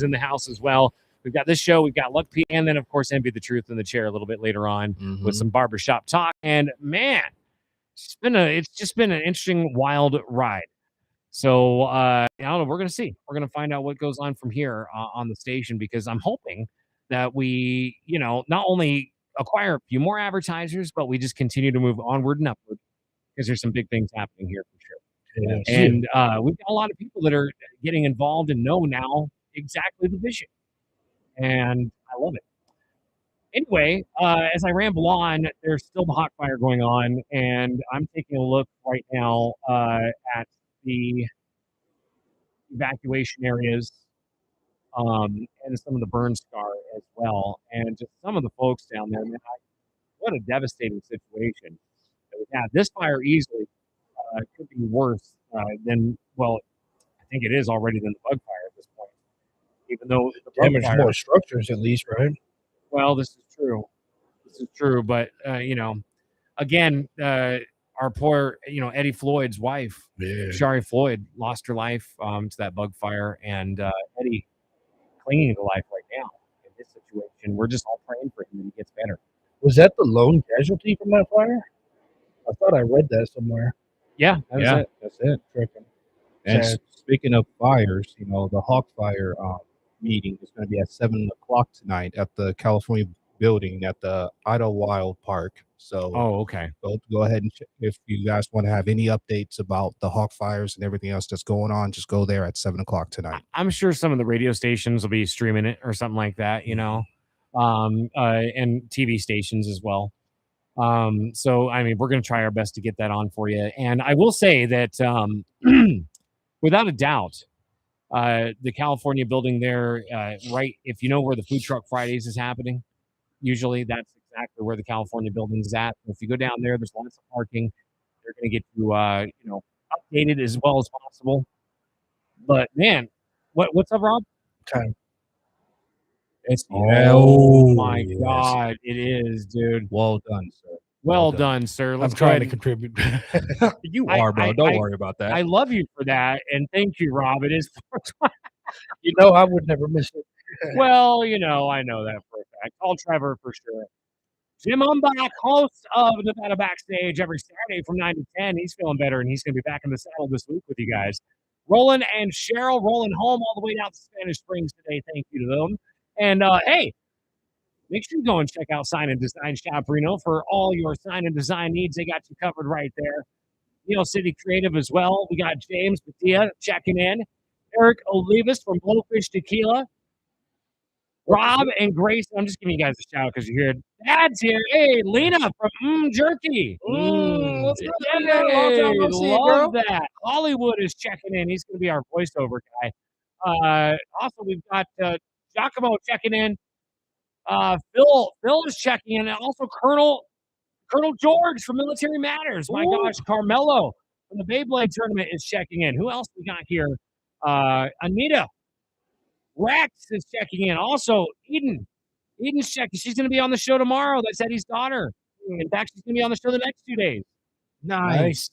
in the house as well. We've got this show, we've got Luck P, and then of course Envy the Truth in the chair a little bit later on with some barbershop talk. And man, it's just been an interesting, wild ride. So I don't know. We're gonna see. We're gonna find out what goes on from here on the station, because I'm hoping that we, not only acquire a few more advertisers, but we just continue to move onward and upward, because there's some big things happening here for sure. Yes. And we've got a lot of people that are getting involved and know now exactly the vision. And I love it. Anyway, as I ramble on, there's still the hot fire going on, and I'm taking a look right now at the evacuation areas and some of the burn scar as well. And just some of the folks down there, man, what a devastating situation that we have. This fire easily could be worse than, well, I think it is already than the bug fire at this point. Even though the bug damage fire, more structures, at least, right? well, this is true. This is true. But, again, our poor, Eddie Floyd's wife, Shari Floyd, lost her life to that bug fire. And Eddie clinging to life right now in this situation. We're just all praying for him that he gets better. Was that the lone casualty from that fire? I thought I read that somewhere. Yeah, that was it. Tripping. And Sad. speaking of fires, the Hawk Fire meeting is going to be at 7 o'clock tonight at the California building at the Idlewild Park. So okay. Go ahead and check. If you guys want to have any updates about the Hawk Fires and everything else that's going on, just go there at 7 o'clock tonight. I'm sure some of the radio stations will be streaming it or something like that, and TV stations as well. So, I mean, we're going to try our best to get that on for you. And I will say that without a doubt, the California building there, right, if you know where the Food Truck Fridays is happening, usually that's exactly where the California building is at. If you go down there, there's lots of parking. They're going to get you, updated as well as possible. But, man, what's up, Rob? Time. Oh, my God, it is, dude. Well done, sir. Well done, sir. I'm trying to contribute. You are, bro. Don't worry about that. I love you for that, and thank you, Rob. It is 420. I would never miss it. Well, I know that for a fact. Call Trevor for sure. Jim Umbach, host of Nevada Backstage every Saturday from 9 to 10. He's feeling better, and he's going to be back in the saddle this week with you guys. Roland and Cheryl rolling home all the way down to Spanish Springs today. Thank you to them. And, hey, make sure you go and check out Sign and Design Shop Reno for all your sign and design needs. They got you covered right there. Neil City Creative as well. We got James Batia checking in. Eric Olivas from Blowfish Tequila. Rob and Grace. I'm just giving you guys a shout because you're here. Dad's here. Hey, Lena from Jerky. What's good? Hey, Long time no see, love girl. that. Hollywood is checking in. He's going to be our voiceover guy. Also, we've got Giacomo checking in. Phil is checking in, and also Colonel George from Military Matters. My gosh, Carmelo from the Beyblade tournament is checking in. Who else we got here? Anita Rex is checking in. Also, Eden's checking. She's going to be on the show tomorrow. That's Eddie's daughter. In fact, she's going to be on the show the next 2 days. Nice.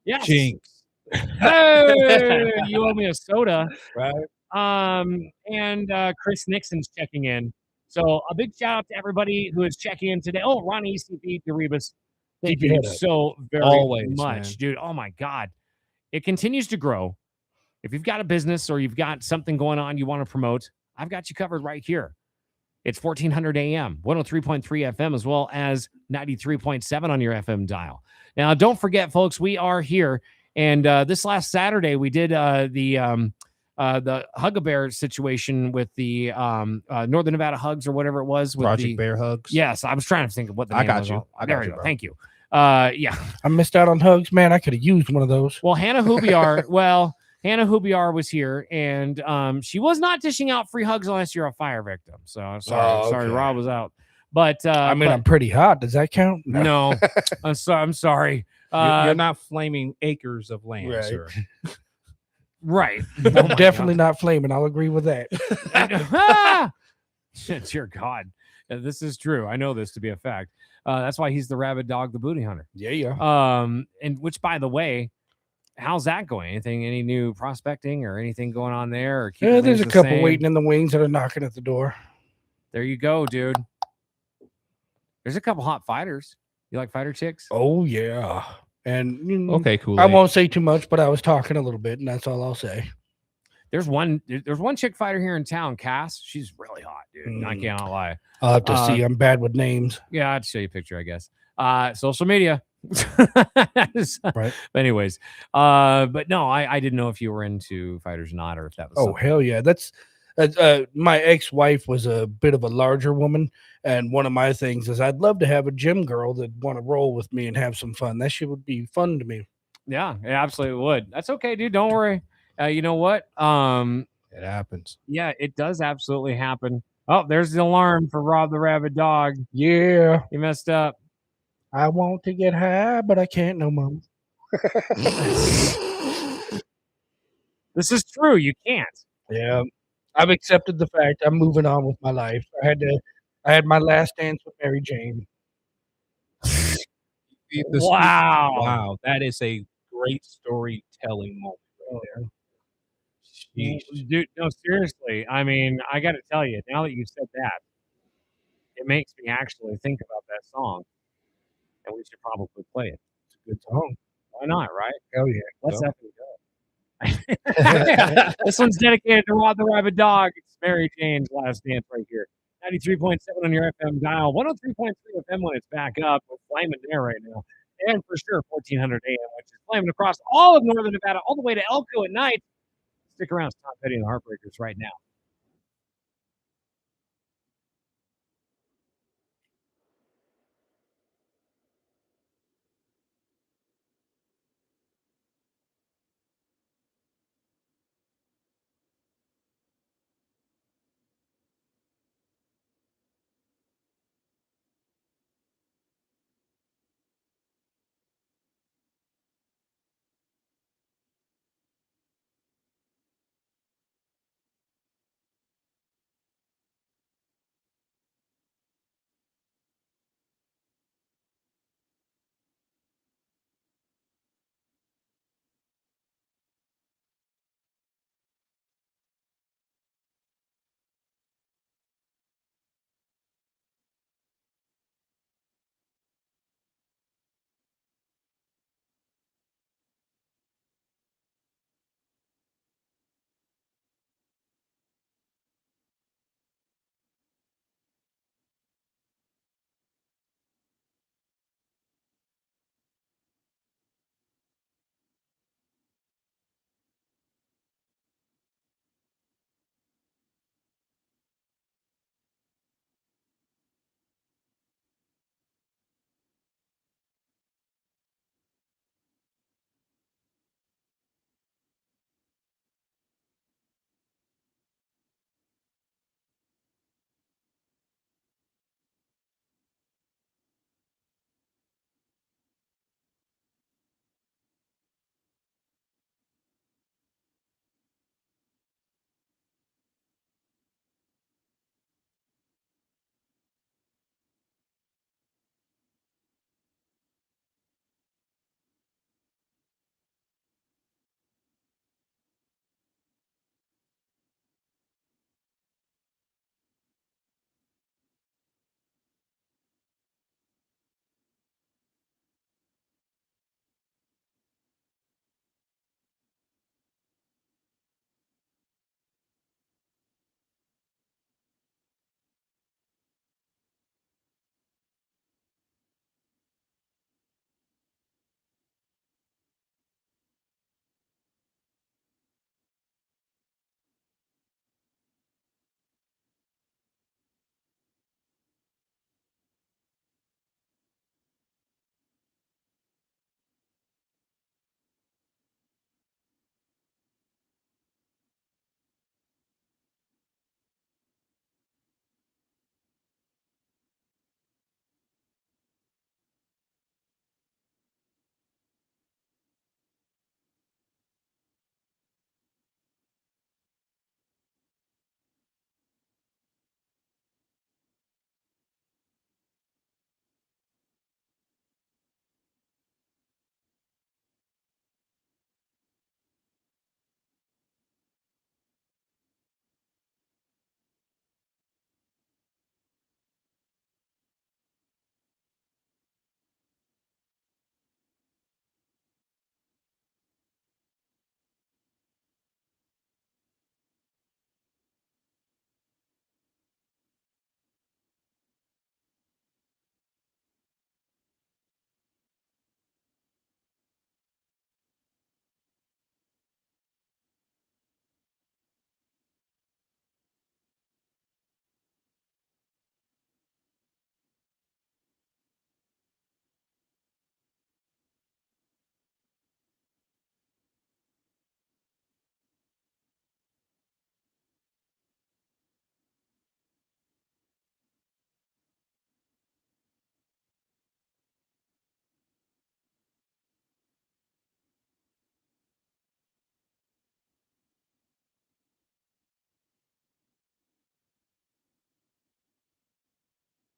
Yes. Jinx. Hey, you owe me a soda. Right. And Chris Nixon's checking in. So a big shout out to everybody who is checking in today. Oh, Ronnie ECP, Deribus. Thank you so very much, man. dude. Oh my God. It continues to grow. If you've got a business or you've got something going on you want to promote, I've got you covered right here. It's 1400 AM, 103.3 FM, as well as 93.7 on your FM dial. Now, don't forget, folks, we are here. And this last Saturday, we did the Hug-A-Bear situation with the Northern Nevada Hugs or whatever it was. With Project Bear Hugs. Yes, I was trying to think of what the name was. I got you, go. bro. Thank you. Yeah. I missed out on hugs, man. I could have used one of those. Well, Hannah Hubiar was here, and she was not dishing out free hugs unless you're a fire victim. So sorry, Rob was out. But I'm pretty hot. Does that count? No, I'm sorry. You're not flaming acres of land, Right. sir. Right. I'm definitely not flaming. I'll agree with that. Dear God, this is true. I know this to be a fact. That's why he's the rabid dog, the booty hunter. Yeah. And which, by the way, how's that going? Any new prospecting or anything going on there? Or Yeah, there's things a the couple same? waiting in the wings that are knocking at the door. There you go, dude. There's a couple hot fighters. You like fighter chicks? Oh yeah, and Okay, cool. I won't say too much, but I was talking a little bit, and that's all I'll say. There's one chick fighter here in town, Cass. She's really hot, dude. I cannot lie. I'll have to see. I'm bad with names. Yeah, I'd show you a picture, I guess. Social media. Right. Anyways, but no, I didn't know if you were into fighters or not, or if that was. Oh something. hell yeah, that's my ex-wife was a bit of a larger woman, and one of my things is I'd love to have a gym girl that want to roll with me and have some fun. That shit would be fun to me. Yeah, it absolutely would. That's okay, dude. Don't worry. You know what? It happens. Yeah, it does absolutely happen. Oh, there's the alarm for Rob the Rabid Dog. Yeah, You messed up. I want to get high, but I can't no more. This is true. You can't. Yeah, I've accepted the fact. I'm moving on with my life. I had my last dance with Mary Jane. Wow. Wow, that is a great storytelling moment right there. Sheesh. Dude, no, seriously. I mean, I got to tell you, now that you said that, it makes me actually think about that song, and we should probably play it. It's a good song. Why not, right? Hell yeah. Let's Go. effing go. Yeah, this one's dedicated to Rod the Rabid Dog. It's Mary Jane's last dance right here. 93.7 on your FM dial, 103.3 FM when it's back up. We're flaming there right now. And for sure, 1400 AM, which is flaming across all of Northern Nevada, all the way to Elko at night. Stick around. It's Tom Petty and the Heartbreakers right now.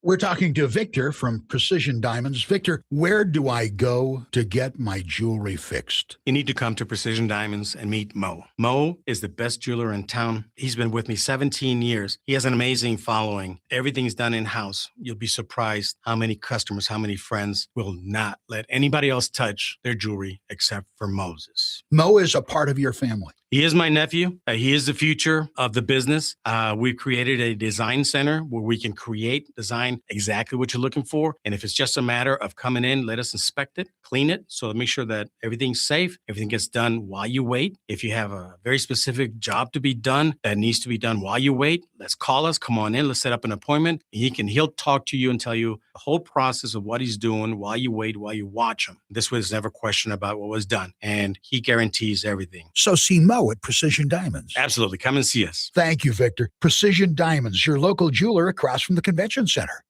We're talking to Victor from Precision Diamonds. Victor, where do I go to get my jewelry fixed? You need to come to Precision Diamonds and meet Mo. Mo is the best jeweler in town. He's been with me 17 years. He has an amazing following. Everything's done in-house. You'll be surprised how many customers, how many friends will not let anybody else touch their jewelry except for Moses. Mo is a part of your family. He is my nephew. He is the future of the business. We've created a design center where we can create, design exactly what you're looking for. And if it's just a matter of coming in, let us inspect it, clean it, so make sure that everything's safe, everything gets done while you wait. If you have a very specific job to be done that needs to be done while you wait, let's call us, come on in, let's set up an appointment. He'll talk to you and tell you the whole process of what he's doing while you wait, while you watch him. This way there's never a question about what was done. And he guarantees everything. So see Mo at Precision Diamonds. Absolutely. Come and see us. Thank you, Victor. Precision Diamonds, your local jeweler across from the convention center.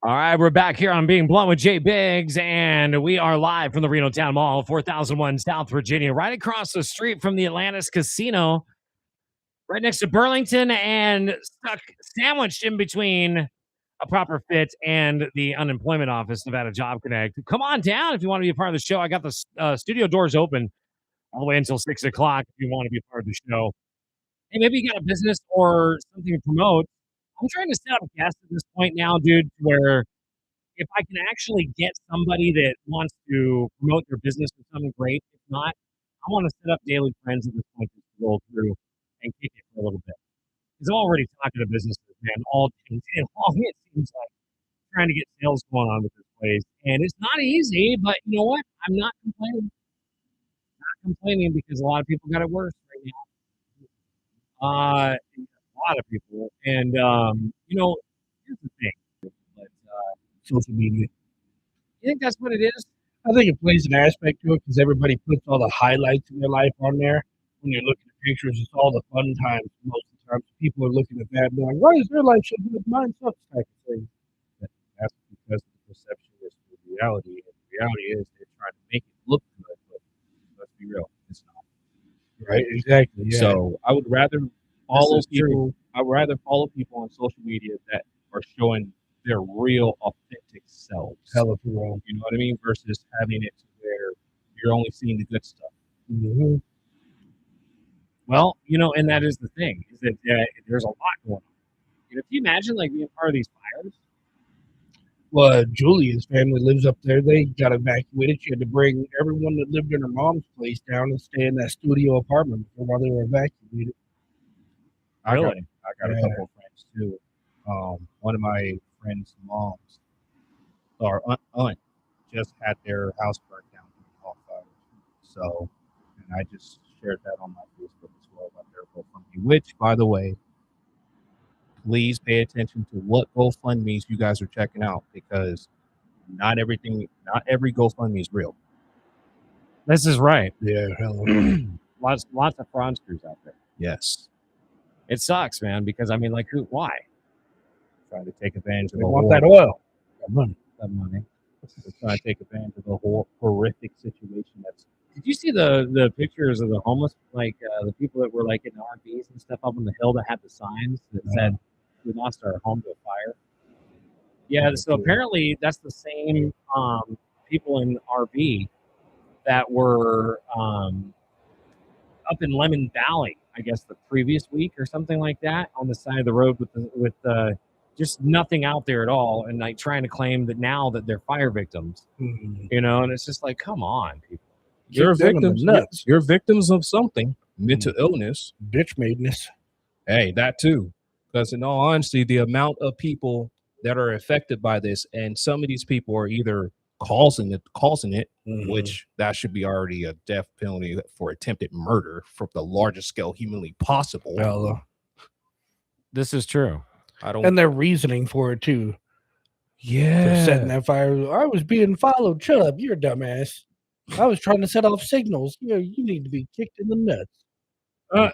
All right, we're back here on Being Blunt with J.Biggs, and we are live from the Reno Town Mall, 4001 South Virginia, right across the street from the Atlantis Casino, right next to Burlington, and stuck sandwiched in between a Proper Fit and the unemployment office, Nevada Job Connect. Come on down if you want to be a part of the show. I got the studio doors open all the way until 6 o'clock if you want to be a part of the show. Hey, maybe you got a business or something to promote. I'm trying to set up guests at this point now, dude, where if I can actually get somebody that wants to promote their business or something, great. If not, I want to set up daily friends at this point to roll through and kick it for a little bit. Because I'm already talking to businesses, man, all it seems like trying to get sales going on with this place. And it's not easy, but you know what? I'm not complaining. Not complaining because a lot of people got it worse right now. A lot of people. And, here's the thing. But, Social media. you think that's what it is? I think it plays an aspect to it because everybody puts all the highlights in their life on there. When you're looking at pictures, it's all the fun times most of the time. People are looking at that and going, why is their life so good? Mine sucks type of thing. That's because the perception is the reality. And the reality is they're trying to make it look good, but let's be real, it's not. Right? Exactly. Yeah. So I would rather follow people. I would rather follow people on social media that are showing their real, authentic selves. Hell of a role. You know what I mean? Versus having it to where you're only seeing the good stuff. Mm-hmm. Well, and that is the thing, is that there's a lot going on. If you imagine, like, being part of these fires. Well, Julia's family lives up there. They got evacuated. She had to bring everyone that lived in her mom's place down and stay in that studio apartment while they were evacuated. I got a couple of friends too. One of my friends' moms, or aunt, just had their house burnt down in the hot fire. So, and I just shared that on my Facebook as well about their GoFundMe. Which, by the way, please pay attention to what GoFundMes you guys are checking out, because not every GoFundMe is real. This is right. Yeah, hell. lots of fraudsters out there. Yes. It sucks, man, because I mean, like, why? Trying to take advantage of They the want that oil. That money. They're trying to take advantage of the whole horrific situation that's. Did you see the pictures of the homeless, like the people that were like in RVs and stuff up on the hill that had the signs that said, "We lost our home to a fire"? Yeah, so apparently that's the same people in RV that were up in Lemon Valley, I guess the previous week or something like that, on the side of the road with just nothing out there at all, and like trying to claim that now that they're fire victims, and it's just like, come on, people. You're victims. Nuts. You're victims of something. Mental illness. Bitch madeness. Hey, that too. Because in all honesty, the amount of people that are affected by this, and some of these people are either causing it, which that should be already a death penalty for attempted murder for the largest scale humanly possible. Well, this is true. And their reasoning for it too. Yeah. For setting that fire. I was being followed, Chubb. You're a dumbass. I was trying to set off signals. You need to be kicked in the nuts.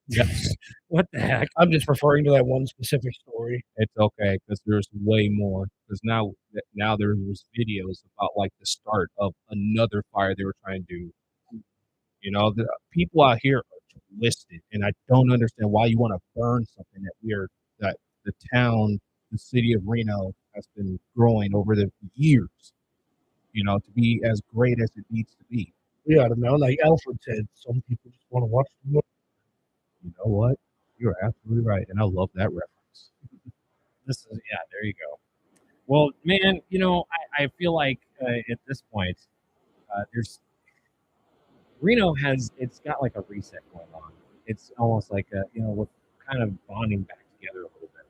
Yes. What the heck? I'm just referring to that one specific story. It's okay because there's way more. Because now there's videos about like the start of another fire they were trying to do. You know, the people out here are twisted, and I don't understand why you want to burn something that the town, the city of Reno has been growing over the years. You know, to be as great as it needs to be. You ought to know, like Alfred said, some people just want to watch the movie. You know what? You're absolutely right, and I love that reference. There you go. Well, man, I feel like at this point, there's Reno it's got like a reset going on. It's almost like we're kind of bonding back together a little bit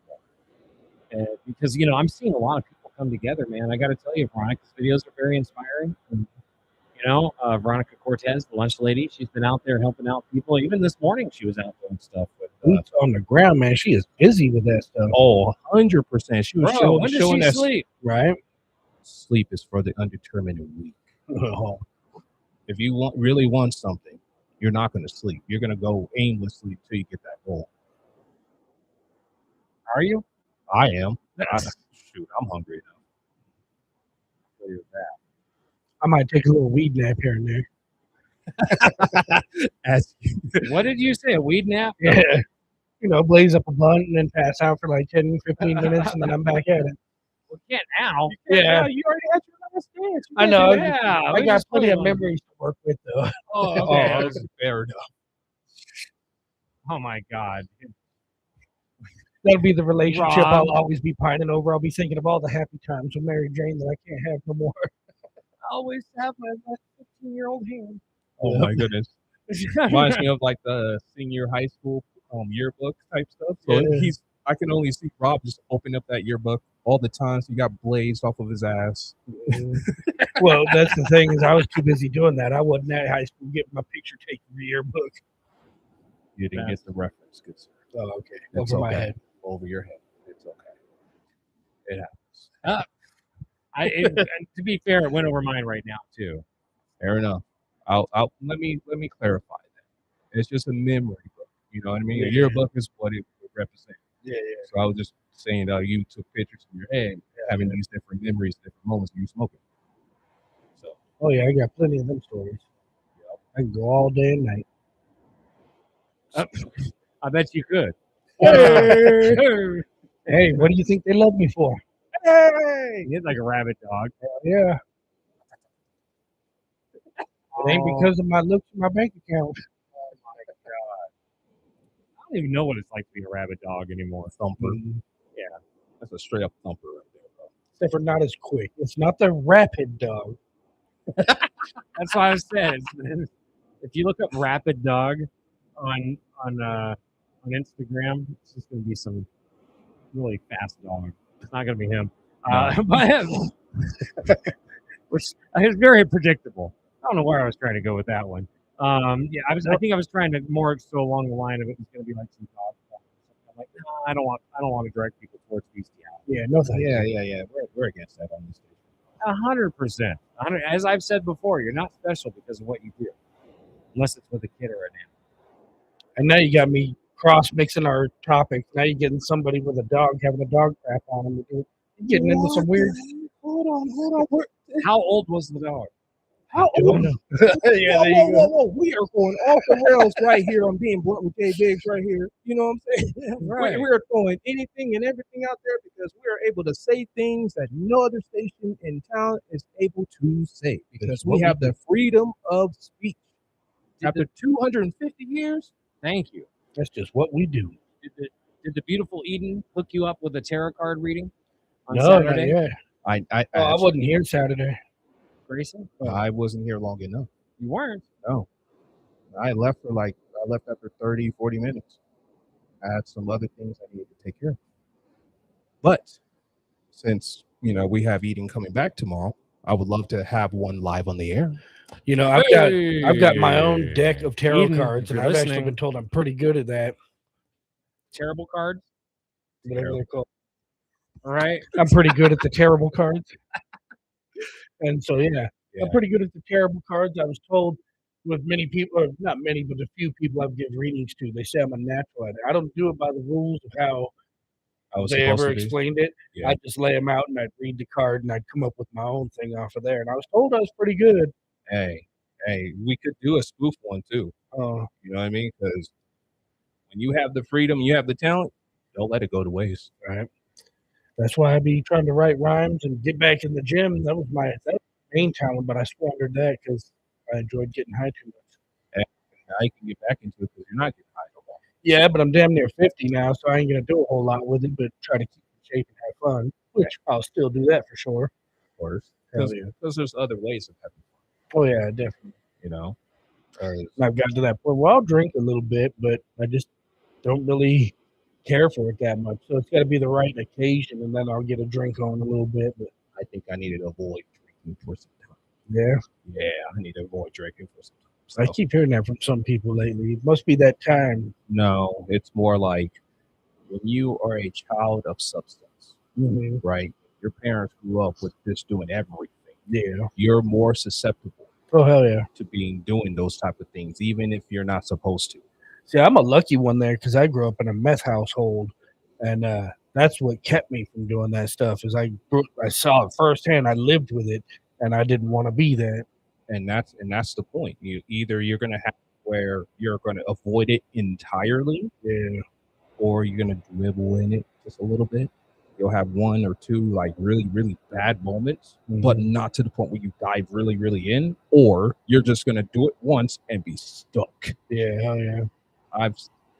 more. Because I'm seeing a lot of people come together, man. I got to tell you, Veronica's videos are very inspiring. And, Veronica Cortez, the lunch lady, she's been out there helping out people. Even this morning, she was out doing stuff with boots on the ground, man. She is busy with that stuff. Oh, 100%. She was when does showing she that sleep? Right? Sleep is for the undetermined and weak. Oh. If you really want something, you're not going to sleep. You're going to go aimlessly until you get that goal. Are you? I am. Shoot, I'm hungry now. I'll tell you that. I might take a little weed nap here and there. What did you say? A weed nap? Yeah. Blaze up a blunt and then pass out for like 10, 15 minutes, and then I'm back at it. We can't now. Yeah. You already had your last dance. I know. I I got plenty of memories to work with, though. Oh, okay. Oh, that's fair enough. Oh, my God. That'll be the relationship Rob. I'll always be pining over. I'll be thinking of all the happy times with Mary Jane that I can't have no more. I always have my 15-year-old hand. Oh, my goodness. Reminds me of like the senior high school yearbook type stuff. So Yeah. I can only see Rob just open up that yearbook all the time. So he got blazed off of his ass. Well, that's the thing is I was too busy doing that. I wasn't at high school getting my picture taken for the yearbook. You didn't get the reference, good sir. Oh, okay. It's Over my okay. head. Over your head. It's okay. It happens. And to be fair, it went over mine right now too. Fair enough. I'll let me clarify that. It's just a memory book. You know what I mean? Yeah. A yearbook is what it represents. Yeah. So I was just saying that you took pictures in your head, having these different memories, different moments when you smoking. So Oh, yeah. I got plenty of them stories. I can go all day and night. I bet you could. Hey, what do you think they love me for? Hey, he's like a rabbit dog. Yeah. It ain't because of my looks in my bank account. I don't even know what it's like to be a rabbit dog anymore. thumper. Mhm. That's a straight up thumper right there, bro. Except for not as quick. It's not the rapid dog. That's why I said if you look up rapid dog on Instagram, it's just going to be some really fast dog. It's not going to be him. Which is very predictable. I don't know where I was trying to go with that one. I think I was trying to more so along the line of it was going to be like some dog. I'm like, no, I don't want to direct people towards bestiality. Yeah, no thank you. Yeah. We're against that on this station. 100%. As I've said before, you're not special because of what you do, unless it's with a kid or an animal. And now you got me cross mixing our topics. Now you're getting somebody with a dog having a dog crap on them. You're getting into some weird. Hold on. How old was the dog? How old? Yeah, there you go. Whoa. We are going off the rails right here. I'm being blunt with J.Biggs right here. You know what I'm saying? Right. We're throwing anything and everything out there because we are able to say things that no other station in town is able to say because we have the freedom of speech. After 250 years, Thank you. That's just what we do. Did the beautiful Eden hook you up with a tarot card reading on No, Saturday? not yet. I actually- wasn't here Saturday. Grayson? I wasn't here long enough. You weren't. No. I left after 30, 40 minutes. I had some other things I needed to take care of. But since, we have Eden coming back tomorrow, I would love to have one live on the air. I've got my own deck of tarot Eden, cards, if and you're I've actually listening. been told I'm pretty good at that. Terrible cards? Whatever they're called. All right. I'm pretty good at the terrible cards. And so, yeah. I'm pretty good at the terrible cards. I was told with many people, or not many, but a few people I've given readings to, they say I'm a natural at it. I don't do it by the rules of how I was they supposed ever to be. explained it. Yeah. I'd just lay them out and I'd read the card and I'd come up with my own thing off of there. And I was told I was pretty good. Hey, we could do a spoof one too. Uh, You know what I mean? Because when you have the freedom, you have the talent, don't let it go to waste. right. That's why I be trying to write rhymes and get back in the gym. That was my main talent, but I squandered that because I enjoyed getting high too much. Now you can get back into it because you're not getting high no more. Yeah, but I'm damn near 50 now, so I ain't gonna do a whole lot with it, but try to keep in shape and have fun, which I'll still do that for sure. Of course. Hell yeah. Because there's other ways of having fun, Oh yeah, definitely. you know? And I've gotten to that point where I'll drink a little bit, but I just don't really care for it that much. So it's got to be the right occasion, and then I'll get a drink on a little bit. But I think I need to avoid drinking for some time. yeah, Yeah, I need to avoid drinking for some time. I keep hearing that from some people lately. It must be that time. No, it's more like when you are a child of substance, right? Your parents grew up with just doing everything. Yeah. You're more susceptible Oh hell yeah. to doing those type of things, even if you're not supposed to. See, I'm a lucky one there because I grew up in a meth household, and that's what kept me from doing that stuff. Is I saw it firsthand. I lived with it, and I didn't want to be that. And that's the point. You're gonna have where you're gonna avoid it entirely, Yeah. or you're gonna dribble in it just a little bit. You'll have one or two like really, really bad moments, but not to the point where you dive really, really in, or you're just gonna do it once and be stuck. Yeah, hell yeah.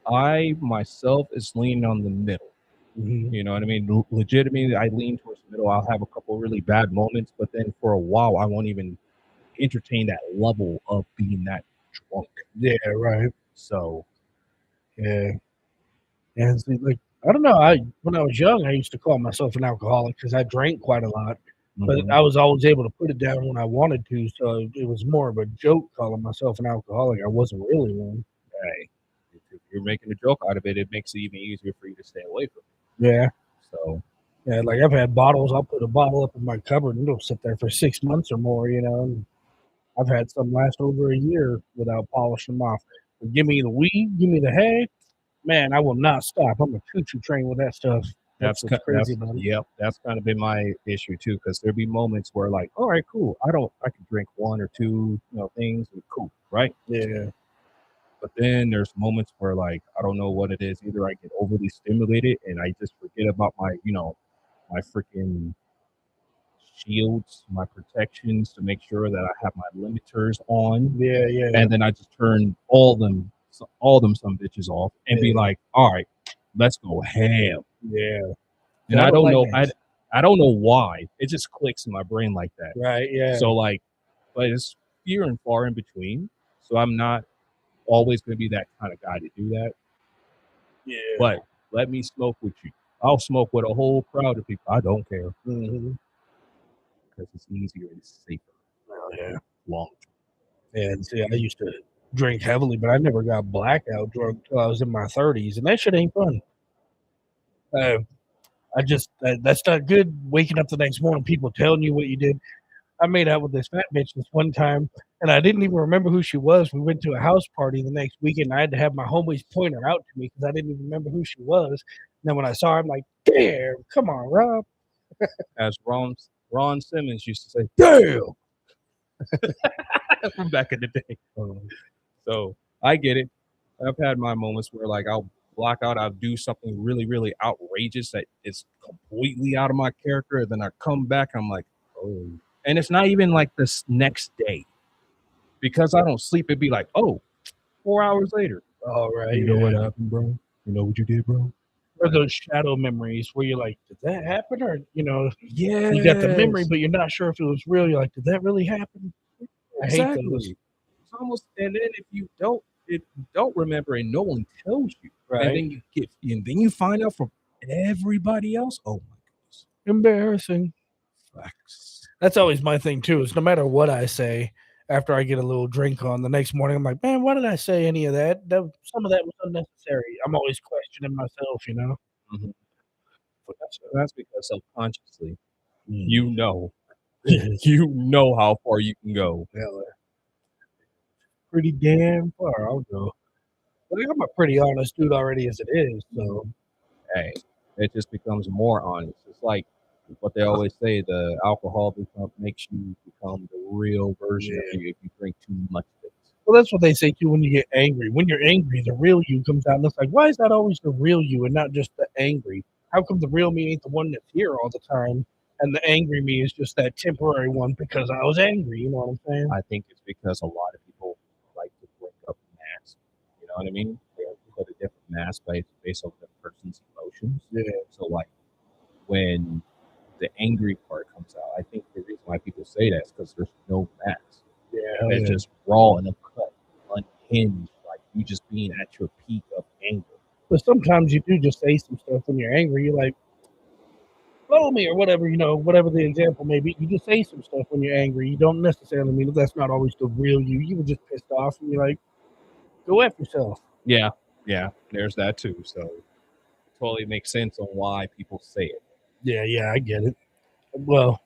I myself is leaning on the middle. You know what I mean? Legitimately, I lean towards the middle. I'll have a couple really bad moments, but then for a while, I won't even entertain that level of being that drunk. Yeah, right. So, Yeah. And see, like, I don't know. When I was young, I used to call myself an alcoholic because I drank quite a lot, but I was always able to put it down when I wanted to. So it was more of a joke calling myself an alcoholic. I wasn't really one. hey, if you're making a joke out of it, it makes it even easier for you to stay away from Yeah. it. So, Yeah, like I've had bottles. I'll put a bottle up in my cupboard and it'll sit there for 6 months or more, And I've had some last over a year without polishing them off. But give me the weed, give me the hay, man, I will not stop. I'm a choo-choo train with that stuff. That's what's crazy about it. Yep, that's kind of been my issue too. Because there'll be moments where, like, all right, cool. I can drink one or two, things, and cool, right? Yeah. But then there's moments where, like, I don't know what it is. Either I get overly stimulated and I just forget about my freaking shields, my protections to make sure that I have my limiters on. Yeah. And then I just turn all them some bitches off and be like, all right, let's go ham. Yeah. And I don't know, I don't know why. It just clicks in my brain like that. Right, yeah. So like, but it's few and far in between. So I'm not always going to be that kind of guy to do that. Yeah. But let me smoke with you. I'll smoke with a whole crowd of people. I don't care because it's easier and safer. Oh, yeah. Long term. And see, I used to drink heavily, but I never got blackout drunk until I was in my 30s, and that shit ain't fun. That's not good. Waking up the next morning, people telling you what you did. I made out with this fat bitch this one time, and I didn't even remember who she was. We went to a house party the next weekend. I had to have my homies point her out to me because I didn't even remember who she was. And then when I saw her, I'm like, damn, come on, Rob. As Ron Simmons used to say, damn. From back in the day. So I get it. I've had my moments where, like, I'll block out, I'll do something really, really outrageous that is completely out of my character. And then I come back, I'm like, oh. And it's not even like this next day. Because I don't sleep, it'd be like, 4 hours later. Oh, right. You know what happened, bro? You know what you did, bro? Or those shadow memories where you're like, did that happen? Or, yeah, you got the memory, but you're not sure if it was real. You're like, did that really happen? I hate those. It's almost, and then if you don't remember and no one tells you, right? And then you find out from everybody else. Oh my goodness, embarrassing. Facts. That's always my thing too. Is no matter what I say, after I get a little drink on, the next morning I'm like, man, why did I say any of that? Some of that was unnecessary. I'm always questioning myself, But that's because subconsciously, you know You know how far you can go. Pretty damn far. I'll go. But I'm a pretty honest dude already as it is. So Hey, it just becomes more honest. It's like what they always say: the alcohol makes you become the real version of you if you drink too much of it. well, that's what they say too when you get angry. When you're angry, the real you comes out, and it's like, why is that always the real you and not just the angry? How come the real me ain't the one that's here all the time, and the angry me is just that temporary one because I was angry? You know what I'm saying? I think it's because a lot of people like to bring up masks. You know what I mean? They put a different mask based on the person's emotions. Yeah. So like when the angry part comes out, I think the reason why people say that is because there's no mask. Yeah, It's just raw and uncut, unhinged, like you just being at your peak of anger. But sometimes you do just say some stuff when you're angry. You're like, blow me or whatever, whatever the example may be. You just say some stuff when you're angry. You don't necessarily mean that's not always the real you. You were just pissed off and you're like, go F yourself. Yeah, there's that too. So totally makes sense on why people say it. Yeah, I get it. Well,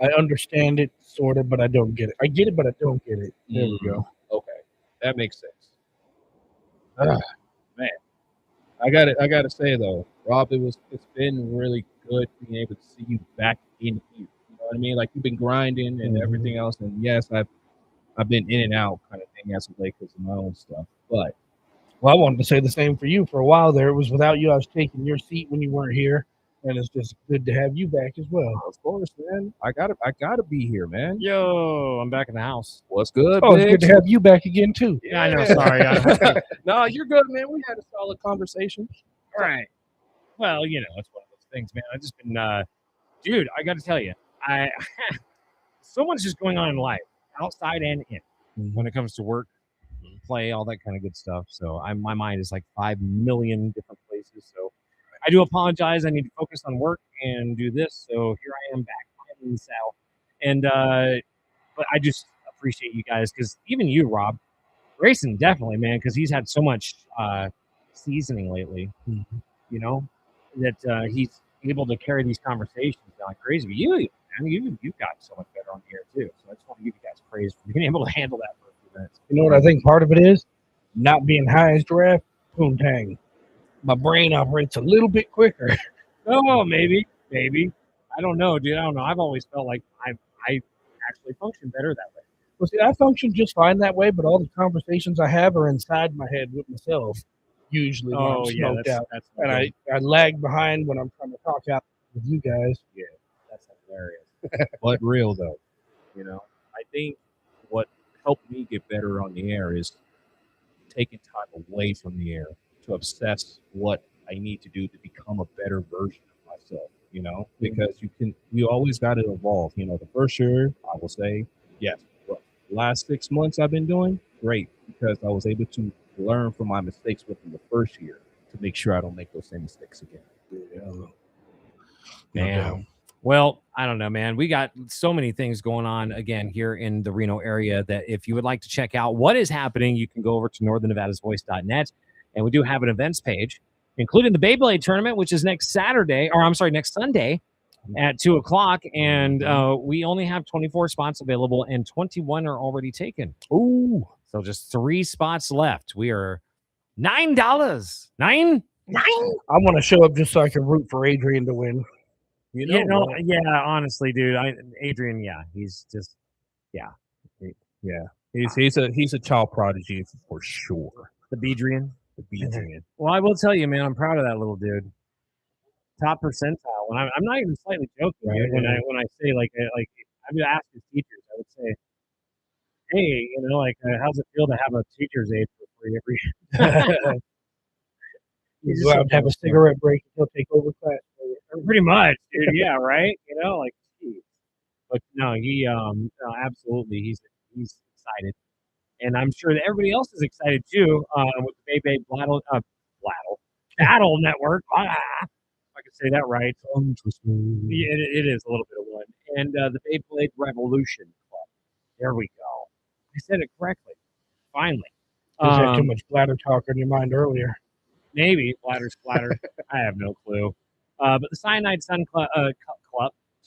I understand it, sort of, but I don't get it. I get it, but I don't get it. There we go. Okay, that makes sense. Ah. Man, I gotta say though, Rob, it's been really good being able to see you back in here. You know what I mean? Like you've been grinding and everything else, and yes, I've been in and out kind of thing as of late because of my own stuff. But Well, I wanted to say the same for you. For a while there, it was without you. I was taking your seat when you weren't here, and it's just good to have you back as well. of course, man, I gotta be here, man. Yo, I'm back in the house. What's good? Oh, it's good Biggs? to have you back again too. Yeah, I know. Sorry. No, you're good, man. We had a solid conversation. All right. Well, it's one of those things, man. I've just been, dude. I got to tell you, I so much is going on in life, outside and in, when it comes to work, play, all that kind of good stuff. So my mind is like 5 million different places. So I do apologize. I need to focus on work and do this. So here I am back in the saddle, and but I just appreciate you guys because even you, Rob, Grayson, definitely, man, because he's had so much seasoning lately. You know that he's able to carry these conversations like crazy. But you've got so much better on the air too. So I just want to give you guys praise for being able to handle that for a few minutes. You know what I think part of it is? Not being high as giraffe, poontang. My brain operates a little bit quicker. Oh, maybe. I don't know, dude. I don't know. I've always felt like I actually function better that way. Well, see, I function just fine that way, but all the conversations I have are inside my head with myself, usually when I'm smoked out. That's And I lag behind when I'm trying to talk out with you guys. Yeah, that's hilarious. But real though, I think what helped me get better on the air is taking time away from the air to obsess what I need to do to become a better version of myself. Because you always got to evolve. The first year, I will say, yes. But the last 6 months I've been doing great because I was able to learn from my mistakes within the first year to make sure I don't make those same mistakes again. Man. Well, I don't know, man. We got so many things going on again here in the Reno area that if you would like to check out what is happening, you can go over to northernnevadasvoice.net. And we do have an events page, including the Beyblade tournament, which is next Sunday at 2:00. And we only have 24 spots available and 21 are already taken. Ooh. So just 3 spots left. We are $9. $9? I want to show up just so I can root for Adrian to win. Honestly, dude, Adrian, he's just, He's a child prodigy for sure. the Bedrian. Well, I will tell you, man, I'm proud of that little dude. Top percentile. And I'm not even slightly joking, right? When I say like I would ask his teachers, I would say, hey, how's it feel to have a teacher's aide for free every year? You go out and have a cigarette break and he'll take over class for you. Pretty much, dude. Yeah, right. Geez. But no, he absolutely he's excited, and I'm sure that everybody else is excited too. With the Beyblade Battle Network. If I could say that right. Interesting. Yeah, it is a little bit of one. And the Beyblade Revolution Club. There we go. I said it correctly. Finally. Just had too much bladder talk on your mind earlier. Maybe bladder splatter. I have no clue. But the Cyanide Sun Club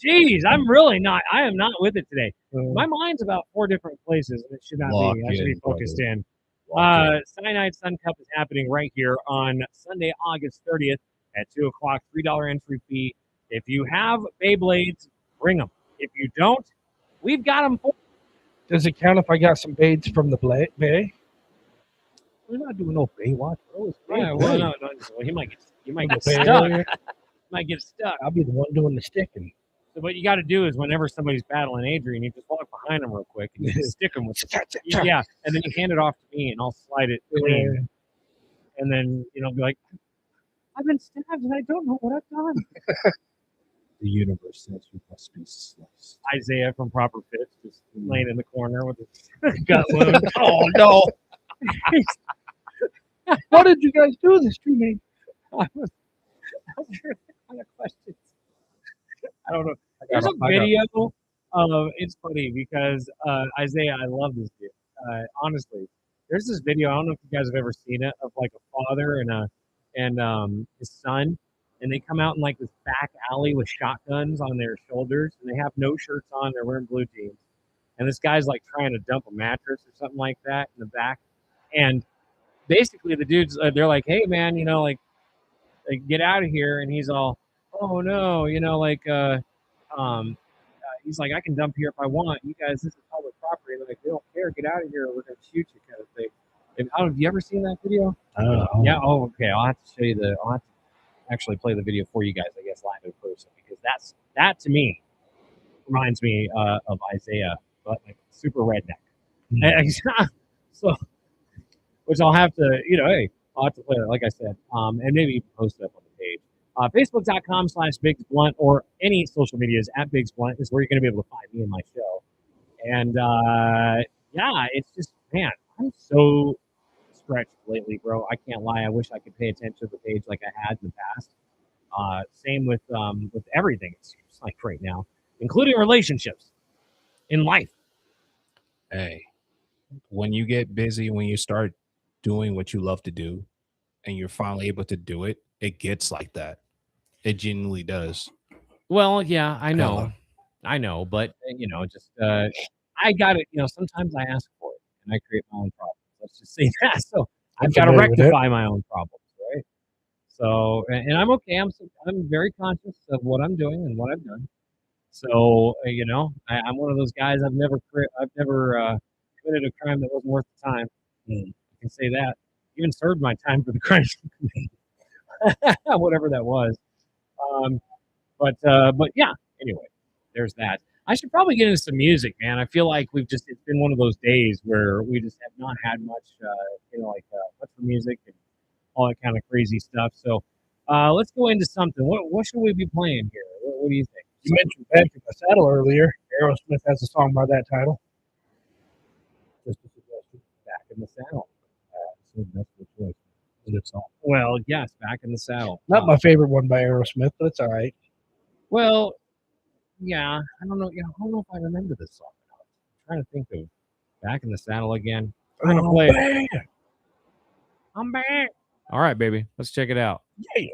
Jeez, I'm really not. I am not with it today. Uh, My mind's about 4 different places, and it should not Lock be. I should be in, focused brother. in. Lock in. Cyanide Sun Cup is happening right here on Sunday, August 30th at 2 o'clock, $3 entry fee. If you have Beyblades, bring them. If you don't, we've got them for does it count if I got some Bades from the Bay? We're not doing no Baywatch, bro. It's Yeah, well, no, no, well, you might From get the Bay stuck. Area? Might get stuck. I'll be the one doing the sticking. So what you got to do is whenever somebody's battling Adrian, you just walk behind them real quick and you just stick them with the, yeah, and then you hand it off to me and I'll slide it clean. And then be like, I've been stabbed and I don't know what I've done. The universe says you must be sliced. Isaiah from Proper Fits just laying in the corner with his gut wound. Oh no! What did you guys do this to me? I was kind of questions. I don't know. There's a video of it's funny because Isaiah, I love this dude. Honestly, there's this video. I don't know if you guys have ever seen it of like a father and his son, and they come out in like this back alley with shotguns on their shoulders, and they have no shirts on. They're wearing blue jeans, and this guy's like trying to dump a mattress or something like that in the back, and basically the dudes they're like, hey man, get out of here, and he's all, oh no, he's like, I can dump here if I want. You guys, this is public property. They're like, they don't care. Get out of here, or we're gonna shoot you, kind of thing. Have you ever seen that video? Yeah. Oh, okay. I'll have to show you I'll have to actually play the video for you guys, I guess, live in person, because that to me reminds me of Isaiah, but like super redneck. So, which I'll have to, hey, I'll have to play it, like I said, and maybe even post it up on the page. Facebook.com/Biggs Blunt or any social medias at Biggs Blunt is where you're going to be able to find me and my show. And yeah, it's just, man, I'm so stretched lately, bro. I can't lie. I wish I could pay attention to the page like I had in the past. Same with everything. It seems like right now, including relationships in life. Hey, when you get busy, when you start doing what you love to do, and you're finally able to do it, it gets like that. It genuinely does. Well, yeah, I know. Hella. But just I got it. Sometimes I ask for it and I create my own problems. Let's just say that. So I've got to rectify my own problems, right? So, and I'm okay. I'm very conscious of what I'm doing and what I've done. So, I'm one of those guys. I've never committed a crime that wasn't worth the time. I can say that. Even served my time for the crime, whatever that was. But yeah. Anyway, there's that. I should probably get into some music, man. I feel like it's been one of those days where we just have not had much, much for music and all that kind of crazy stuff. So let's go into something. What should we be playing here? What do you think? You mentioned Back in the Saddle earlier. Aerosmith has a song by that title. Just a suggestion. Back in the Saddle. So that's the choice. It's all. Well, yes, Back in the Saddle. Not my favorite one by Aerosmith, but it's all right. Well, yeah, I don't know. I don't know if I remember this song. I'm trying to think of Back in the Saddle again. I'm gonna play it. I'm back. All right, baby. Let's check it out. Yeah.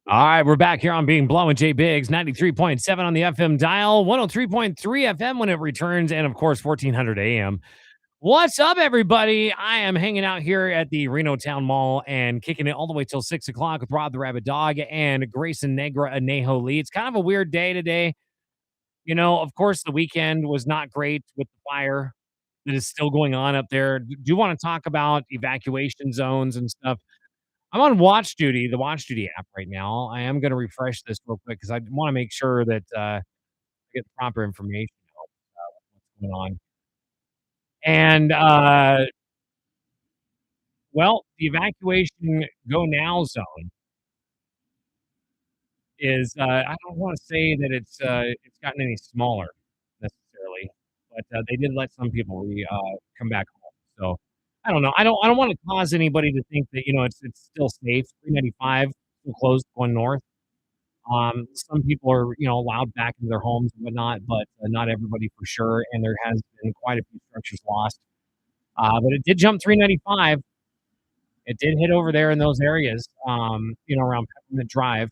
All right, we're back here on Being Blown with J.Biggs, 93.7 on the FM dial, 103.3 FM when it returns, and of course, 1400 AM. What's up, everybody? I am hanging out here at the Reno Town Mall and kicking it all the way till 6 o'clock with Rob the Rabbit Dog and Grayson Negra Anejo Lee. It's kind of a weird day today. You know, of course, the weekend was not great with the fire that is still going on up there. Do want to talk about evacuation zones and stuff? I'm on Watch Duty, the Watch Duty app right now. I am going to refresh this real quick because I want to make sure that I get the proper information about what's going on. And, well, the evacuation go now zone is, I don't want to say that it's gotten any smaller necessarily, but they did let some people come back home. So I don't know. I don't want to cause anybody to think that, you know, it's still safe. 395 still closed going north. Some people are, you know, allowed back into their homes and whatnot, but not everybody for sure. And there has been quite a few structures lost. But it did jump 395. It did hit over there in those areas, you know, around Peppermint Drive.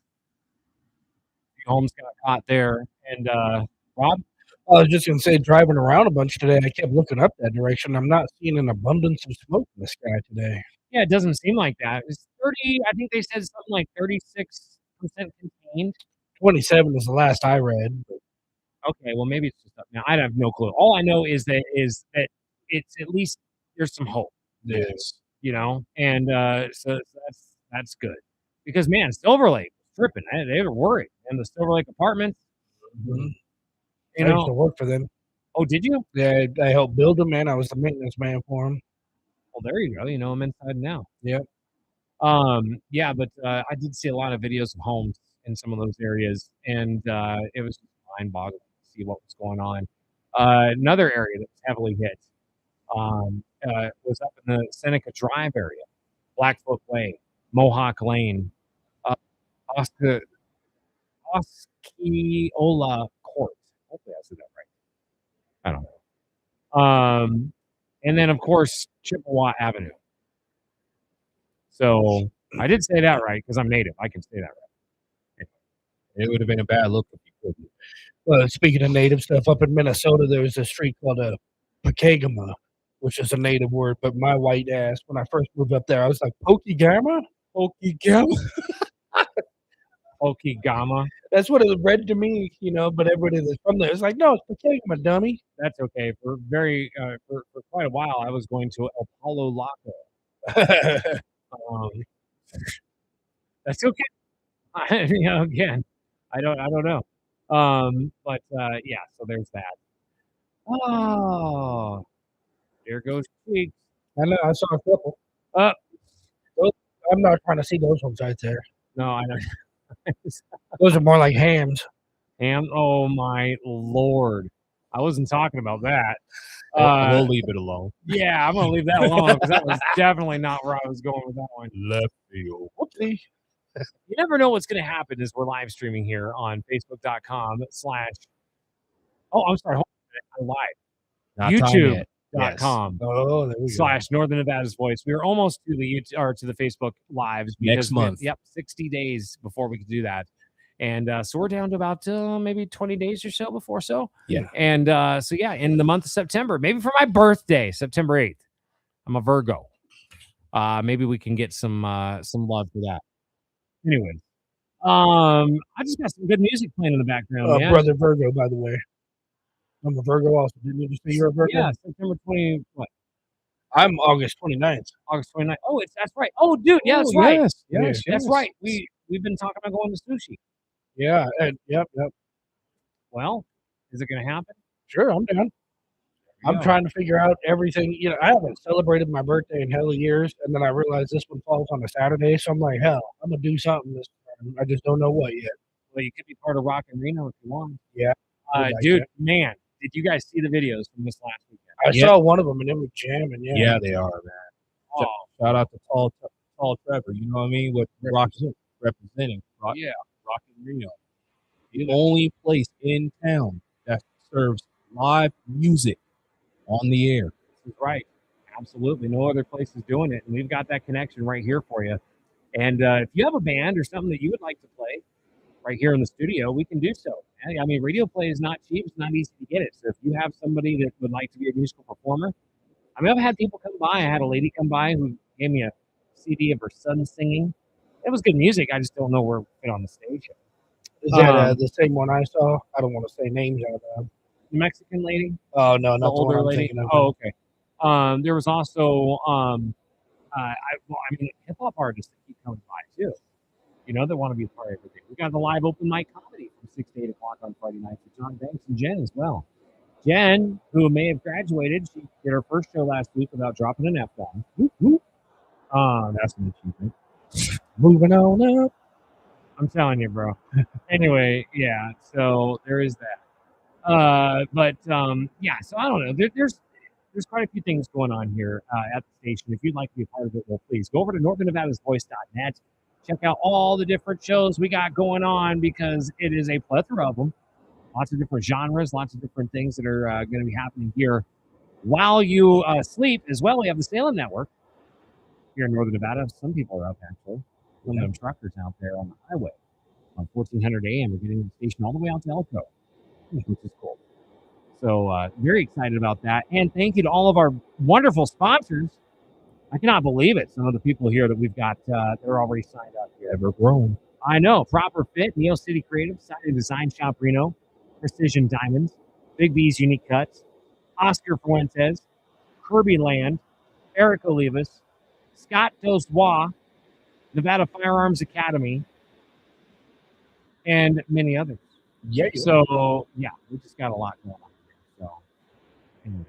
The homes got caught there. And Rob? I was just going to say, driving around a bunch today, I kept looking up that direction. I'm not seeing an abundance of smoke in the sky today. Yeah, it doesn't seem like that. It's 30, I think they said something like 36% contained. 27 is the last I read. Okay, well, maybe it's just up now. I have no clue. All I know is that it's at least there's some hope. Yes. You know, and so that's good because man, Silver Lake was tripping. They were worried, and the Silver Lake Apartments. Mm-hmm. You I know, used to work for them. Oh, did you? Yeah, I helped build them, and I was the maintenance man for them. Well, there you go. You know, I'm inside now. Yep. Yeah, but I did see a lot of videos of homes in some of those areas, and it was mind-boggling to see what was going on. Another area that was heavily hit was up in the Seneca Drive area, Blackfoot Way, Mohawk Lane, Osceola Court. Hopefully I said that right. I don't know. And then, of course, Chippewa Avenue. So I did say that right because I'm native. I can say that right. It would have been a bad look if you couldn't. Well, speaking of native stuff, up in Minnesota, there's a street called a Pokegama, which is a native word. But my white ass, when I first moved up there, I was like, Pokegama? Pokegama? Pokegama. That's what it read to me, you know, but everybody that's from there is like, no, it's Pokegama, dummy. That's okay. For quite a while, I was going to El Palo Laco. That's okay. You know, again, I don't know. But yeah, so there's that. Oh, there goes Cheeks. I know, I saw a couple. I'm not trying to see those ones right there. No, I know. Those are more like hams. Ham? Oh my Lord! I wasn't talking about that. We'll leave it alone. Yeah, I'm gonna leave that alone because that was definitely not where I was going with that one. Left field. Whoopsie. You never know what's going to happen as we're live streaming here on Facebook.com/ Oh, I'm sorry. I'm live. YouTube.com/ Oh, there we go. Northern Nevada's Voice. We were almost to the to the Facebook lives Next month. 60 days before we could do that. And so we're down to about maybe 20 days or so before so. Yeah. And so yeah, in the month of September, maybe for my birthday, September 8th. I'm a Virgo. Maybe we can get some love for that. Anyways, I just got some good music playing in the background. Man. Brother Virgo, by the way. I'm a Virgo also. Didn't you just say you're a Virgo? Yeah, September 20. What? I'm August 29th. August 29th. Oh, that's right. Oh, dude, yeah, that's right. Yes, that's right. We've been talking about going to sushi. Yeah, yep. Well, is it going to happen? Sure, I'm down. I'm trying to figure out everything. You know, I haven't celebrated my birthday in hell of years, and then I realized this one falls on a Saturday, so I'm like, hell, I'm gonna do something this time. I just don't know what yet. Well, you could be part of Rock and Reno if you want. Yeah, dude, man, did you guys see the videos from this last weekend? I saw one of them, and it was jamming. Yeah, they are, man. Shout out to Tall Trevor. You know what I mean? What Rock is representing. Rock and Reno. The only place in town that serves live music on the air. This is right. Absolutely. No other place is doing it. And we've got that connection right here for you. And if you have a band or something that you would like to play right here in the studio, we can do so. I mean, radio play is not cheap. It's not easy to get it. So if you have somebody that would like to be a musical performer, I mean, I've had people come by. I had a lady come by who gave me a CD of her son singing. It was good music. I just don't know where it fit on the stage. Is that the same one I saw? I don't want to say names out loud. The Mexican lady? Oh no, not The older one I'm lady? thinking of. Oh, okay. There was also, I mean, hip hop artists that keep coming by too. You know, that want to be a part of everything. We got the live open mic comedy from 6 to 8 o'clock on Friday nights with John Banks and Jen as well. Jen, who may have graduated, she did her first show last week without dropping an F-bomb. That's an achievement. Moving on up. I'm telling you, bro. Anyway, yeah, so there is that. Yeah, so I don't know. There's quite a few things going on here at the station. If you'd like to be a part of it, well, please go over to northernnevadasvoice.net. Check out all the different shows we got going on because it is a plethora of them. Lots of different genres, lots of different things that are going to be happening here while you sleep as well. We have the Salem Network here in Northern Nevada. Some people are up, actually. Some of them truckers out there on the highway on 1400 AM. We're getting the station all the way out to Elko, which is cool. So very excited about that. And thank you to all of our wonderful sponsors. I cannot believe it. Some of the people here that we've got, they're already signed up here. Ever growing. I know. Proper Fit, Neo City Creative, Saturday Design Shop Reno, Precision Diamonds, Big B's Unique Cuts, Oscar Fuentes, Kirby Land, Eric Olivas, Scott Dozois, Nevada Firearms Academy, and many others. Yeah. So, yeah, we just got a lot going on here. So, anyways.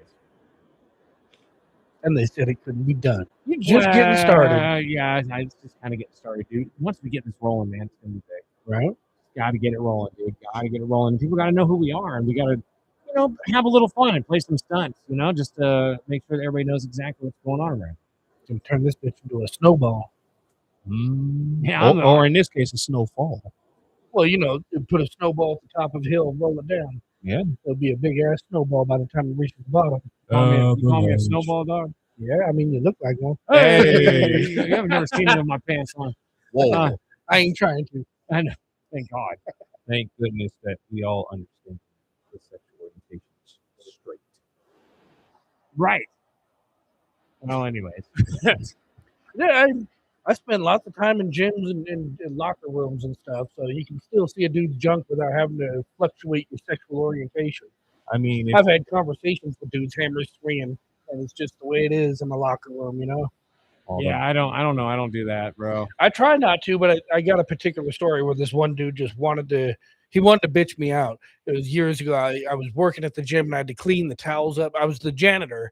And they said it couldn't be done. You're just getting started. Yeah, it's just kind of getting started, dude. Once we get this rolling, man, it's going to be big. Right? Got to get it rolling, dude. Got to get it rolling. And people got to know who we are, and we got to, have a little fun and play some stunts, just to make sure that everybody knows exactly what's going on around. Can turn this bitch into a snowball. Yeah, or in this case, a snowfall. Well, you put a snowball at the top of a hill and roll it down. Yeah. It'll be a big ass snowball by the time it reaches the bottom. You call me a snowball dog? Yeah, I mean, you look like one. Hey, you haven't never seen me with my pants on. Whoa. I ain't trying to. I know. Thank God. Thank goodness that we all understand the sexual orientation is straight. Right. Well, anyways. Yeah, I spend lots of time in gyms and locker rooms and stuff, so you can still see a dude's junk without having to fluctuate your sexual orientation. I mean, I've had conversations with dudes hammers swinging, and it's just the way it is in the locker room, Yeah, I don't know. I don't do that, bro. I try not to, but I got a particular story where this one dude just wanted to bitch me out. It was years ago. I was working at the gym and I had to clean the towels up. I was the janitor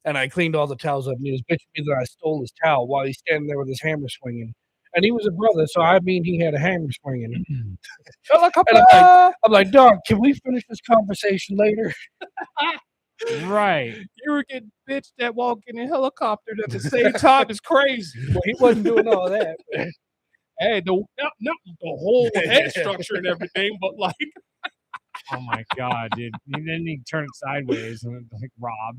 and I cleaned all the towels up, and he was bitching me that I stole his towel while he's standing there with his hammer swinging. And he was a brother, so I mean he had a hammer swinging. And I'm like, dog, can we finish this conversation later? Right. You were getting bitched at walking in helicopter at the same time. It's crazy. Well, he wasn't doing all that. Hey, not the whole head structure and everything, but like, oh my God, dude. And then he turned it sideways and like Rob.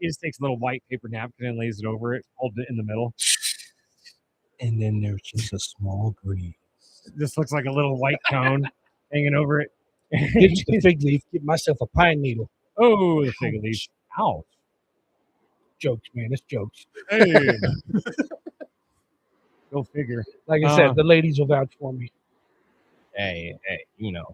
He just takes a little white paper napkin and lays it over it, holds it in the middle. And then there's just a small breeze. This looks like a little white cone hanging over it. Get the fig leaf, get myself a pine needle. Oh, the fig leaf. Ouch. Jokes, man. It's jokes. Hey. Go figure. Like I said, the ladies will vouch for me. Hey, You know.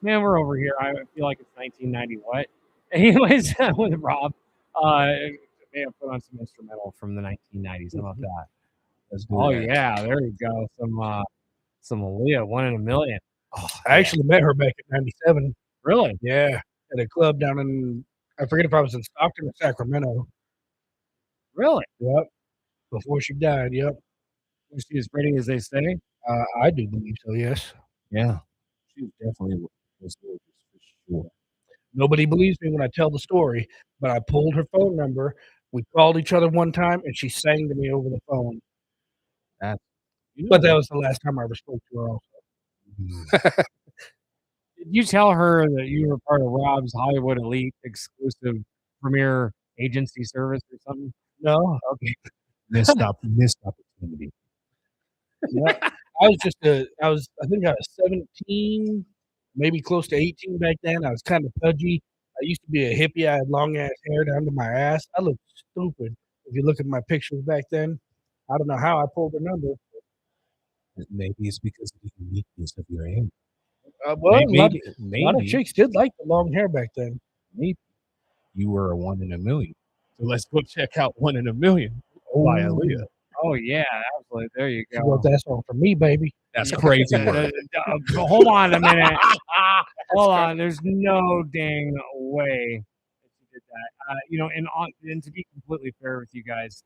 Man, we're over here. I feel like it's 1990 what? Anyways, with Rob, may have put on some instrumental from the 1990s. How about that? Oh yeah, there you go. Some Aaliyah, 1 in a Million. Oh, I actually met her back in '97. Really? Yeah, at a club down in, I forget if I was in Stockton or Sacramento. Really? Yep. Before she died. Yep. Was she as pretty as they say? I do believe so. Yes. yeah, she definitely was gorgeous for sure. Nobody believes me when I tell the story, but I pulled her phone number. We called each other one time, and she sang to me over the phone. But that was the last time I ever spoke to her. Also. Did you tell her that you were part of Rob's Hollywood Elite exclusive premier agency service or something? No. Missed opportunity. Infinity. Yeah. I think I was 17, maybe close to 18 back then. I was kind of pudgy. I used to be a hippie. I had long ass hair down to my ass. I looked stupid. If you look at my pictures back then, I don't know how I pulled the number. Maybe it's because of the uniqueness of your hair. Well, Maybe, a lot of chicks did like the long hair back then. maybe you were a 1 in a million. So let's go check out 1 in a Million by Oh, Aaliyah. Oh yeah, absolutely. There you she wrote go. that song for me, baby. That's Yeah, crazy work. hold on a minute. Hold on. There's no dang way that you did that. And to be completely fair with you guys,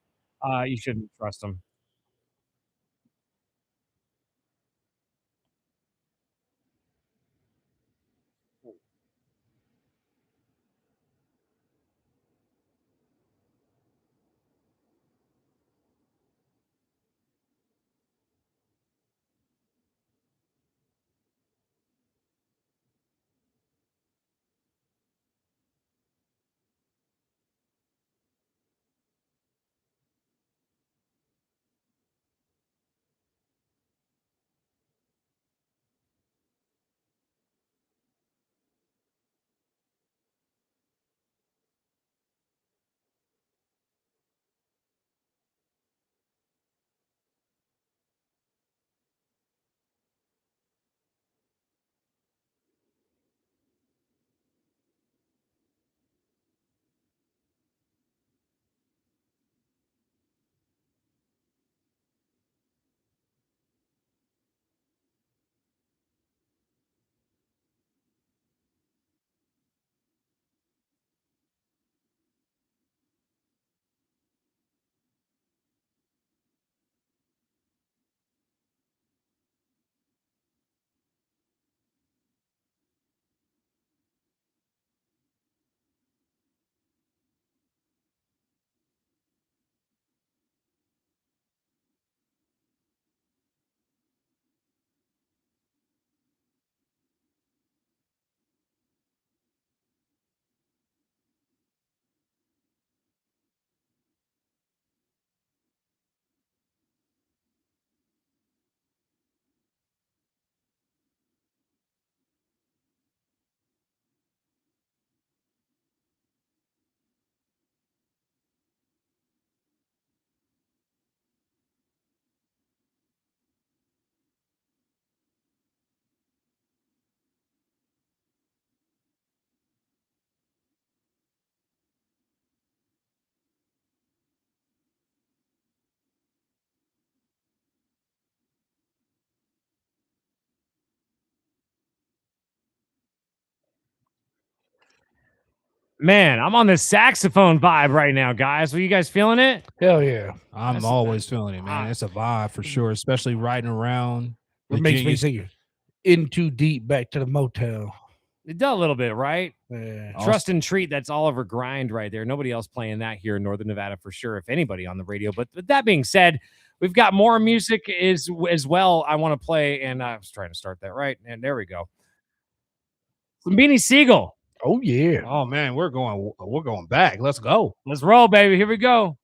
you shouldn't trust them. Man, I'm on this saxophone vibe right now, guys. Are you guys feeling it? Hell yeah. I'm always feeling it, man. It's a vibe for sure, especially riding around. It makes me Virginia's- think in too deep back to the motel. It does a little bit, right? Yeah. Trust and Treat, that's Oliver Grind right there. Nobody else playing that here in Northern Nevada for sure, if anybody on the radio. But with that being said, we've got more music as well I want to play, and I was trying to start that right, and there we go. Some Beanie Siegel. Oh yeah. Oh man, we're going back. Let's go. Let's roll, baby. Here we go.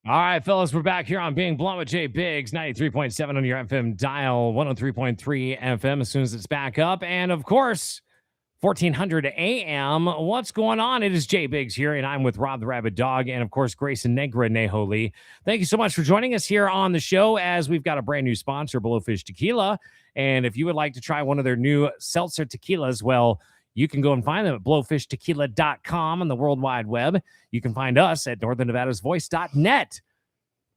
All right, fellas, we're back here on Being Blunt with J.Biggs, 93.7 on your FM dial, 103.3 FM as soon as it's back up. And of course, 1400 AM. What's going on? It is J.Biggs here, and I'm with Rob the Rabbit Dog and, of course, Grayson Negra Neho Lee. Thank you so much for joining us here on the show as we've got a brand new sponsor, Blowfish Tequila. And if you would like to try one of their new seltzer tequilas, well, you can go and find them at blowfishtequila.com on the World Wide Web. You can find us at northernnevadasvoice.net,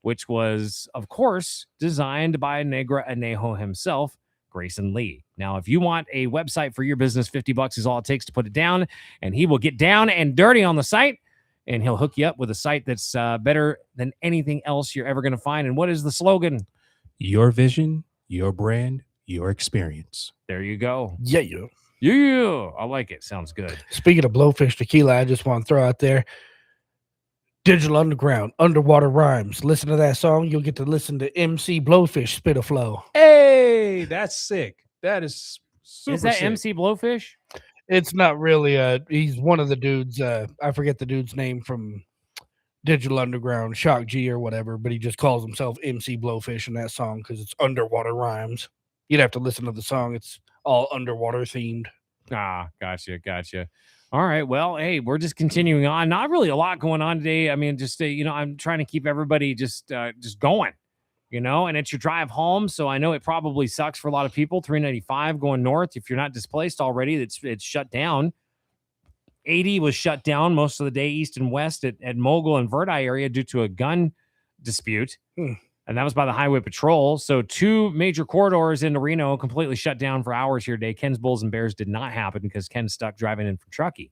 which was, of course, designed by Negra Anejo himself, Grayson Lee. Now, if you want a website for your business, $50 is all it takes to put it down, and he will get down and dirty on the site, and he'll hook you up with a site that's better than anything else you're ever going to find. And what is the slogan? Your vision, your brand, your experience. There you go. Yeah. Yeah, I like it. Sounds good. Speaking of Blowfish Tequila, I just want to throw out there Digital Underground, Underwater Rhymes. Listen to that song. You'll get to listen to MC Blowfish spit a flow. Hey, that's sick. That is super Is that sick. MC Blowfish? It's not really he's one of the dudes. I forget the dude's name from Digital Underground, Shock G or whatever, but he just calls himself MC Blowfish in that song because it's underwater rhymes. You'd have to listen to the song. It's all underwater themed. Ah, gotcha. All right. Well, hey, we're just continuing on. Not really a lot going on today. I mean, just I'm trying to keep everybody just going, and it's your drive home. So I know it probably sucks for a lot of people. 395 going north. If you're not displaced already, it's shut down. 80 was shut down most of the day, east and west at Mogul and Verdi area due to a gun dispute. And that was by the Highway Patrol. So 2 major corridors into Reno completely shut down for hours here today. Ken's Bulls and Bears did not happen because Ken's stuck driving in from Truckee.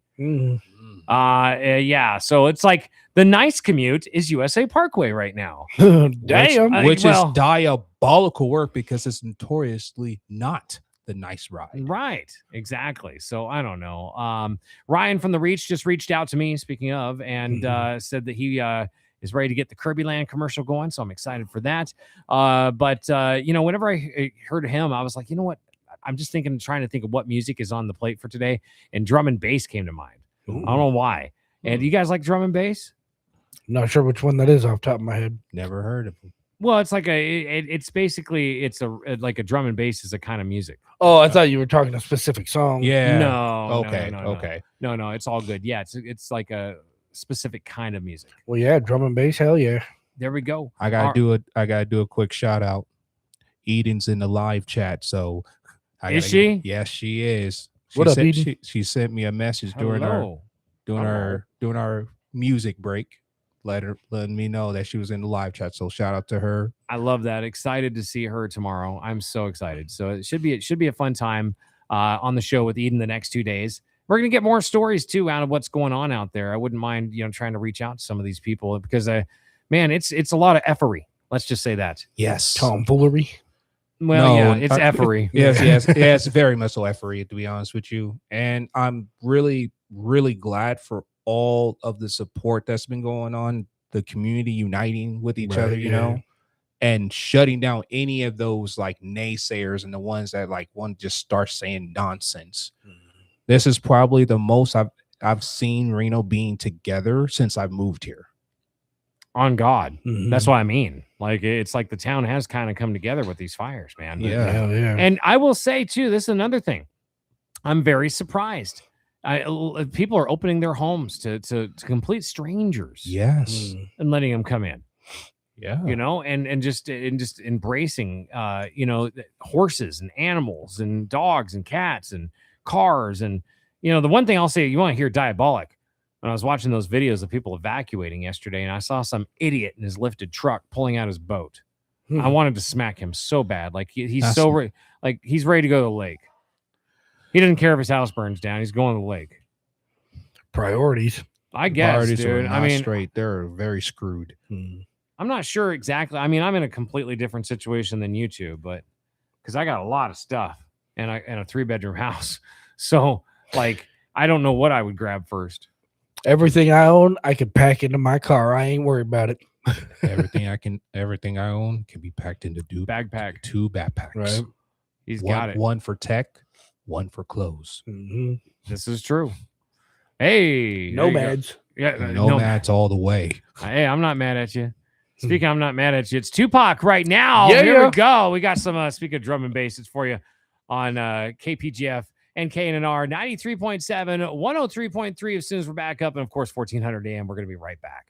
Yeah. So it's like the nice commute is USA Parkway right now. Damn. Which is diabolical work because it's notoriously not the nice ride. Right. Exactly. So I don't know. Ryan from The Reach just reached out to me, speaking of, and said that he is ready to get the Kirbyland commercial going. So I'm excited for that. But whenever I heard of him, I was like, you know what? I'm just trying to think of what music is on the plate for today. And drum and bass came to mind. Ooh. I don't know why. And do you guys like drum and bass? Not sure which one that is off the top of my head. Never heard of him. Well, it's like it's basically like a drum and bass is a kind of music. Oh, I thought you were talking a specific song. Yeah. No. Okay. No, it's all good. Yeah, it's like a specific kind of music. Well, yeah, drum and bass, hell yeah. There we go. I gotta do a quick shout out. Eden's in the live chat, so is she? Yes, she is. What up, Eden? She sent me a message during our music break, letting me know that she was in the live chat. So shout out to her. I love that. Excited to see her tomorrow. I'm so excited. So it should be a fun time on the show with Eden the next 2 days. We're going to get more stories, too, out of what's going on out there. I wouldn't mind, trying to reach out to some of these people because, man, it's a lot of effery. Let's just say that. Yes. Tomfoolery. Well, yeah, it's effery. Yes. It's very much so effery, to be honest with you. And I'm really, really glad for all of the support that's been going on, the community uniting with each other, and shutting down any of those like naysayers and the ones that like want to just start saying nonsense. This is probably the most I've seen Reno being together since I've moved here. On God. That's what I mean. Like, it's like the town has kind of come together with these fires, man. Yeah. And I will say, too, this is another thing. I'm very surprised. People are opening their homes to complete strangers. Yes. And letting them come in. Yeah. And just embracing, horses and animals and dogs and cats and cars. And, the one thing I'll say, you want to hear diabolic. When I was watching those videos of people evacuating yesterday, and I saw some idiot in his lifted truck pulling out his boat. I wanted to smack him so bad. Like he's he's ready to go to the lake. He doesn't care if his house burns down. He's going to the lake. Priorities. I guess, Priorities dude. are not straight. They're very screwed. I'm not sure exactly. I mean, I'm in a completely different situation than you two, but because I got a lot of stuff and a 3-bedroom house. So, like, I don't know what I would grab first. Everything I own, I can pack into my car. I ain't worried about it. Everything I own can be packed into two backpacks. Right. He's got it. One for tech, one for clothes. This is true. Hey, nomads. Yeah, nomads all the way. Hey, I'm not mad at you. Speaking, I'm not mad at you. It's Tupac right now. Yeah, Here yeah. we go. We got some speaking of drum and bass. It's for you on KPGF and KNR 93.7, 103.3 as soon as we're back up. And of course, 1400 AM. We're going to be right back.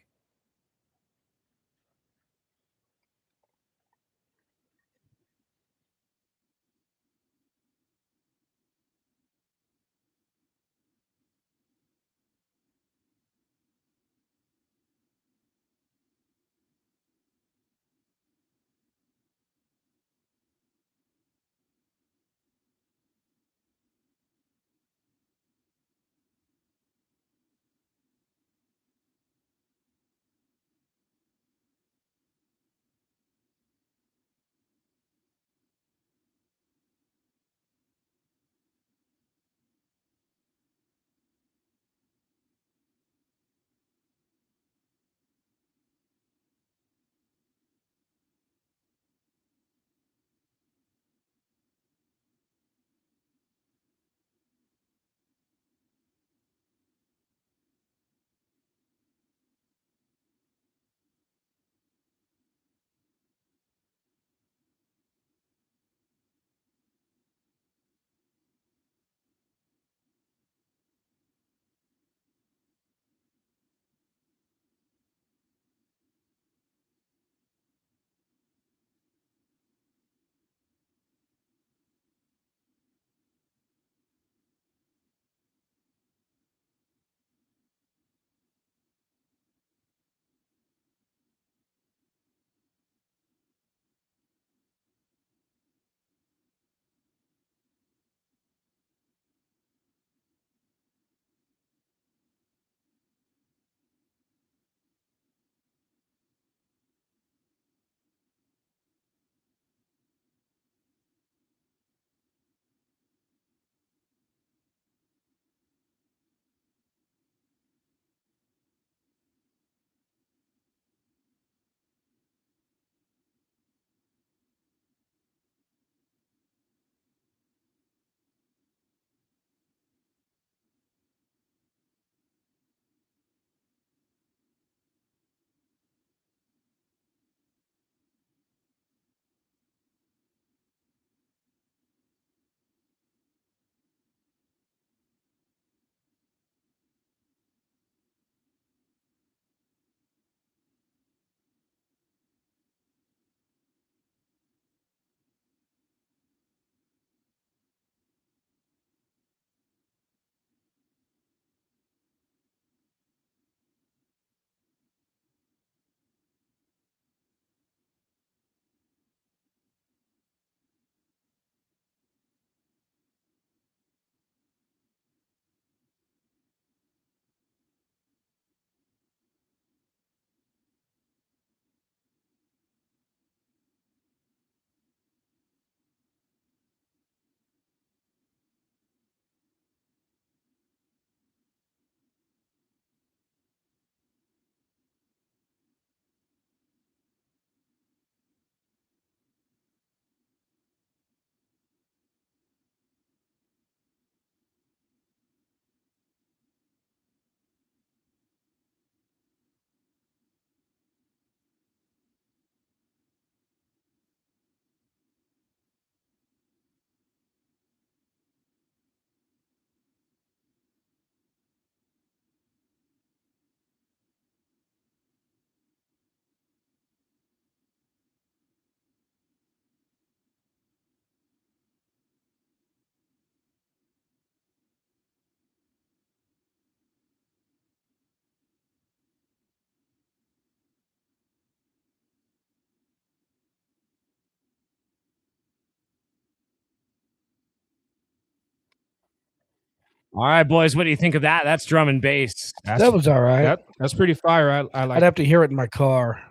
All right, boys. What do you think of that? That's drum and bass. That was all right. That's pretty fire. I like. I'd have to hear it in my car.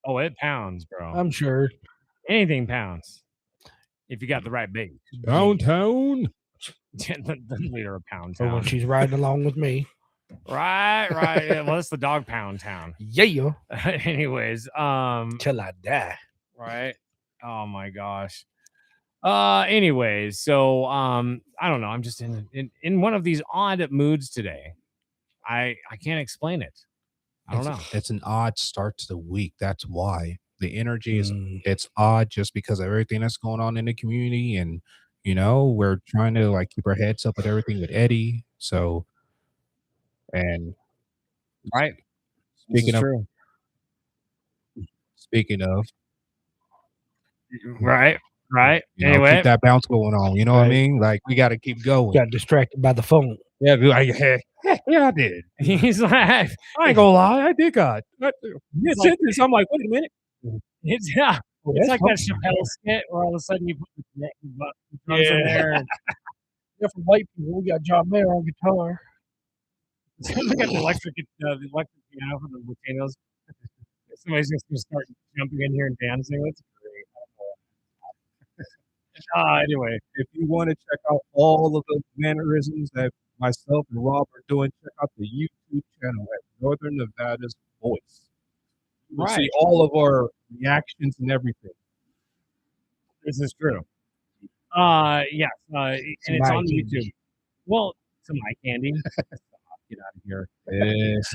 Oh, it pounds, bro. I'm sure. Anything pounds if you got the right bass. Downtown. the leader of Pound Or when Town. she's riding along with me. Right. Yeah, well, it's the Dog Pound Town. Yeah. Anyways, Till I die. right. Oh my gosh. Anyways, so I don't know. I'm just in one of these odd moods today. I can't explain it. I don't know. It's an odd start to the week. That's why the energy is Mm. it's odd just because of everything that's going on in the community, and we're trying to like keep our heads up with everything with Eddie. So, and Right. This speaking is of true. speaking of, Right. Anyway, keep that bounce going on. You know what I Right. mean? Like we got to keep going. Got distracted by the phone. Yeah, be like, yeah, I did. he's like, I ain't gonna lie, I did got. He's It's like- this. I'm like, wait a minute. it's Oh, it's that's like that fun. Chappelle skit where all of a sudden you put the drums in Yeah. there. And Yeah, for white people, we got John Mayer on guitar. we got the electric piano for the volcanoes. Somebody's just gonna start jumping in here and dancing. That's great. Anyway, If you want to check out all of the mannerisms that myself and Rob are doing, check out the YouTube channel at Northern Nevada's Voice. You'll see Right. all of our reactions and everything. This is true. Yes, and it's eye on candy. YouTube. Well, some eye candy. Get out of here. Yes,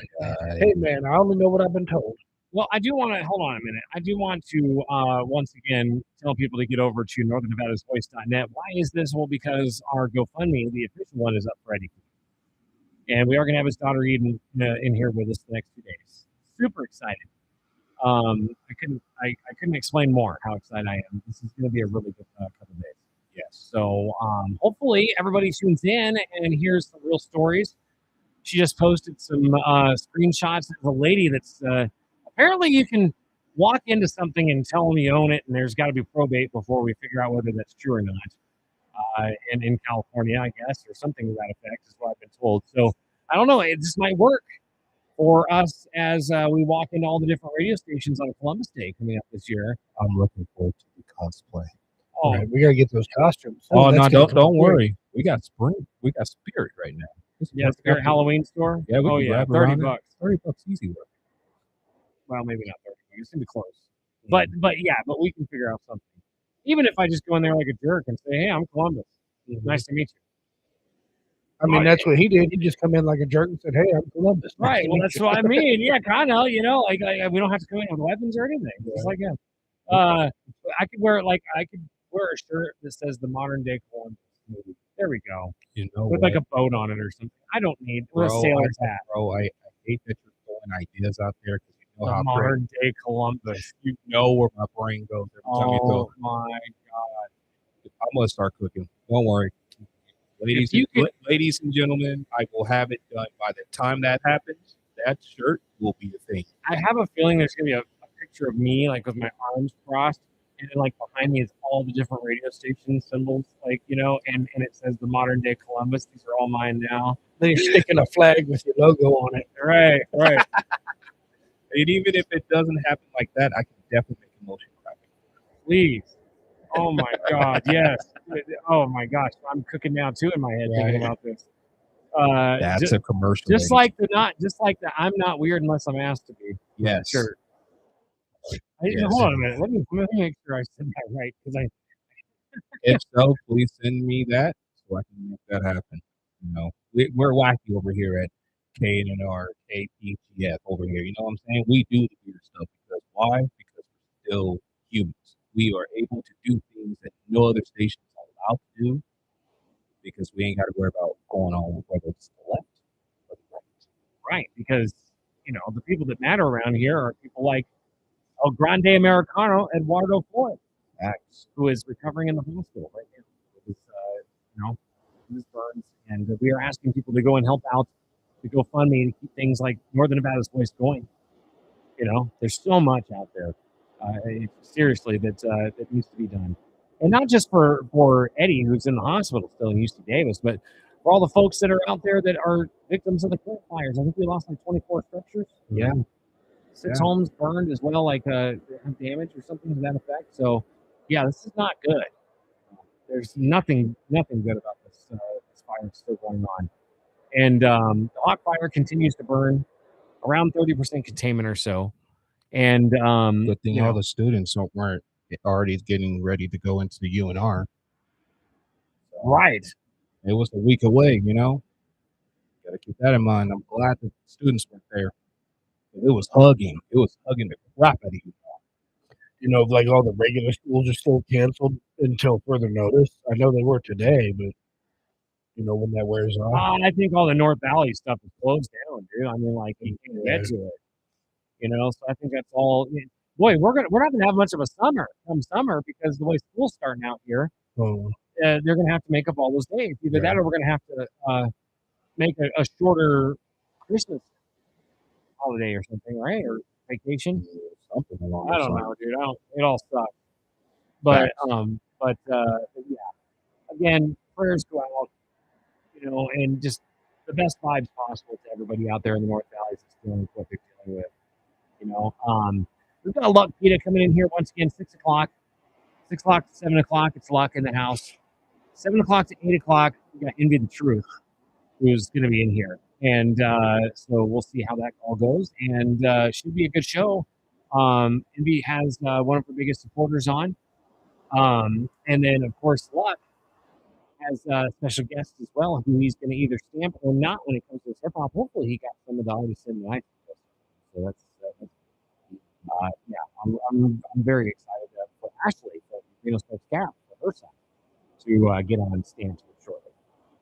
Hey, man, I only know what I've been told. Well, I do want to hold on a minute. I do want to once again tell people to get over to northernnevadasvoice.net. Why is this? Well, because our GoFundMe, the official one, is up for Eddie, and we are going to have his daughter Eden in here with us the next 2 days. Super excited. I couldn't explain more how excited I am. This is going to be a really good couple of days. Yes. So hopefully everybody tunes in and hears some real stories. She just posted some screenshots of a lady that's apparently you can walk into something and tell them you own it, and there's got to be probate before we figure out whether that's true or not. In California, I guess, or something to that effect is what I've been told. So I don't know. This might work for us as we walk into all the different radio stations on Columbus Day coming up this year. I'm looking forward to the cosplay. Oh, Right, we got to get those costumes. Oh no, That's gonna come don't quick. worry. We got spring. We got Spirit right now. yeah, Spirit Halloween store. Yeah, we oh can yeah, grab $30. around it. $30 easy work. Well, maybe not 30. It's gonna be close. But we can figure out something. Even if I just go in there like a jerk and say, "Hey, I'm Columbus. Nice to meet you." I mean, that's what he did. He just come in like a jerk and said, "Hey, I'm Columbus." Right. Well, that's what I mean. Yeah, kind of. Like we don't have to come in with weapons or anything. It's like I could wear a shirt that says the modern day Columbus movie. There we go. You know With what, like a boat on it or something. I don't need with a bro? sailor's hat. I hate that you're throwing ideas out there because you know The how modern day Columbus. you know where my brain goes every time you Oh go. my God. I'm gonna start cooking. Don't worry, ladies and gentlemen. I will have it done by the time that happens. That shirt will be a thing. I have a feeling there's gonna be a picture of me like with my arms crossed, and then like behind me is all the different radio station symbols, and it says the modern day Columbus. These are all mine now. Then you're sticking a flag with your logo on it. Right. And even if it doesn't happen like that, I can definitely make a motion graphic. Please. Oh my God, yes. Oh my gosh, I'm cooking now too in my head thinking about this. That's a commercial. Just like the I'm not weird unless I'm asked to be. Yes. Sure. Yes. Hold on a minute. Let me make sure I said that right because If so, please send me that so I can make that happen. We're wacky over here at KNR, KPTF over here. You know what I'm saying? We do the weird stuff because why? Because we're still humans. We are able to do things that no other station is allowed to do because we ain't got to worry about going on whether it's the left or the right. right because the people that matter around here are people like El Grande Americano Eduardo Floyd, who is recovering in the hospital right now with his burns, and we are asking people to go and help out to GoFundMe to keep things like Northern Nevada's Voice going. There's so much out there. Seriously, that needs to be done, and not just for Eddie, who's in the hospital still in UC Davis, but for all the folks that are out there that are victims of the Camp Fires. I think we lost like 24 structures. Yeah. 6 homes burned as well, like damage or something to that effect. So, yeah, this is not good. There's nothing good about this. This fire is still going on, and the hot fire continues to burn around 30% containment or so. And Good thing all the students weren't already getting ready to go into the UNR. Right. It was a week away, Got to keep that in mind. I'm glad the students weren't there. It was hugging. It was hugging the crap out of you. You know, like all the regular schools are still canceled until further notice. I know they were today, but you know when that wears off. I think all the North Valley stuff is closed down, dude. I mean, like you can't get to it, you know. So I think that's all. Boy, we're not gonna have much of a summer come summer because the way school's starting out here, Oh, they're gonna have to make up all those days. Either that, Yeah. or we're gonna have to make a shorter Christmas holiday or something, right? Or vacation. Something along I those don't lines. know, dude. It all sucks. But yeah. Again, prayers go out, you know, and just the best vibes possible to everybody out there in the North Valleys that's dealing with what they're dealing with. You know, we've got Luck Pita coming in here once again, 6 o'clock, 6 o'clock to 7 o'clock. It's Luck in the house. 7 o'clock to 8 o'clock, we got Envy the Truth, who's going to be in here. And so we'll see how that all goes. And should be a good show. Envy has one of her biggest supporters on. And then, of course, Luck has a special guest as well, who he's going to either stamp or not when it comes to his hip hop. Hopefully, he got some of the artists in the night. So yeah, I'm very excited for Ashley from Reno Sports Gap for her side to get on stamps shortly.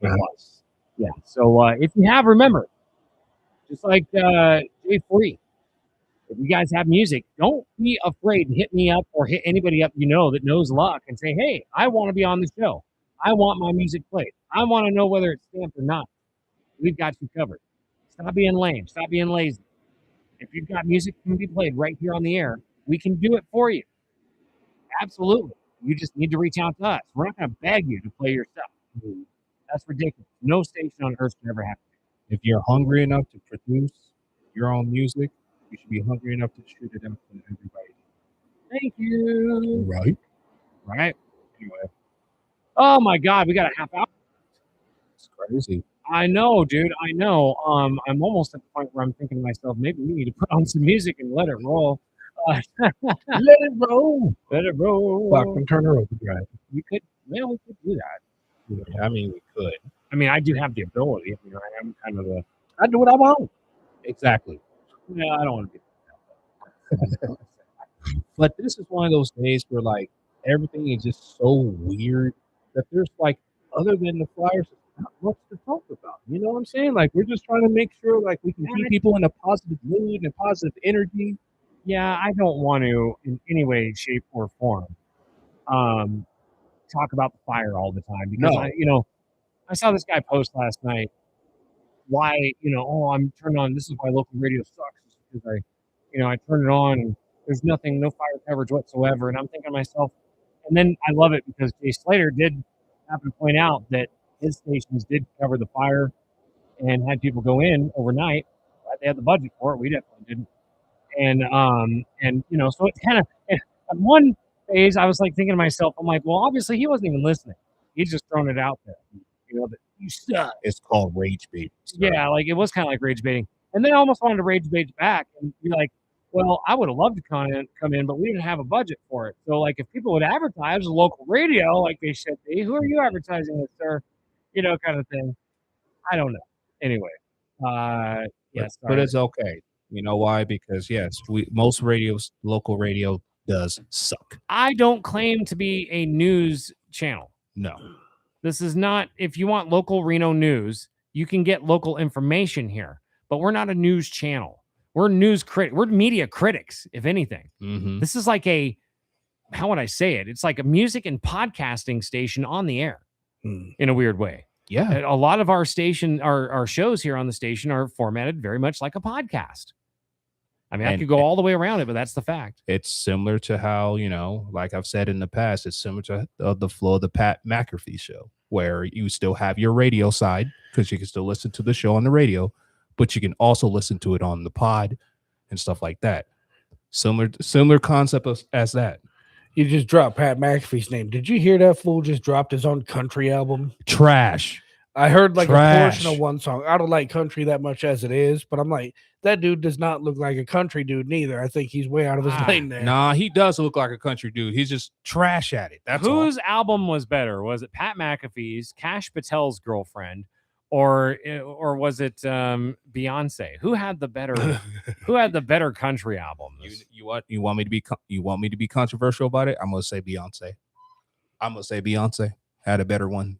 nice. Yeah. So if you have, remember, just like J3, if you guys have music, don't be afraid to hit me up or hit anybody up you know that knows Luck and say, hey, I want to be on the show. I want my music played. I want to know whether it's stamped or not. We've got you covered. Stop being lame. Stop being lazy. If you've got music that can be played right here on the air, we can do it for you. Absolutely. You just need to reach out to us. We're not going to beg you to play your stuff. That's ridiculous. No station on earth should ever have to. If you're hungry enough to produce your own music, you should be hungry enough to shoot it out to everybody. Thank you. Right. Right. Anyway. Oh my God, we got a half hour. It's crazy. I know, dude. I know. I'm almost at the point where I'm thinking to myself, maybe we need to put on some music and let it roll. Let it roll. Let it roll. Fucking Turner Overdrive. We could do that. Yeah, I mean, we could. I mean, I do have the ability. I mean, I am kind of the. I do what I want. Exactly. Yeah, I don't want to be. But this is one of those days where like everything is just so weird that there's like other than the Flyers, not much to talk about. You know what I'm saying? Like we're just trying to make sure like we can keep people in a positive mood and positive energy. Yeah, I don't want to in any way, shape, or form talk about the Fire all the time because I saw this guy post last night. Why, I'm turned on. This is why local radio sucks. Because I turn it on and there's no Fire coverage whatsoever. And I'm thinking to myself, and then I love it because Jay Slater did happen to point out that his stations did cover the Fire and had people go in overnight. They had the budget for it. We definitely didn't. And so it kind of, at one phase, I was like thinking to myself, I'm like, well, obviously he wasn't even listening. He's just throwing it out there. That you suck. It's called rage bait. Yeah, like it was kind of like rage baiting. And then I almost wanted to rage bait back and be like, well, I would have loved to come in, but we didn't have a budget for it. So, like, if people would advertise a local radio like they should be, who are you advertising with, sir? Kind of thing. I don't know. Anyway, yes, but it's okay. You know why? Because yes, most local radio does suck. I don't claim to be a news channel. No. This is not, if you want local Reno news, you can get local information here, but we're not a news channel. We're we're media critics, if anything. Mm-hmm. This is like how would I say it? It's like a music and podcasting station on the air in a weird way. Yeah. A lot of our shows here on the station are formatted very much like a podcast. I mean, I could go all the way around it, but that's the fact. It's similar to how, like I've said in the past, it's similar to the flow of the Pat McAfee show, where you still have your radio side because you can still listen to the show on the radio, but you can also listen to it on the pod and stuff like that. Similar concept as that. You just dropped Pat McAfee's name. Did you hear that fool just dropped his own country album? Trash. I heard like a portion of one song. I don't like country that much as it is, but I'm like, that dude does not look like a country dude neither. I think he's way out of his lane there. Nah, he does look like a country dude. He's just trash at it. That's Whose album was better? Was it Pat McAfee's, Cash Patel's Girlfriend, or was it Beyonce? Who had the better country album? You want me to be controversial about it? I'm gonna say Beyonce. Had a better one.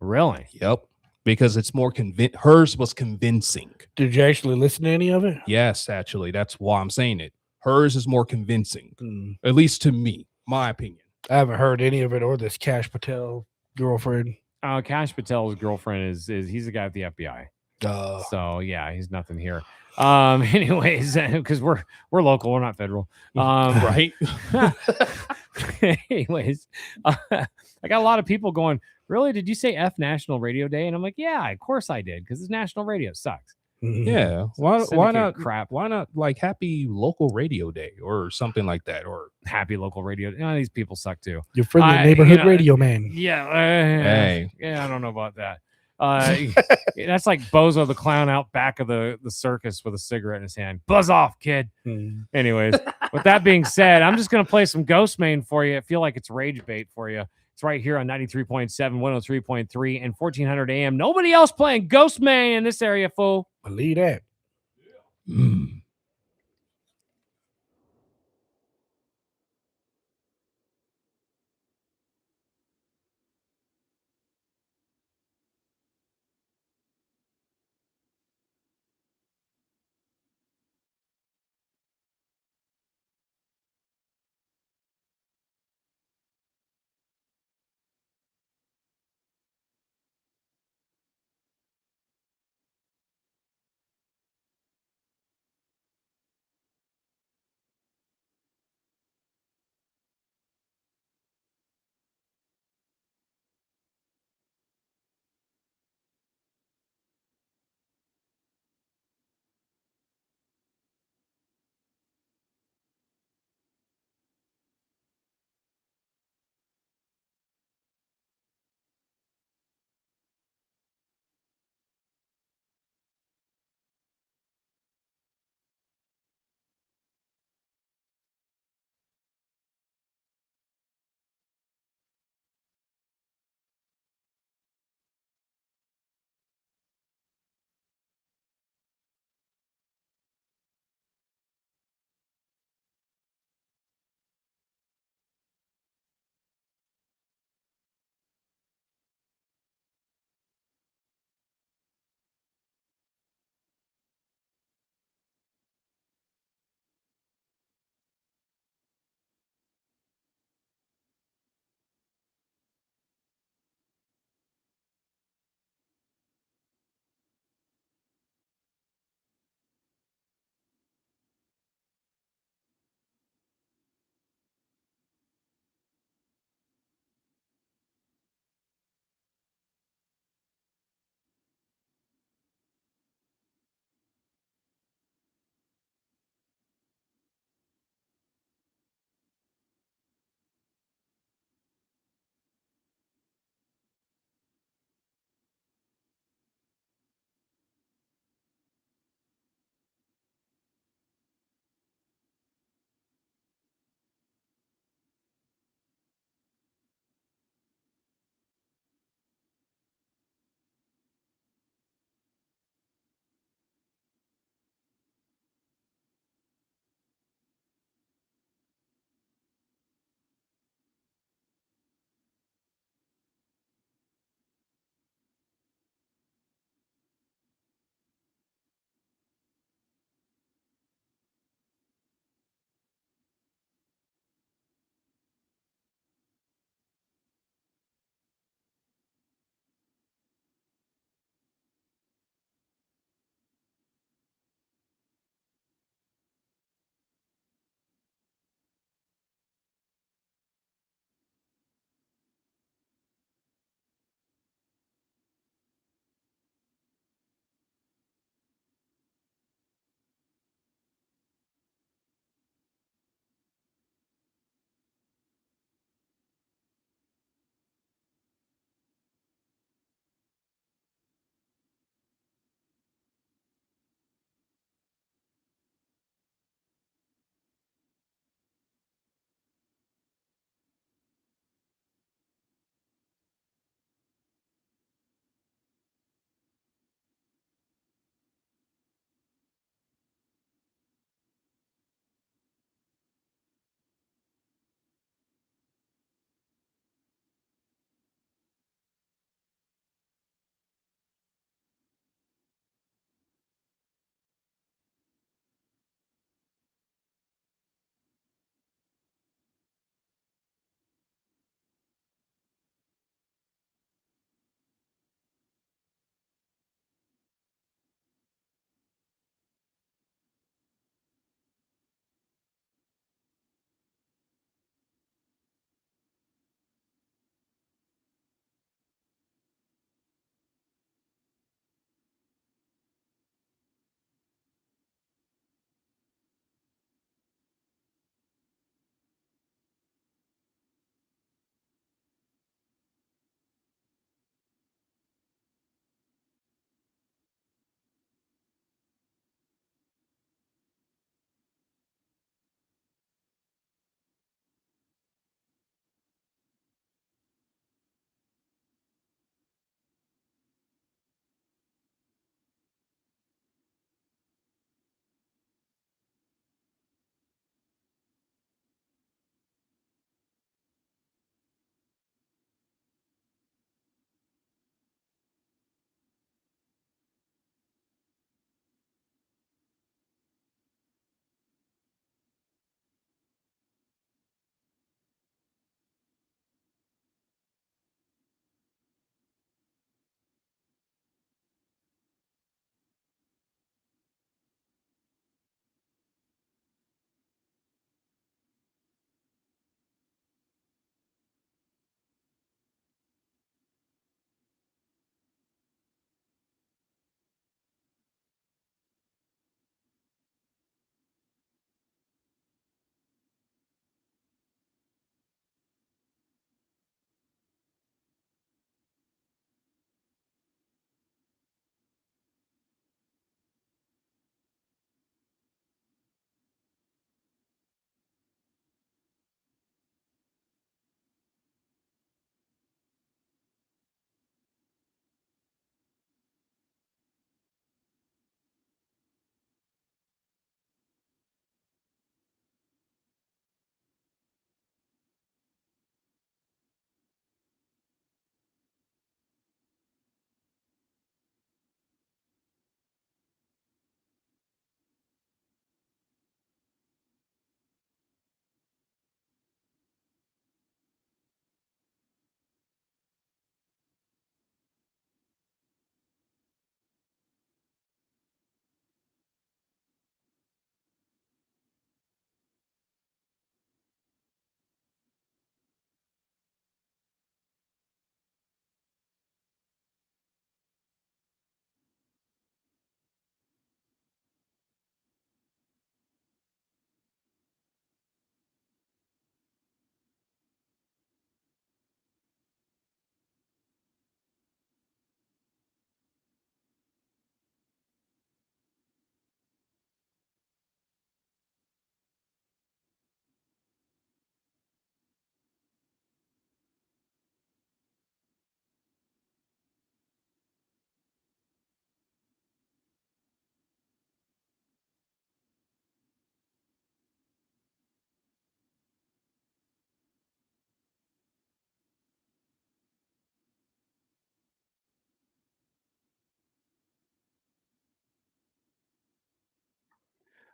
Really? Yep. Because it's more hers was convincing. Did you actually listen to any of it? Yes, actually, that's why I'm saying it. Hers is more convincing, at least to me, my opinion. I haven't heard any of it or this Cash Patel girlfriend. Cash Patel's girlfriend is he's a guy with the FBI. So yeah, he's nothing here. Anyways, because we're local, we're not federal. Right. Anyways, I got a lot of people going, really? Did you say F National Radio Day? And I'm like, yeah, of course I did, because it's national radio sucks. Yeah. Why not crap? Why not like Happy Local Radio Day or something like that? Or Happy Local Radio. These people suck too. Your friendly neighborhood radio man. Yeah. Hey. Yeah, I don't know about that. That's like Bozo the clown out back of the circus with a cigarette in his hand. Buzz off, kid. Anyways, with that being said, I'm just gonna play some Ghost Main for you. I feel like it's rage bait for you. It's right here on 93.7, 103.3, and 1400 AM. Nobody else playing Ghost Main in this area, fool. Believe that.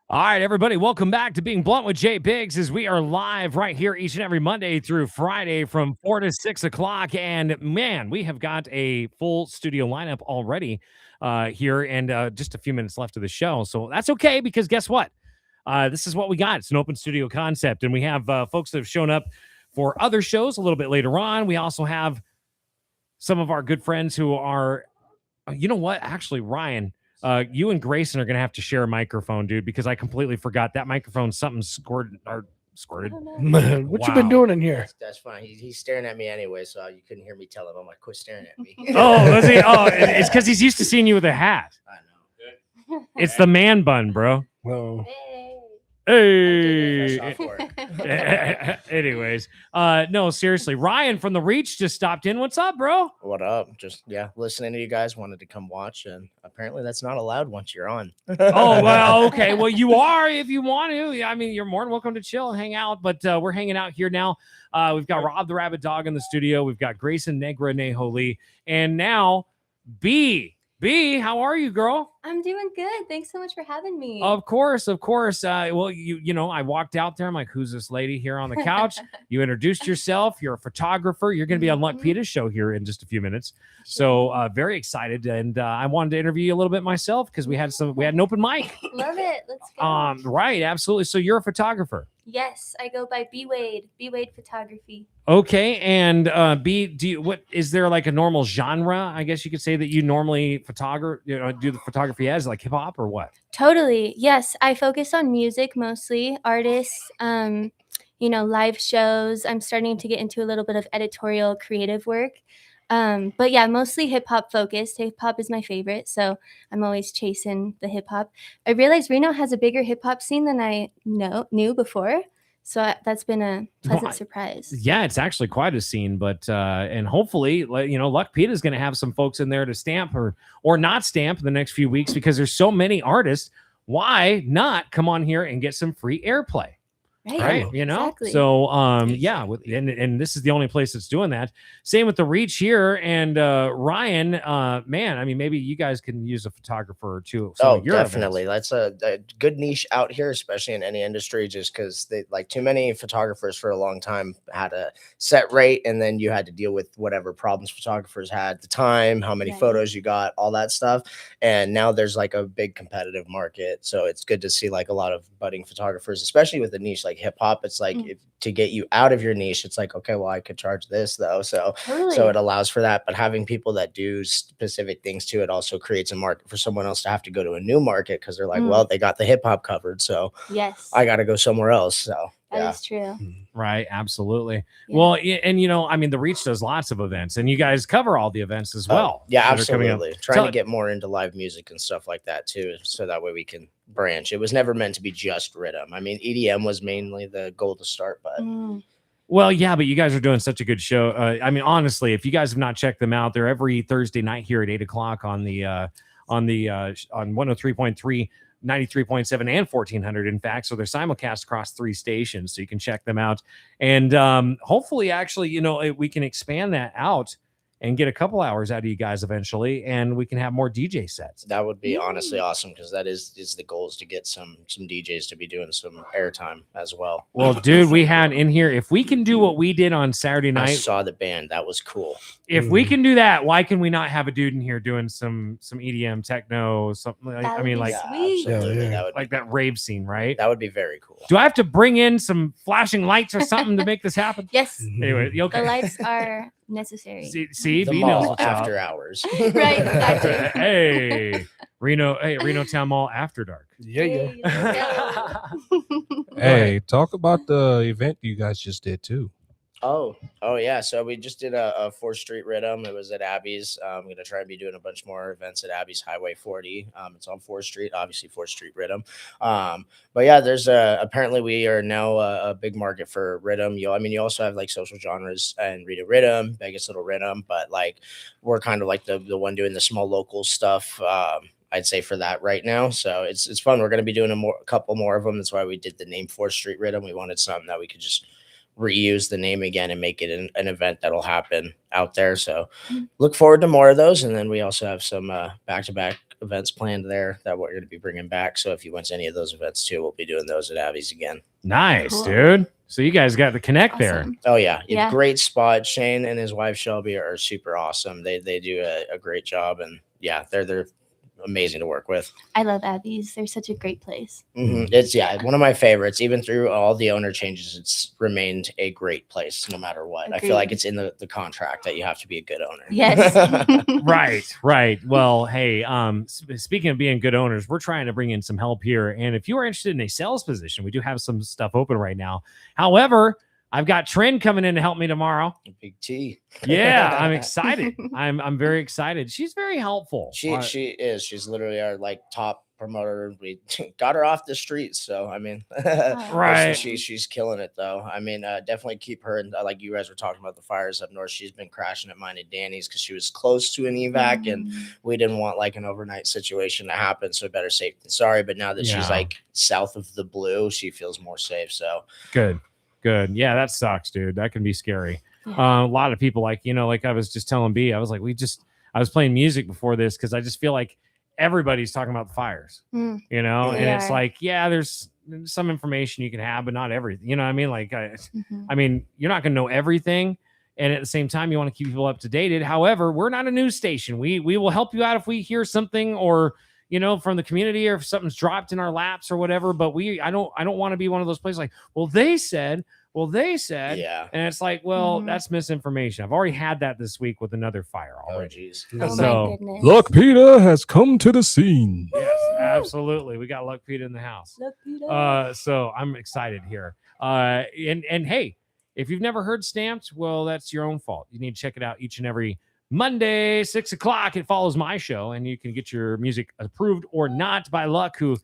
All right, everybody, welcome back to Being Blunt with J.Biggs, as we are live right here each and every Monday through Friday from 4 to 6 o'clock. And man, we have got a full studio lineup already here, and just a few minutes left of the show. So that's okay, because guess what? This is what we got. It's an open studio concept, and we have folks that have shown up for other shows a little bit later on. We also have some of our good friends who are, you know what? Actually, Ryan, you and Grayson are going to have to share a microphone, dude, because I completely forgot that microphone. Something squirted. What you been doing in here? That's fine. He's staring at me anyway, so you couldn't hear me tell him. I'm like, quit staring at me. Oh, was he? Oh, it's because he's used to seeing you with a hat. I know. It's the man bun, bro. Well, Hey. Fresh off work. Anyways, no, seriously, Ryan from the Reach just stopped in. What's up, bro? What up? Just listening to you guys. Wanted to come watch, and apparently that's not allowed once you're on. Oh, well, okay. Well, you are if you want to. Yeah, I mean, you're more than welcome to chill and hang out, but we're hanging out here now. We've got Rob the Rabbit Dog in the studio. We've got Grayson Negra Neholi, and now B. B, how are you, girl? I'm doing good. Thanks so much for having me. Of course. Well, you know, I walked out there. I'm like, who's this lady here on the couch? You introduced yourself. You're a photographer. You're going to be on Luck Pita's show here in just a few minutes. So very excited, and I wanted to interview you a little bit myself because we had an open mic. Love it. Let's go. Right, absolutely. So you're a photographer. Yes, I go by B Wade Photography. Okay, and what is there like a normal genre, I guess you could say, that you normally do the photography as, like hip hop or what? Totally. Yes, I focus on music mostly, artists, live shows. I'm starting to get into a little bit of editorial creative work. But yeah, mostly hip hop focused. Hip hop is my favorite, so I'm always chasing the hip hop. I realized Reno has a bigger hip hop scene than I knew before. So that's been a pleasant surprise. Yeah, it's actually quite a scene, but and hopefully, Luck Pita is going to have some folks in there to stamp or not stamp in the next few weeks, because there's so many artists. Why not come on here and get some free airplay? Right. Exactly. So and this is the only place that's doing that. Same with the Reach here. And Ryan, man, I mean, maybe you guys can use a photographer or two. Oh, definitely. That's a good niche out here, especially in any industry, just because too many photographers for a long time had a set rate, and then you had to deal with whatever problems photographers had at the time, how many photos you got, all that stuff. And now there's like a big competitive market. So it's good to see like a lot of budding photographers, especially with a niche like hip hop. It's like to get you out of your niche, it's like, okay, well, I could charge this though. So it allows for that. But having people that do specific things to it also creates a market for someone else to have to go to a new market, because they're like, well, they got the hip hop covered, so I got to go somewhere else. So that is true. Right. Absolutely. Yeah. Well, and I mean, the Reach does lots of events, and you guys cover all the events as well. Yeah, absolutely. Trying to get more into live music and stuff like that too, so that way we can branch. It was never meant to be just rhythm. I mean, EDM was mainly the goal to start, but well, yeah, but you guys are doing such a good show. I mean, honestly, if you guys have not checked them out, they're every Thursday night here at 8 o'clock on 103.3, 93.7, and 1400, in fact. So they're simulcast across 3 stations, so you can check them out. And hopefully, actually, we can expand that out and get a couple hours out of you guys eventually, and we can have more DJ sets. That would be honestly awesome, because that is the goal, is to get some DJs to be doing some airtime as well. Well, dude, we had in here, if we can do what we did on Saturday night. I saw the band. That was cool. If we can do that, why can we not have a dude in here doing some EDM, techno, something like, I mean, like, like that rave scene, right? That would be very cool. Do I have to bring in some flashing lights or something to make this happen? Yes. Anyway, okay. The lights are necessary. See, the mall after hours. Right. Exactly. Hey, Reno Town Mall after dark. Yeah. Hey, talk about the event you guys just did too. Oh yeah. So we just did a 4th Street Rhythm. It was at Abby's. I'm going to try and be doing a bunch more events at Abby's Highway 40. It's on 4th Street, obviously 4th Street Rhythm. But yeah, there's apparently we are now a big market for rhythm. You also have like social genres and Rita Rhythm, Vegas Little Rhythm, but like we're kind of like the one doing the small local stuff. I'd say for that right now. So it's fun. We're going to be doing a couple more of them. That's why we did the name 4th Street Rhythm. We wanted something that we could just reuse the name again and make it an event that'll happen out there. So look forward to more of those. And then we also have some back-to-back events planned there that we're going to be bringing back. So if you went to any of those events too, we'll be doing those at Abby's again. Nice, Cool. dude. So you guys got the connect there. Awesome. Oh yeah, Yeah. great spot. Shane and his wife Shelby are super awesome. They do a great job, and yeah, they're amazing to work with. I love Abby's. They're such a great place. It's one of my favorites. Even through all the owner changes, it's remained a great place no matter what. I feel like it's in the contract that you have to be a good owner. Yes. Right. Well, hey, speaking of being good owners, we're trying to bring in some help here. And if you are interested in a sales position, we do have some stuff open right now. However, I've got Trin coming in to help me tomorrow. Big T. Yeah, I'm excited. I'm very excited. She's very helpful. She is. She's literally our top promoter. We got her off the streets, so I mean, right. She's killing it though. I mean, definitely keep her. And like you guys were talking about the fires up north, she's been crashing at mine and Danny's because she was close to an evac, and we didn't want an overnight situation to happen. So better safe than sorry. But now that she's south of the blue, she feels more safe. So good. Yeah, that sucks, dude. That can be scary. Yeah. A lot of people like I was just telling B, I was like, I was playing music before this because I just feel like everybody's talking about the fires, and it's like, yeah, there's some information you can have, but not everything. You know what I mean? Like, I mean, you're not going to know everything. And at the same time, you want to keep people up to date. However, we're not a news station. We will help you out if we hear something or, from the community, or if something's dropped in our laps or whatever. But I don't want to be one of those places like, well, they said, yeah. And it's like, well, that's misinformation. I've already had that this week with another fire already. Oh, so my goodness. Luck Peter has come to the scene. Yes, absolutely. We got Luck Peter in the house. Luck Peter. So I'm excited here. And hey, if you've never heard Stamped, well, that's your own fault. You need to check it out each and every Monday, 6 o'clock. It follows my show, and you can get your music approved or not by Luck, who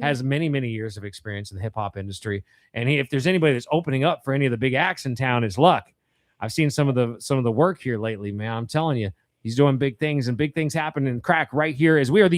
has many, many years of experience in the hip hop industry. And if there's anybody that's opening up for any of the big acts in town, it's Luck. I've seen some of the work here lately, man. I'm telling you, he's doing big things, and big things happen in crack right here, as we are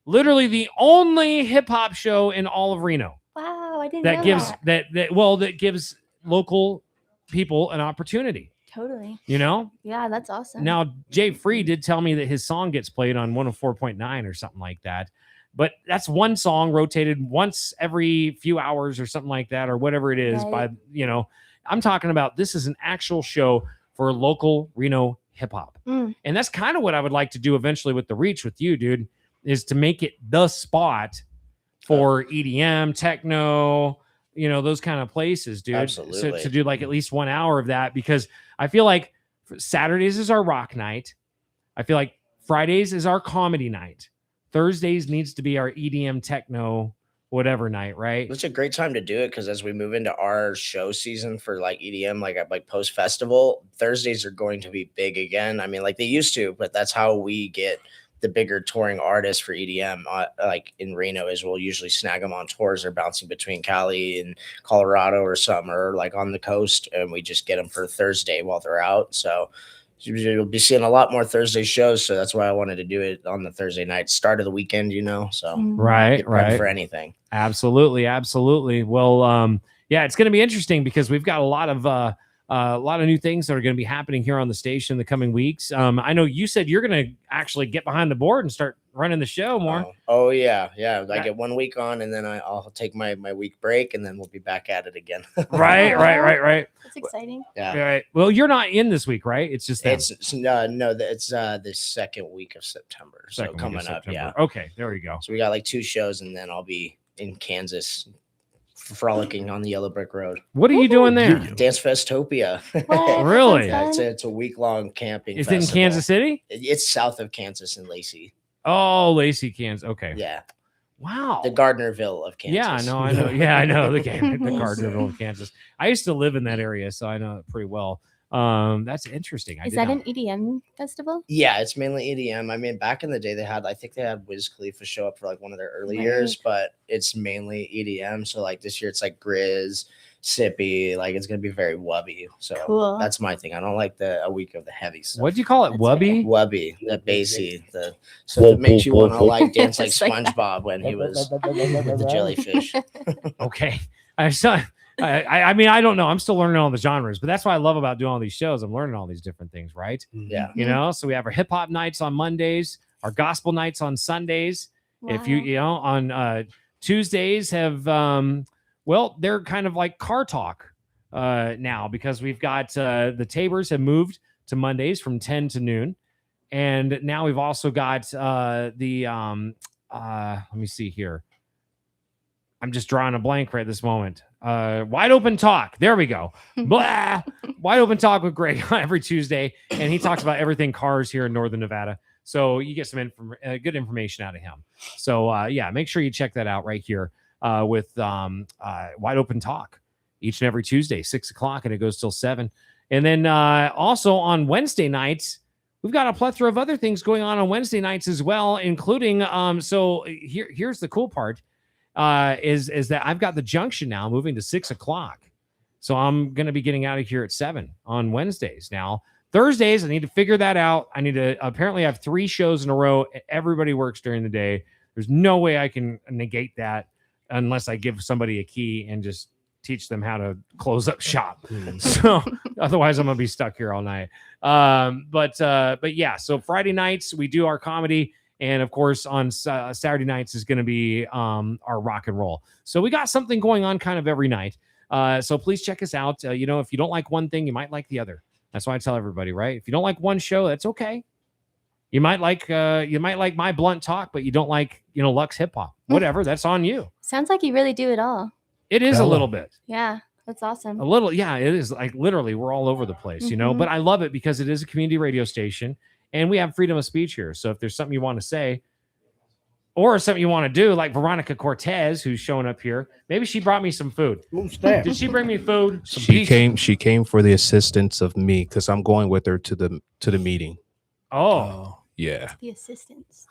literally the only hip hop show in all of Reno. Wow, I didn't that know gives that. that gives local people an opportunity. Totally. Yeah, that's awesome. Now, Jay Free did tell me that his song gets played on 104.9 or something like that. But that's one song rotated once every few hours or something like that, or whatever it is. Right. I'm talking about, this is an actual show for local Reno hip hop. And that's kind of what I would like to do eventually with the Reach with you, dude, is to make it the spot for EDM, techno, those kind of places, dude. Absolutely. So to do at least 1 hour of that, because I feel like Saturdays is our rock night. I feel like Fridays is our comedy night. Thursdays needs to be our EDM, techno, whatever night, right? It's a great time to do it because as we move into our show season for EDM, like post festival, Thursdays are going to be big again. I mean, they used to, but that's how we get the bigger touring artists for EDM, in Reno, is we'll usually snag them on tours. They're bouncing between Cali and Colorado or something, or on the coast, and we just get them for Thursday while they're out. So you'll be seeing a lot more Thursday shows. So that's why I wanted to do it on the Thursday night, start of the weekend, So right for anything. Absolutely. Well, yeah, it's going to be interesting because we've got a lot of new things that are going to be happening here on the station in the coming weeks. I know you said you're going to actually get behind the board and start running the show more. Oh yeah. I get 1 week on, and then I'll take my week break, and then we'll be back at it again. Right. That's exciting. Yeah. Right. Well, you're not in this week, right? It's just that. It's the second week of September. So coming up. Yeah. Okay. There you go. So we got 2 shows, and then I'll be in Kansas frolicking on the yellow brick road. What are you doing there? Dance Festopia. What? Really? Yeah, it's a week-long camping Is it in Kansas City? It's south of Kansas in Lacey. Oh, Lacey, Kansas. Okay. Yeah. Wow. The Gardnerville of Kansas. Yeah, I know. Yeah, I know the Gardnerville of Kansas. I used to live in that area, so I know it pretty well. That's interesting. Is that an EDM festival? Yeah, it's mainly EDM. I mean, back in the day, I think they had Wiz Khalifa show up for one of their early years, but it's mainly EDM. So this year it's Grizz, Sippy, it's gonna be very wubby. So cool. That's my thing. I don't like a week of the heavy stuff. What'd you call it? Wubby? Wubby, the bassy, it makes you want to dance like SpongeBob when he was with the jellyfish. Okay. I mean, I don't know. I'm still learning all the genres, but that's what I love about doing all these shows. I'm learning all these different things, right? Yeah. So we have our hip hop nights on Mondays. Our gospel nights on Sundays. Wow. If you know, on Tuesdays have well, they're kind of like car talk now, because we've got the Tabors have moved to Mondays from 10 to noon. And now we've also got let me see here. I'm just drawing a blank right this moment. Wide Open Talk. There we go. Blah. Wide Open Talk with Greg every Tuesday. And he talks about everything cars here in Northern Nevada. So you get some good information out of him. So yeah, make sure you check that out right here with Wide Open Talk each and every Tuesday, 6 o'clock, and it goes till 7. And then also on Wednesday nights, we've got a plethora of other things going on Wednesday nights as well, including so here's the cool part. Is that I've got the Junction now moving to 6 o'clock. So I'm going to be getting out of here at 7 on Wednesdays. Now, Thursdays, I need to figure that out. I need to apparently have 3 shows in a row. Everybody works during the day. There's no way I can negate that unless I give somebody a key and just teach them how to close up shop. So otherwise I'm going to be stuck here all night. But yeah, so Friday nights we do our comedy. And of course, on Saturday nights is going to be our rock and roll. So we got something going on kind of every night. So please check us out. You know, if you don't like one thing, you might like the other. That's why I tell everybody, right? If you don't like one show, that's okay. You might like my blunt talk, but you don't like, you know, Lux hip hop. Whatever, that's on you. Sounds like you really do it all. It is a little bit. Yeah, that's awesome. A little, yeah, it is. Like literally, we're all over the place, you know. But I love it because it is a community radio station. And we have freedom of speech here. So if there's something you want to say or something you want to do, like Veronica Cortez, who's showing up here, maybe she brought me some food. Did she bring me food? She came for the assistance of me because I'm going with her to the meeting. Oh. Yeah. The assistants.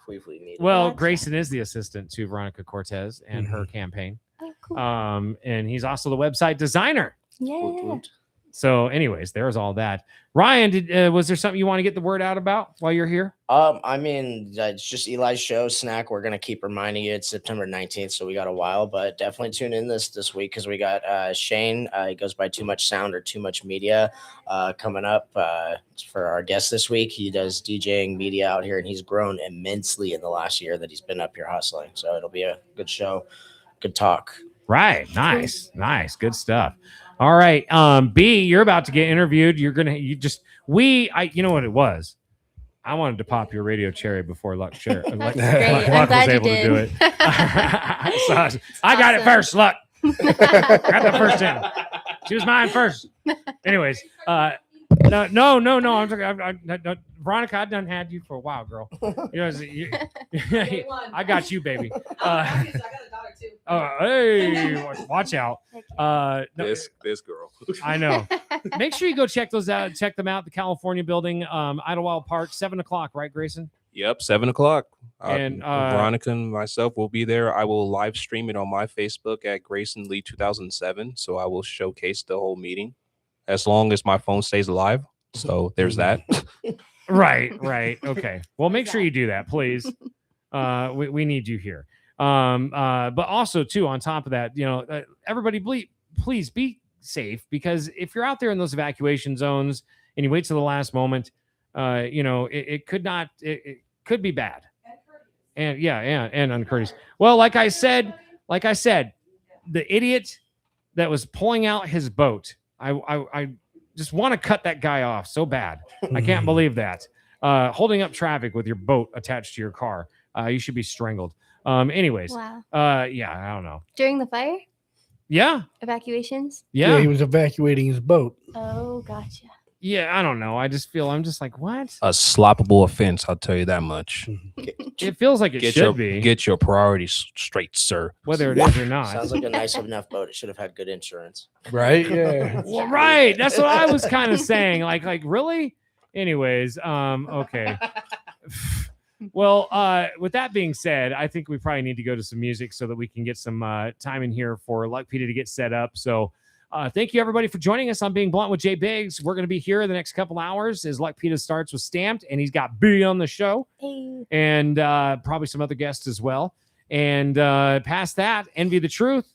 Well, Grayson is the assistant to Veronica Cortez and her campaign. Oh, cool. And he's also the website designer. Yeah. So anyways, there's all that. Ryan, was there something you want to get the word out about while you're here? I mean, it's just Eli's show, Snack. We're going to keep reminding you it's September 19th, so we got a while, but definitely tune in this week because we got Shane. He goes by Too Much Sound or Too Much Media coming up for our guest this week. He does DJing media out here, and he's grown immensely in the last year that he's been up here hustling. So it'll be a good show, good talk. Right. Nice. Good stuff. All right. B, you're about to get interviewed. You know what it was? I wanted to pop your radio cherry before Luck was able to do it. So I got it first, Luck. Got the first in. She was mine first. Anyways, no. I'm talking. Veronica, I've done had you for a while, girl. I got you, baby. I got a daughter too. Hey, watch out. This girl. I know. Make sure you go check those out. Check them out. The California Building, Idlewild Park, 7 o'clock, right, Grayson? Yep, 7 o'clock. And Veronica and myself will be there. I will live stream it on my Facebook at Grayson Lee 2007. So I will showcase the whole meeting as long as my phone stays alive. So there's that. Right. Okay. Well, make sure you do that, please. We need you here. But also too, on top of that, you know, everybody please be safe, because if you're out there in those evacuation zones and you wait till the last moment, you know, it could be bad. And uncourteous. Well, like I said, the idiot that was pulling out his boat, I just want to cut that guy off so bad. I can't believe that. Holding up traffic with your boat attached to your car. You should be strangled. Anyways. Wow. Yeah, I don't know. During the fire? Yeah. Evacuations? Yeah, he was evacuating his boat. Oh, gotcha. Yeah, I don't know. I'm just like, what? A sloppable offense, I'll tell you that much. It feels like it should be. Get your priorities straight, sir. Whether it is or not. Sounds like a nice enough boat. It should have had good insurance. Right? Yeah. Well, right. That's what I was kind of saying. Like really? Anyways, okay. Well, with that being said, I think we probably need to go to some music so that we can get some time in here for Luck Peter to get set up. So thank you, everybody, for joining us on Being Blunt with J.Biggs. We're going to be here the next couple hours as Luck Peter starts with Stamped, and he's got B on the show. Hey. And probably some other guests as well. And past that, Envy the Truth.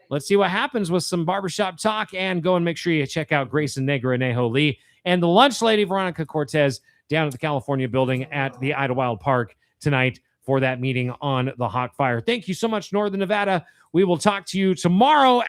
Let's see what happens with some barbershop talk, and go and make sure you check out Grayson Negra Neho Lee and the lunch lady, Veronica Cortez, down at the California Building at the Idlewild Park tonight for that meeting on the Hawk Fire. Thank you so much, Northern Nevada. We will talk to you tomorrow.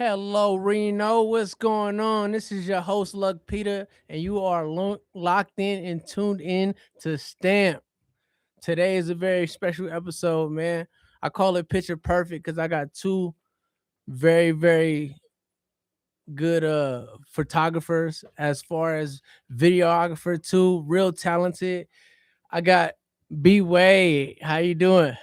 Hello, Reno. What's going on? This is your host, Luck Peter, and you are locked in and tuned in to Stamp. Today is a very special episode, man. I call it Picture Perfect because I got two very, very good photographers as far as videographer too, real talented. I got B Wade. How you doing?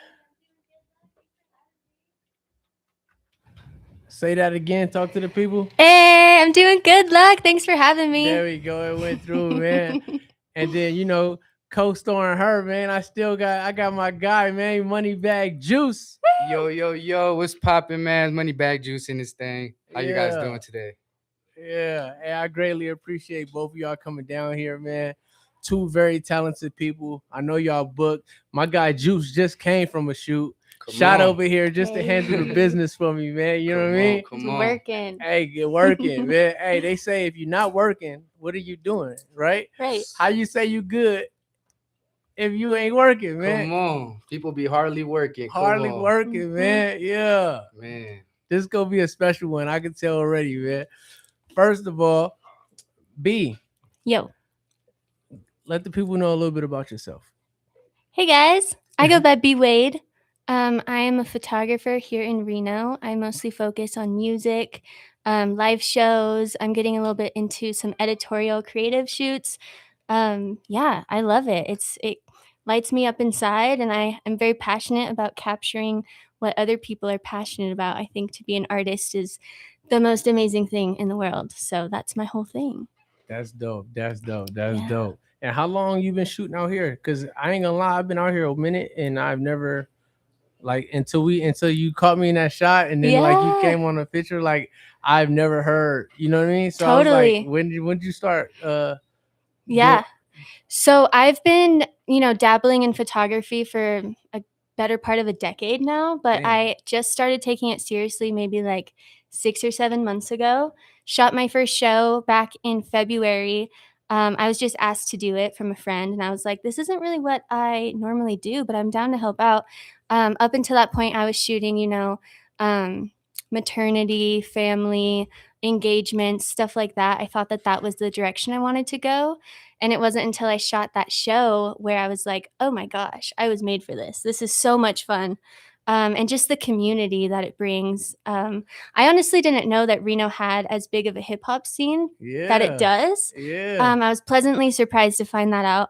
Say that again. Talk to the people. Hey, I'm doing good. Luck. Thanks for having me. There we go. It went through, man. And then co-starring her, man. I got my guy, man, Moneybag Juice. Yo, what's poppin', man? Moneybag Juice in this thing. How you guys Yeah. doing today? Yeah, and I greatly appreciate both of y'all coming down here, man. Two very talented people. I know y'all booked. My guy Juice just came from a shoot. Come Shot on. over here just to handle the business for me, man. You know what I mean? It's working. Hey, get working, man. Hey, they say if you're not working, what are you doing? Right? Right. How you say you good if you ain't working, man? Come on. People be hardly working. Come Hardly on. working, man. Yeah. Man. This is gonna be a special one. I can tell already, man. First of all, B, Yo. let the people know a little bit about yourself. Hey guys, I go by B Wade. I am a photographer here in Reno. I mostly focus on music, live shows. I'm getting a little bit into some editorial creative shoots. Yeah, I love it. It lights me up inside, and I am very passionate about capturing what other people are passionate about. I think to be an artist is the most amazing thing in the world. So that's my whole thing. That's dope. That's Yeah. dope. And how long you been shooting out here? Because I ain't gonna lie, I've been out here a minute, and I've never until you caught me in that shot, and then like you Yeah. came on a picture, like I've never heard. You know what I mean? So I Totally. was like, when did you start? Yeah. So I've been, dabbling in photography for a better part of a decade now, but Damn. I just started taking it seriously maybe like 6 or 7 months ago. Shot my first show back in February. I was just asked to do it from a friend, and I was like, this isn't really what I normally do, but I'm down to help out. Up until that point, I was shooting, maternity, family, engagements, stuff like that. I thought that that was the direction I wanted to go. And it wasn't until I shot that show where I was like, oh my gosh, I was made for this. This is so much fun. And just the community that it brings. I honestly didn't know that Reno had as big of a hip hop scene that it does. Yeah. I was pleasantly surprised to find that out.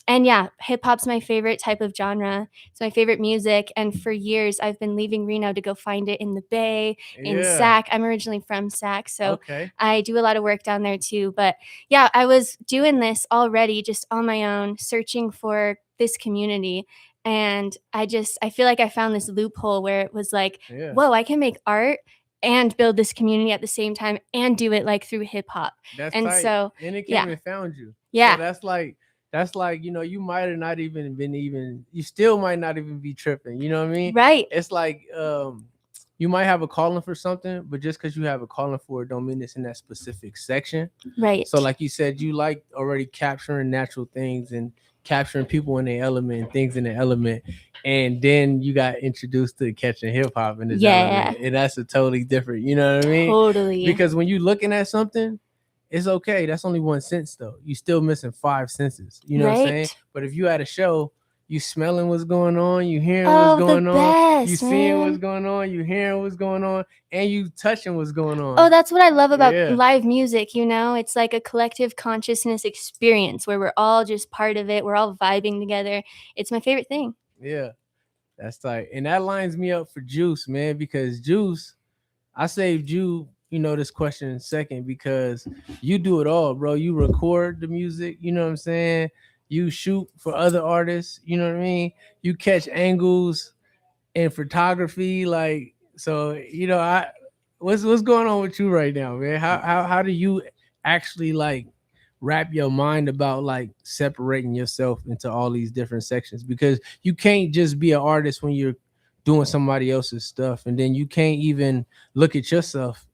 And yeah, hip hop's my favorite type of genre. It's my favorite music. And for years, I've been leaving Reno to go find it in the Bay, in Yeah. Sac. I'm originally from Sac, so Okay. I do a lot of work down there too. But yeah, I was doing this already just on my own, searching for this community. And I feel like I found this loophole where it was like, Yeah. whoa, I can make art and build this community at the same time and do it like through hip hop. That's And tight. so, And it yeah. came and found you. Yeah. So that's like, you might have not even been you still might not even be tripping. You know what I mean? Right. It's like you might have a calling for something, but just because you have a calling for it don't mean it's in that specific section. Right. So like you said, you like already capturing natural things and capturing people in their element and things in their element. And then you got introduced to catching hip hop in this element. And that's a totally different, you know what I mean? Totally. Because when you're looking at something, it's okay. That's only one sense though. You still missing 5 senses. You know what I'm saying? Right. But if you at a show, you smelling what's going on, you hearing Oh, what's going the on, you best, seeing man. what's going on, you hearing what's going on, and you touching what's going on. Oh, that's what I love about Yeah. live music, It's like a collective consciousness experience where we're all just part of it. We're all vibing together. It's my favorite thing. Yeah. That's tight. And that lines me up for Juice, man, because Juice, I saved you, this question in a second because you do it all, bro. You record the music, you know what I'm saying? You shoot for other artists, you know what I mean? You catch angles in photography, like so, what's going on with you right now, man? How do you actually like wrap your mind about like separating yourself into all these different sections? Because you can't just be an artist when you're doing somebody else's stuff, and then you can't even look at yourself,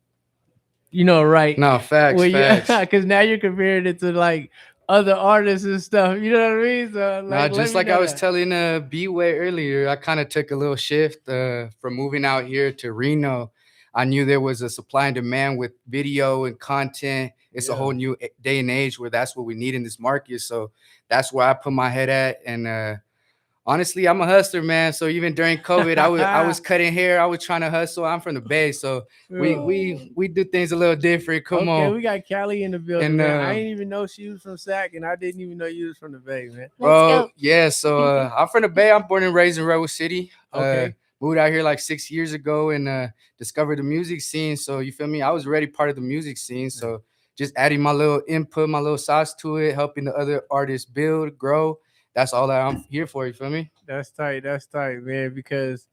right? No, facts. Because now you're comparing it to like other artists and stuff, you know what I mean? So Just like I was telling B-Way earlier, I kind of took a little shift from moving out here to Reno. I knew there was a supply and demand with video and content. It's a whole new day and age where that's what we need in this market. So that's where I put my head at. And honestly, I'm a hustler, man. So even during COVID, I was cutting hair. I was trying to hustle. I'm from the Bay, so we do things a little different. Come Okay, on. we got Callie in the building. And, Man. I didn't even know she was from Sac, and I didn't even know you was from the Bay, man. Bro, yeah. So I'm from the Bay. I'm born and raised in Redwood City. Okay. Moved out here like 6 years ago and discovered the music scene. So you feel me? I was already part of the music scene. So just adding my little input, my little sauce to it, helping the other artists build, grow. That's all that I'm here for. You feel me? That's tight, man. Because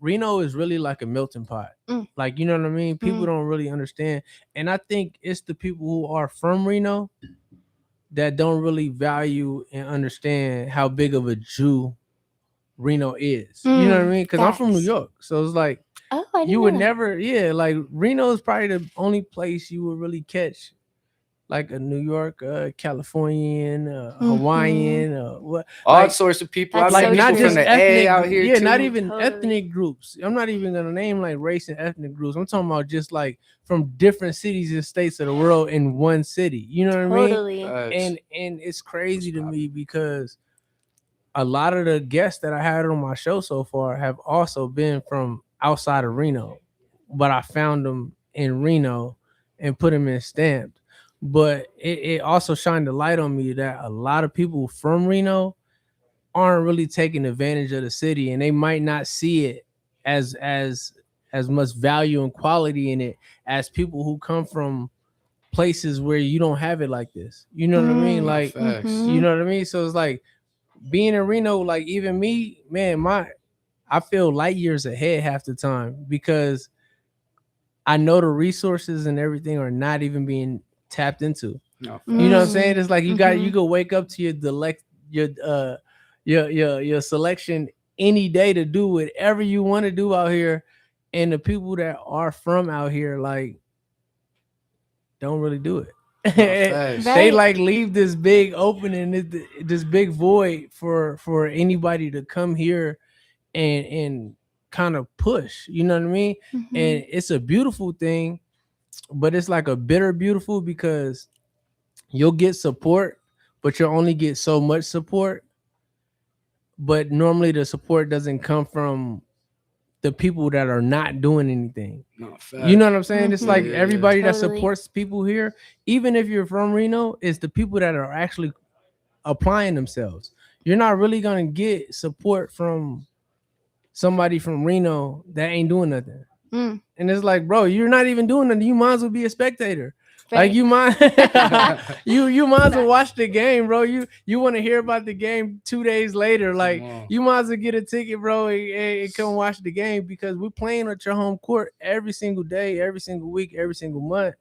Reno is really like a melting pot. Like, you know what I mean? People don't really understand. And I think it's the people who are from Reno that don't really value and understand how big of a Jew Reno is. You know what I mean? Because I'm from New York. So it's like, you would never, like Reno is probably the only place you would really catch like a New York, Californian, Hawaiian, what all sorts of people. Like not people just from the ethnic, A out here, not too. even ethnic groups. I'm not even gonna name like race and ethnic groups. I'm talking about just like from different cities and states of the world in one city. You know what I mean? And it's crazy to me because a lot of the guests that I had on my show so far have also been from outside of Reno, but I found them in Reno and put them in Stamped. But it also shined the light on me that a lot of people from Reno aren't really taking advantage of the city, and they might not see it as much value and quality in it as people who come from places where you don't have it like this. You know what I mean? Like, you know what I mean? So it's like being in Reno, like even me, man, I feel light years ahead half the time because I know the resources and everything are not even being tapped into. You know what I'm saying? It's like you go wake up to your selection any day to do whatever you want to do out here, and the people that are from out here like don't really do it. They like leave this big opening, this big void for anybody to come here and kind of push. You know what I mean? And it's a beautiful thing, but it's like a bitter beautiful because you'll get support, but you'll only get so much support. But normally the support doesn't come from the people that are not doing anything. You know what I'm saying? It's like everybody that supports people here, even if you're from Reno, is the people that are actually applying themselves. You're not really gonna get support from somebody from Reno that ain't doing nothing. And it's like, bro, you're not even doing nothing. You might as well be a spectator. Like you might you might as well watch the game, bro. You want to hear about the game 2 days later. Like you might as well get a ticket, bro, and come watch the game because we're playing at your home court every single day, every single week, every single month.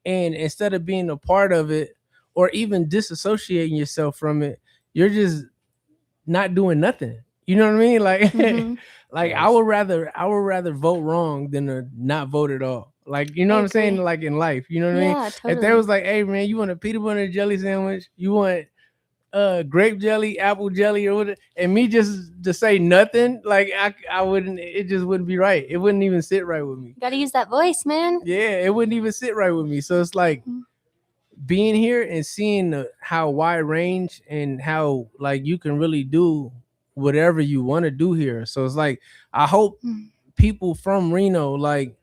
And instead of being a part of it or even disassociating yourself from it, you're just not doing nothing. You know what I mean? Like like I would rather vote wrong than to not vote at all. Like, you know what I'm saying? Like in life, you know what I mean? Totally. If there was like, hey man, you want a peanut butter and jelly sandwich? You want grape jelly, apple jelly, or whatever, and me just to say nothing, like I wouldn't, it just wouldn't be right. It wouldn't even sit right with me. Gotta use that voice, man. Yeah, it wouldn't even sit right with me. So it's like being here and seeing how wide range and how like you can really do whatever you want to do here. So it's like I hope people from Reno like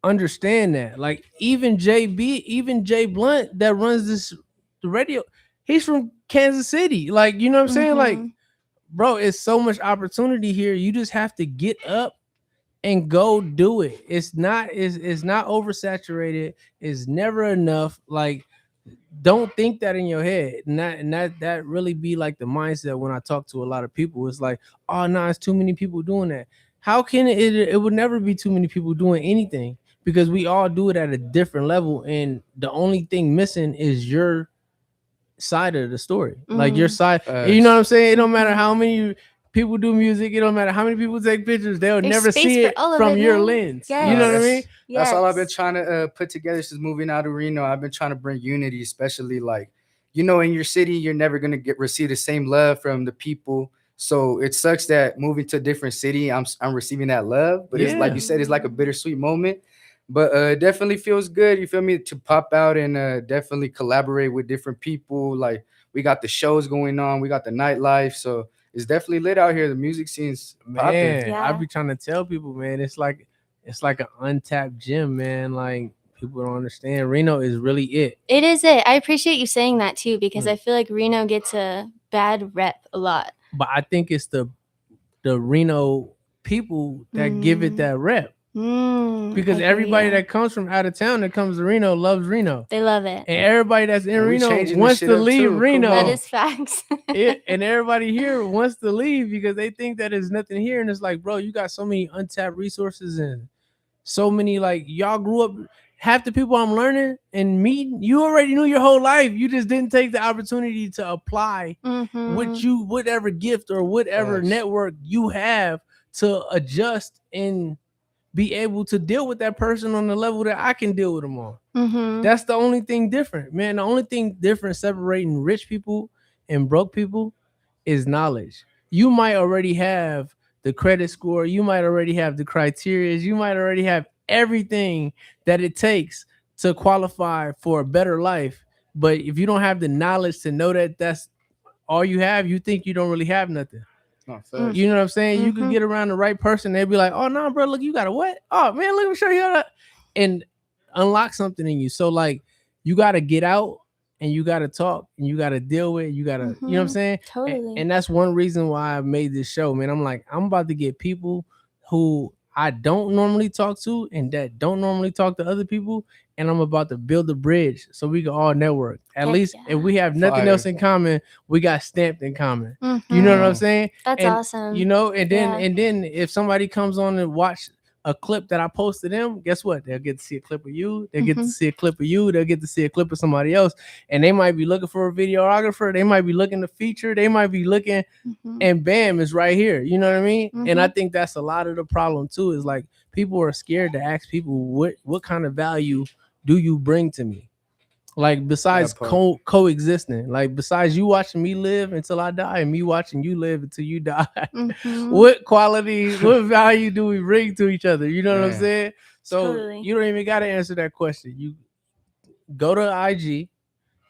understand that. Like even J Blunt that runs the radio, he's from Kansas City. Like, you know what I'm saying? Like, bro, it's so much opportunity here. You just have to get up and go do it. It's not oversaturated. It's never enough. Like, don't think that in your head. And that really be like the mindset when I talk to a lot of people. It's like, oh no, it's too many people doing that. How can it would never be too many people doing anything because we all do it at a different level. And the only thing missing is your side of the story. Like your side, you know what I'm saying? It don't matter how many people do music, it don't matter how many people take pictures, they'll never see it from your lens. You know what I mean? That's all I've been trying to put together since moving out of Reno. I've been trying to bring unity, especially like, you know, in your city, you're never gonna receive the same love from the people. So it sucks that moving to a different city, I'm receiving that love, but it's like Yeah. you said, it's like a bittersweet moment. But it definitely feels good. You feel me to pop out and definitely collaborate with different people. Like we got the shows going on, we got the nightlife, so it's definitely lit out here. The music scene's popping. Man, Yeah. I be trying to tell people, man, it's like an untapped gym, man. Like people don't understand. Reno is really it. It is it. I appreciate you saying that too, because Mm. I feel like Reno gets a bad rep a lot. But I think it's the Reno people that give it that rep. Because I hear everybody ya. that comes from out of town that comes to Reno loves Reno. They love it. And everybody that's in And we Reno changing this wants shit to up leave too. Come Reno. That on. is facts. And everybody here wants to leave because they think that there's nothing here. And it's like, bro, you got so many untapped resources and so many, like, y'all grew up. Half the people I'm learning and meeting, you already knew your whole life. You just didn't take the opportunity to apply whatever gift or whatever Facts. network you have to adjust and be able to deal with that person on the level that I can deal with them on. That's the only thing different, man. The only thing different separating rich people and broke people is knowledge. You might already have the credit score, you might already have the criteria, you might already have everything that it takes to qualify for a better life. But if you don't have the knowledge to know that that's all you have, you think you don't really have nothing. No, facts. You know what I'm saying? You could get around the right person, they'd be like, "Oh no, bro, look, you got a what? Oh man, let me show you how to," and unlock something in you. So like, you got to get out and you got to talk and you got to deal with it. You got to, you know what I'm saying? Totally. And that's one reason why I made this show, man. I'm like, I'm about to get people who I don't normally talk to and that don't normally talk to other people, and I'm about to build a bridge so we can all network. At Heck least yeah. if we have nothing Fire. else in common, we got stamped in common. You know what I'm saying? That's And, awesome. You know, and then Yeah. and then if somebody comes on and watch a clip that I posted them, guess what? They'll get to see a clip of you. They'll get to see a clip of you. They'll get to see a clip of somebody else. And they might be looking for a videographer. They might be looking to feature. They might be looking, and bam, it's right here. You know what I mean? And I think that's a lot of the problem too. Is like people are scared to ask people what kind of value do you bring to me? Like besides That part. coexisting, like besides you watching me live until I die and me watching you live until you die, what quality, what value do we bring to each other? You know what I'm Man. saying? So Totally. you don't even got to answer that question. You go to IG,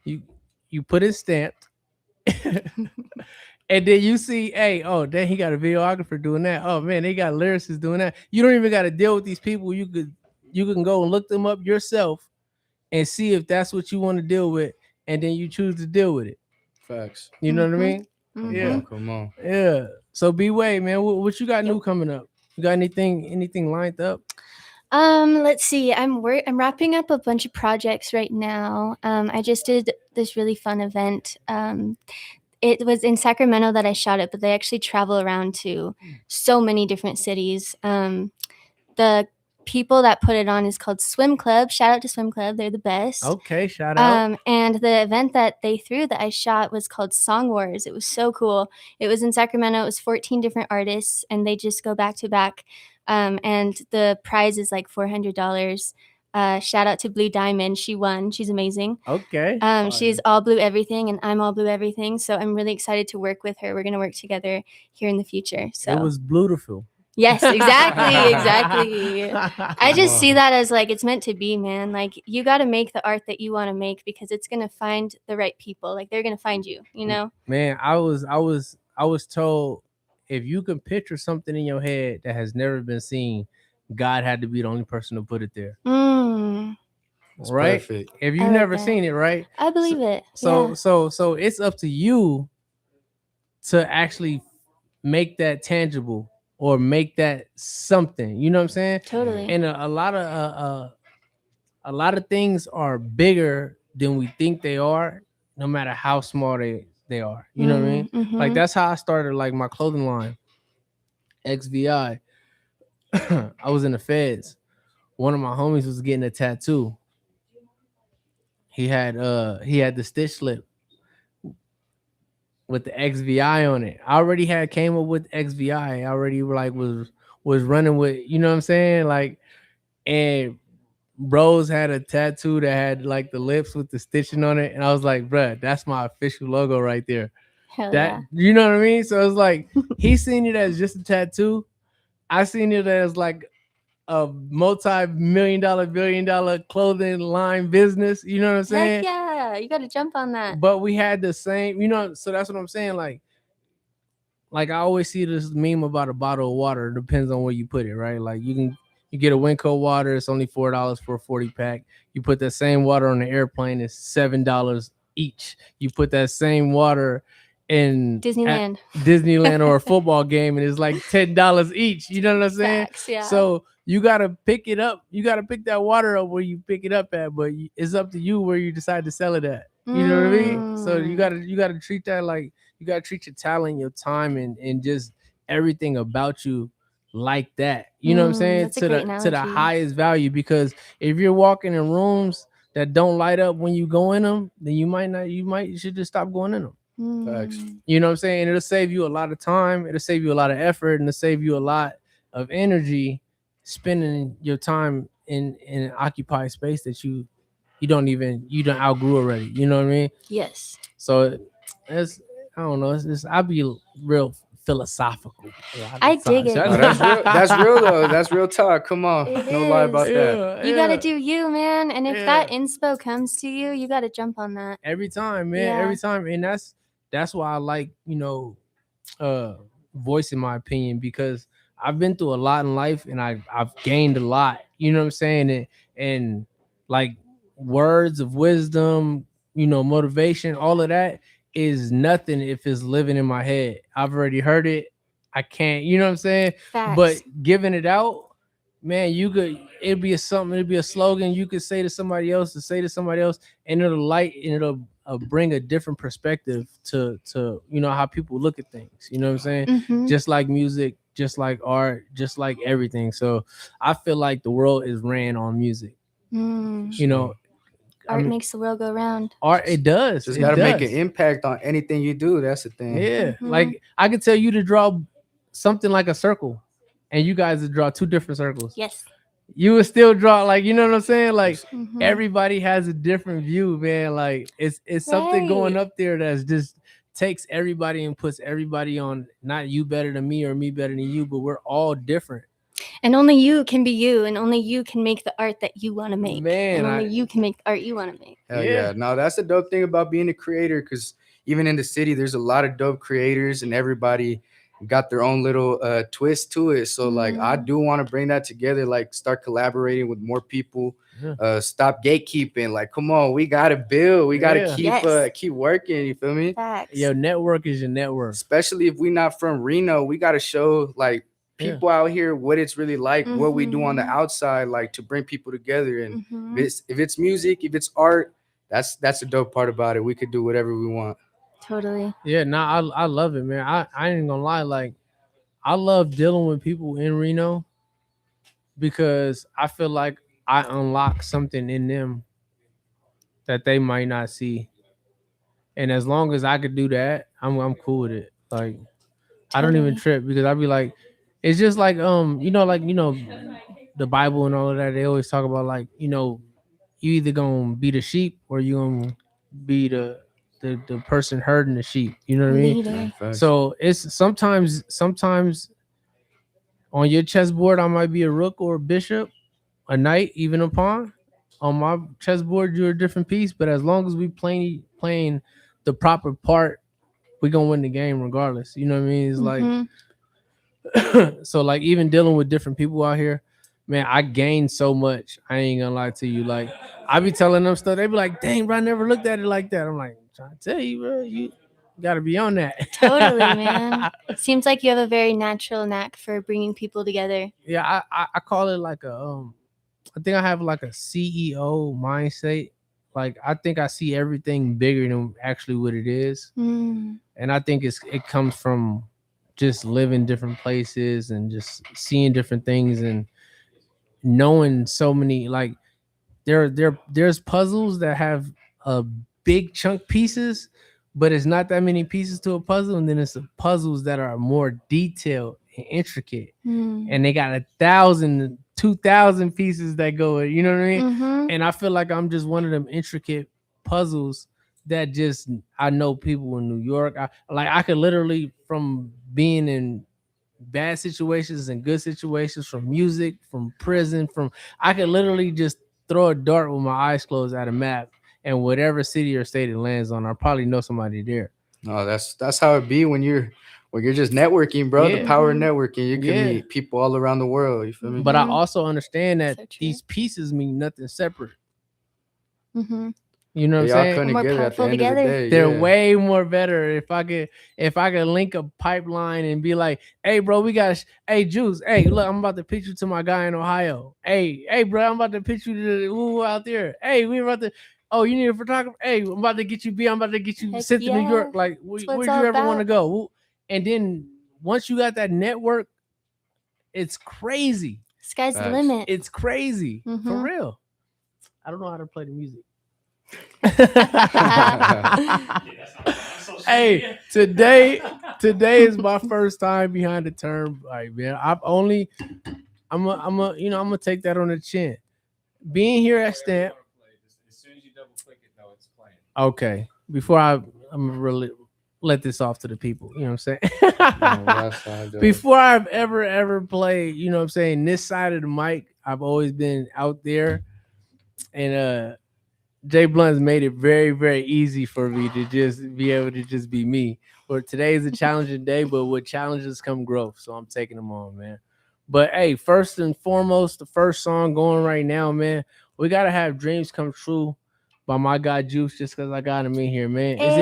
you put it stamped, and then you see, hey, oh, then he got a videographer doing that. Oh man, they got lyricists doing that. You don't even got to deal with these people. You can go and look them up yourself and see if that's what you want to deal with, and then you choose to deal with it. Facts. You know what I mean? Yeah. Come on. Yeah. So B-Way, man, what you got new coming up? You got anything lined up? Let's see. I'm wrapping up a bunch of projects right now. I just did this really fun event. It was in Sacramento that I shot it, but they actually travel around to so many different cities. The people that put it on is called Swim Club. Shout out to Swim Club. They're the best. Okay, shout out. And the event that they threw that I shot was called Song Wars. It was so cool. It was in Sacramento. It was 14 different artists, and they just go back to back. And the prize is like $400. Shout out to Blue Diamond. She won. She's amazing. Okay. She's all blue everything, and I'm all blue everything. So I'm really excited to work with her. We're gonna work together here in the future. So It was beautiful. yes, exactly. I just see that as like it's meant to be, man. Like you got to make the art that you want to make because it's gonna find the right people. Like they're gonna find you. You know. Man, I was told if you can picture something in your head that has never been seen, God had to be the only person to put it there. It's Right? perfect. If I you've like never that. seen it, right? I believe it. So Yeah. so it's up to you to actually make that tangible or make that something. You know what I'm saying? Totally. And a lot of things are bigger than we think they are, no matter how small they are. You know what I mean? Like that's how I started like my clothing line, XVI. I was in the feds. One of my homies was getting a tattoo. He had the stitch slip with the XVI on it. I already had came up with XVI. I already like was running with, you know what I'm saying? Like, and bros had a tattoo that had like the lips with the stitching on it, and I was like, bruh, that's my official logo right there. Hell That yeah. you know what I mean? So it's like he's seen it as just a tattoo. I seen it as like a multi-million-dollar, billion-dollar clothing line business. You know what I'm saying? Heck yeah. You got to jump on that. But we had the same, so that's what I'm saying. Like I always see this meme about a bottle of water. It depends on where you put it, right? Like you get a Winco water, it's only $4 for a 40 pack. You put that same water on the airplane, it's $7 each. You put that same water in Disneyland or a football game, and it's like $10 each. You know what I'm saying? Facts, yeah. So you gotta pick it up. You gotta pick that water up where you pick it up at, but it's up to you where you decide to sell it at. You know what I mean? So you gotta treat that like you gotta treat your talent, your time, and just everything about you like that. You know what I'm saying? That's a great To the analogy. highest value. Because if you're walking in rooms that don't light up when you go in them, then you should just stop going in them. Facts. You know what I'm saying? It'll save you a lot of time, it'll save you a lot of effort, and it'll save you a lot of energy spending your time in an occupied space that you don't outgrew already. You know what I mean? Yes. So it's I don't know. I'd be real philosophical. I dig it. No, that's real though. That's real talk. Come on, no lie about that. You gotta do you, man. And if that inspo comes to you, you gotta jump on that every time, man. Yeah. Every time, and that's why I like voicing my opinion, because I've been through a lot in life and I've gained a lot. You know what I'm saying? And like words of wisdom, motivation, all of that is nothing if it's living in my head. I've already heard it. I can't, you know what I'm saying? Facts. But giving it out, man, it'd be a slogan you could say to somebody else, and it'll bring a different perspective to how people look at things. You know what I'm saying? Mhm. Just like music, just like art, just like everything. So I feel like the world is ran on music. Art makes the world go round. Art, it does. Just It gotta make does. an impact on anything you do. That's the thing. Yeah, like I could tell you to draw something like a circle, and you guys would draw two different circles. Yes. You would still draw, like, you know what I'm saying? Like Mhm. everybody has a different view, man. Like it's something going Right. up there that's just takes everybody and puts everybody on, not you better than me or me better than you, but we're all different. And only you can be you, and only you can make the art that you want to make. Man, and only you can make the art you want to make. Hell yeah. No, that's the dope thing about being a creator, because even in the city, there's a lot of dope creators and everybody got their own little twist to it. So like I do want to bring that together, like start collaborating with more people. Stop gatekeeping. Like, come on, we gotta build. We gotta keep working. You feel me? Facts. Your network is your network. Especially if we not from Reno, we gotta show like people out here what it's really like, what we do on the outside, like to bring people together. And if it's music, if it's art, that's the dope part about it. We could do whatever we want. Totally. Yeah, I love it, man. I ain't gonna lie, like I love dealing with people in Reno because I feel like I unlock something in them that they might not see. And as long as I could do that, I'm cool with it. Like I don't even trip, because I'd be like, it's just like the Bible and all of that. They always talk about, like, you either gonna be the sheep or you gonna be the person herding the sheep. You know what I mean? Leader. So it's sometimes on your chessboard I might be a rook or a bishop, a knight, even a pawn. On my chessboard you're a different piece, but as long as we playing the proper part, we gonna win the game regardless. You know what I mean? It's like so like even dealing with different people out here, man, I gained so much. I ain't gonna lie to you. Like I be telling them stuff, they be like, dang, bro, I never looked at it like that. I'm like, I'm trying to tell you, bro, you gotta be on that. Totally, man. Seems like you have a very natural knack for bringing people together. Yeah, I call it like I think I have like a CEO mindset. Like I think I see everything bigger than actually what it is. And I think it comes from just living different places and just seeing different things and knowing so many, like there's puzzles that have a big chunk pieces, but it's not that many pieces to a puzzle, and then it's puzzles that are more detailed and intricate, and they got 1,000, 2,000 pieces that go, you know what I mean? And I feel like I'm just one of them intricate puzzles that just I know people in New York. I could literally, from being in bad situations and good situations, from music, from prison, from I could literally just throw a dart with my eyes closed at a map, and whatever city or state it lands on, I probably know somebody there. No, that's how it be when you're just networking, bro. The Yeah. power of networking. You can Yeah. meet people all around the world. You feel me? But I also understand that So true. these pieces mean nothing separate. Mm-hmm. You know what I'm They all saying? come More together at the powerful end of the together. day. They're yeah. way more better if I could link a pipeline and be like, hey bro, we got hey Juice, hey look, I'm about to pitch you to my guy in Ohio. Hey bro, I'm about to pitch you to the woo out there. Hey, we about to you need a photographer. Hey, I'm about to get you I'm about to get you Heck sent to New yeah. York. Like That's what it's where'd all you ever want to about. go? And then once you got that network, it's crazy. Sky's the Facts. limit. It's crazy. For Mhm. real. I don't know how to play the music. Hey, today is my first time behind the turnpike, man. I'm gonna take that on the chin. Being here at Stamp. As soon as you double click it, though, it's playing. Okay. Before I'm gonna really let this off to the people, you know what I'm saying? that's how I do it. Before I've ever played, you know what I'm saying, this side of the mic, I've always been out there. And Jay Blunt's made it very, very easy for me to just be able to just be me. But today is a challenging day, but with challenges come growth. So I'm taking them on, man. But hey, first and foremost, the first song going right now, man, we gotta have Dreams Come True by my guy Juice, just because I got him in here, man. Is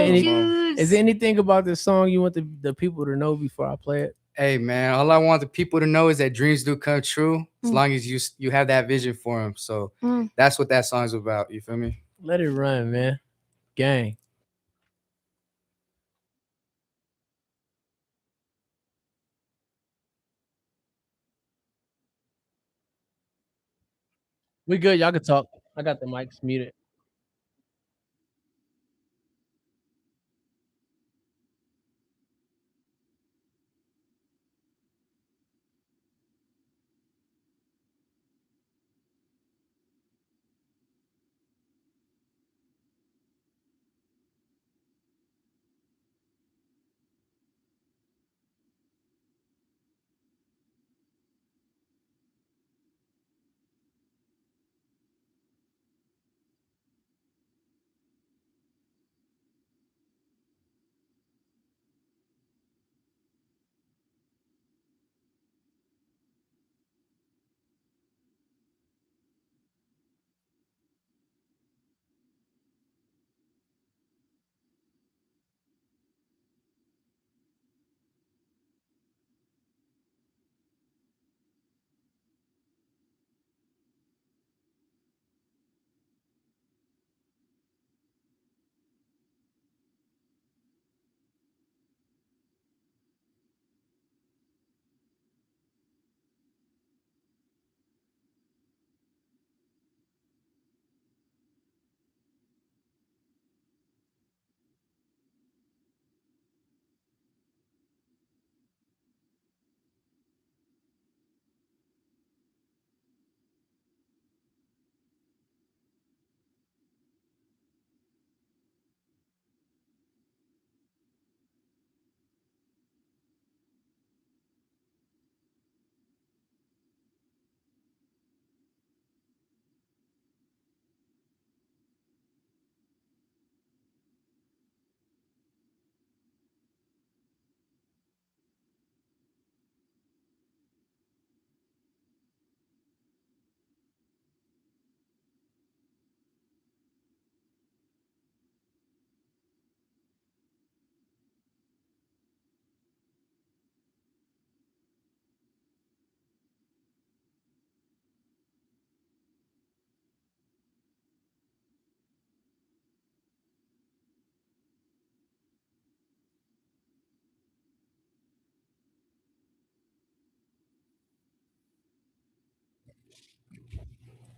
there anything about this song you want the people to know before I play it? Hey man, all I want the people to know is that dreams do come true as long as you have that vision for them. So that's what that song's about. You feel me? Let it run, man. Gang. We good. Y'all can talk. I got the mics muted.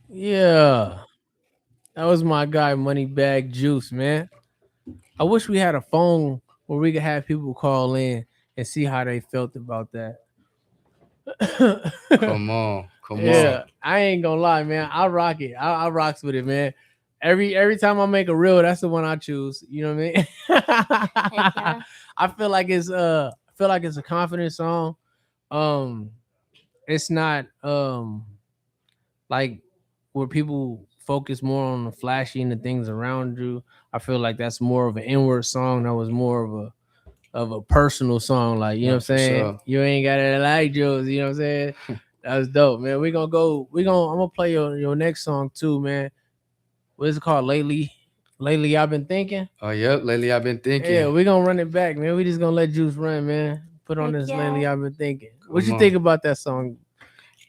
Yeah. That was my guy, Moneybag Juice, man. I wish we had a phone where we could have people call in and see how they felt about that. Come on. Yeah, I ain't gonna lie, man. I rock it. I rocks with it, man. Every time I make a reel, that's the one I choose. You know what I mean? yeah. I feel like it's a confident song. Um, it's not like where people focus more on the flashy and the things around you. I feel like that's more of an inward song. That was more of a personal song. Like, you know what I'm for saying? sure. You ain't got it like Jules, you know what I'm saying? That was dope, man. I'm gonna play your next song too, man. What is it called? Lately I've been thinking. Oh, yep. Lately, I've been thinking. Yeah, we're gonna run it back, man. We just gonna let Juice run, man. Put on Heck this yeah. Lately I've been thinking. What Come you on. think about that song,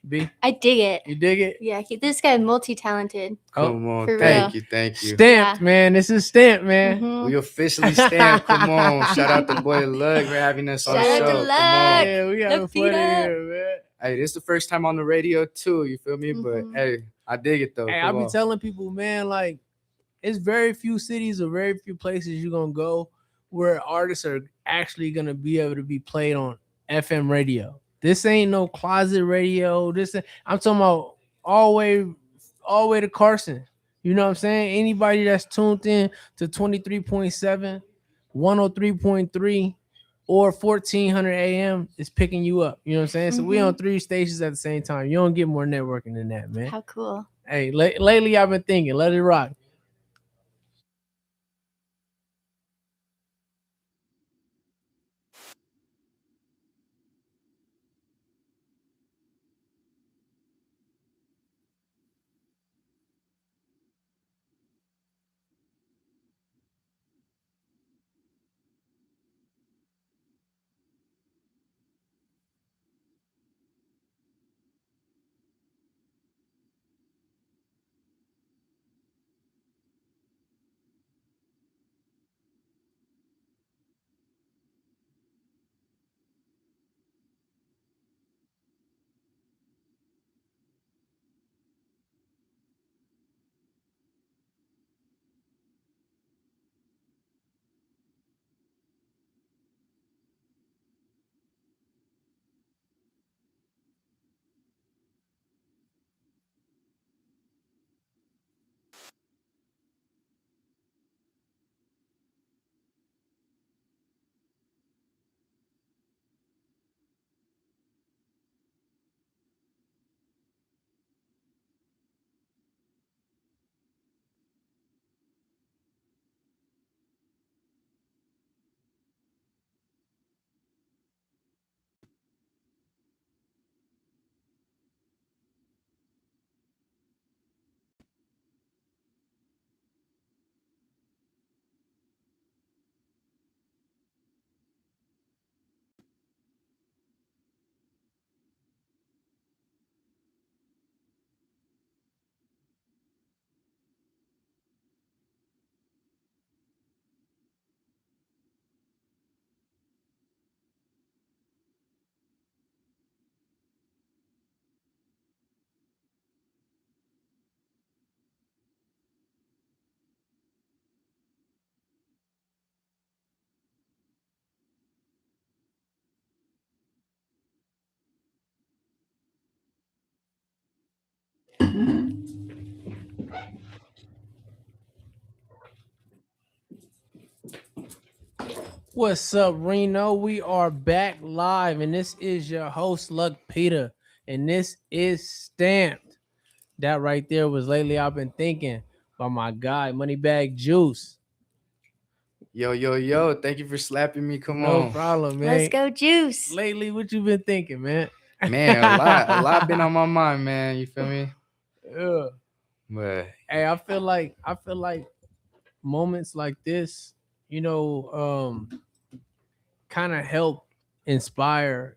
B? I dig it. You dig it? Yeah, this guy multi-talented. Come on. for Thank real. you. Thank you. Stamped, Yeah. man. This is stamped, man. Mhm. We officially stamped. Come on. Shout out to boy Lug for having us on the Shout out show. to Come Lug. on. Yeah, we having Look, fun Peter. in here, man. Hey, this is the first time on the radio too. You feel me? Mhm. But hey, I dig it though. Hey, I Come be on. telling people, man, like it's very few cities or very few places you're gonna go where artists are actually gonna be able to be played on FM radio. This ain't no closet radio. I'm talking about all way to Carson. You know what I'm saying? Anybody that's tuned in to 23.7, 103.3, or 1400 AM is picking you up. You know what I'm saying? So we on 3 stations at the same time. You don't get more networking than that, man. How cool. Hey, lately I've been thinking, let it rock. What's up, Reno? We are back live, and this is your host, Luck Peter, and this is Stamped. That right there was Lately I've Been Thinking by my guy, Moneybag Juice. Yo. Thank you for slapping me. Come No on. problem, man. Let's go, Juice. Lately, what you been thinking, man? Man, a lot been on my mind, man. You feel me? Yeah. But Hey, I feel like moments like this, kind of help inspire,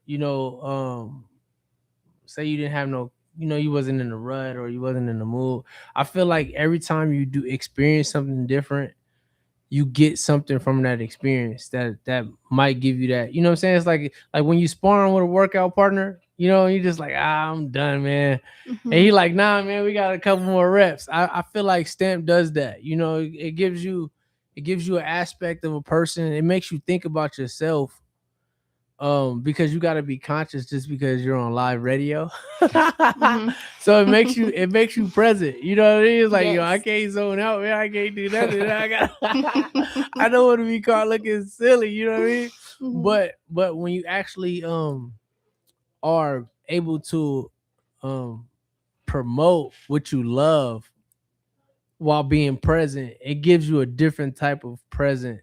say you didn't have no, you wasn't in the rut or you wasn't in the mood. I feel like every time you do experience something different, you get something from that experience that might give you that. You know what I'm saying? It's like when you sparring with a workout partner, you just like, I'm done, man. And he like, nah, man, we got a couple more reps. I feel like Stamp does that. It gives you an aspect of a person. It makes you think about yourself because you got to be conscious just because you're on live radio. Mhm. So it makes you present. You know what I mean? It's like, yo, I Yes. can't zone out, man. I can't do nothing. I don't want to be caught looking silly. You know what I mean? Mhm. But when you actually are able to um promote what you love while being present, it gives you a different type of present.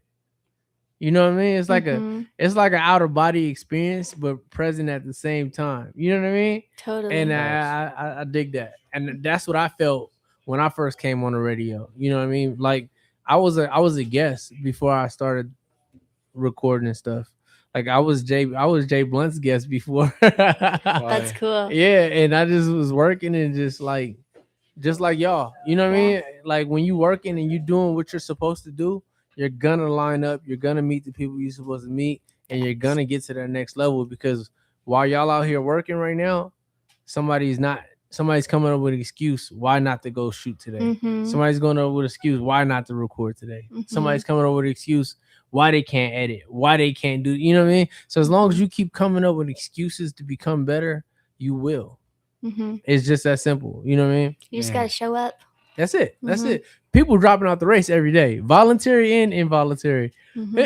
You know what I mean? Mhm. It's like an outer body experience, but present at the same time. You know what I mean? And Totally. I dig that, and that's what I felt when I first came on the radio. You know what I mean? Like I was a guest before I started recording and stuff. Like I was Jay Blunt's guest before. That's cool. Yeah, and I just was working and just like y'all. You know what I Yeah. mean? Like when you working and you doing what you're supposed to do, you're gonna line up, you're gonna meet the people you're supposed to meet, and you're gonna get to that next level because while y'all out here working right now, somebody's coming up with an excuse why not to go shoot today. Mhm. Somebody's going up with an excuse why not to record today. Somebody's Mhm. coming up with an excuse why they can't edit, why they can't do, you know what I mean? So as long as Mhm. you keep coming up with excuses to become better, you will. Mhm. It's just that simple. You know what I mean? You just Yeah. gotta show up. That's it. That's Mhm. it. People dropping out the race every day, voluntary and involuntary. Mhm.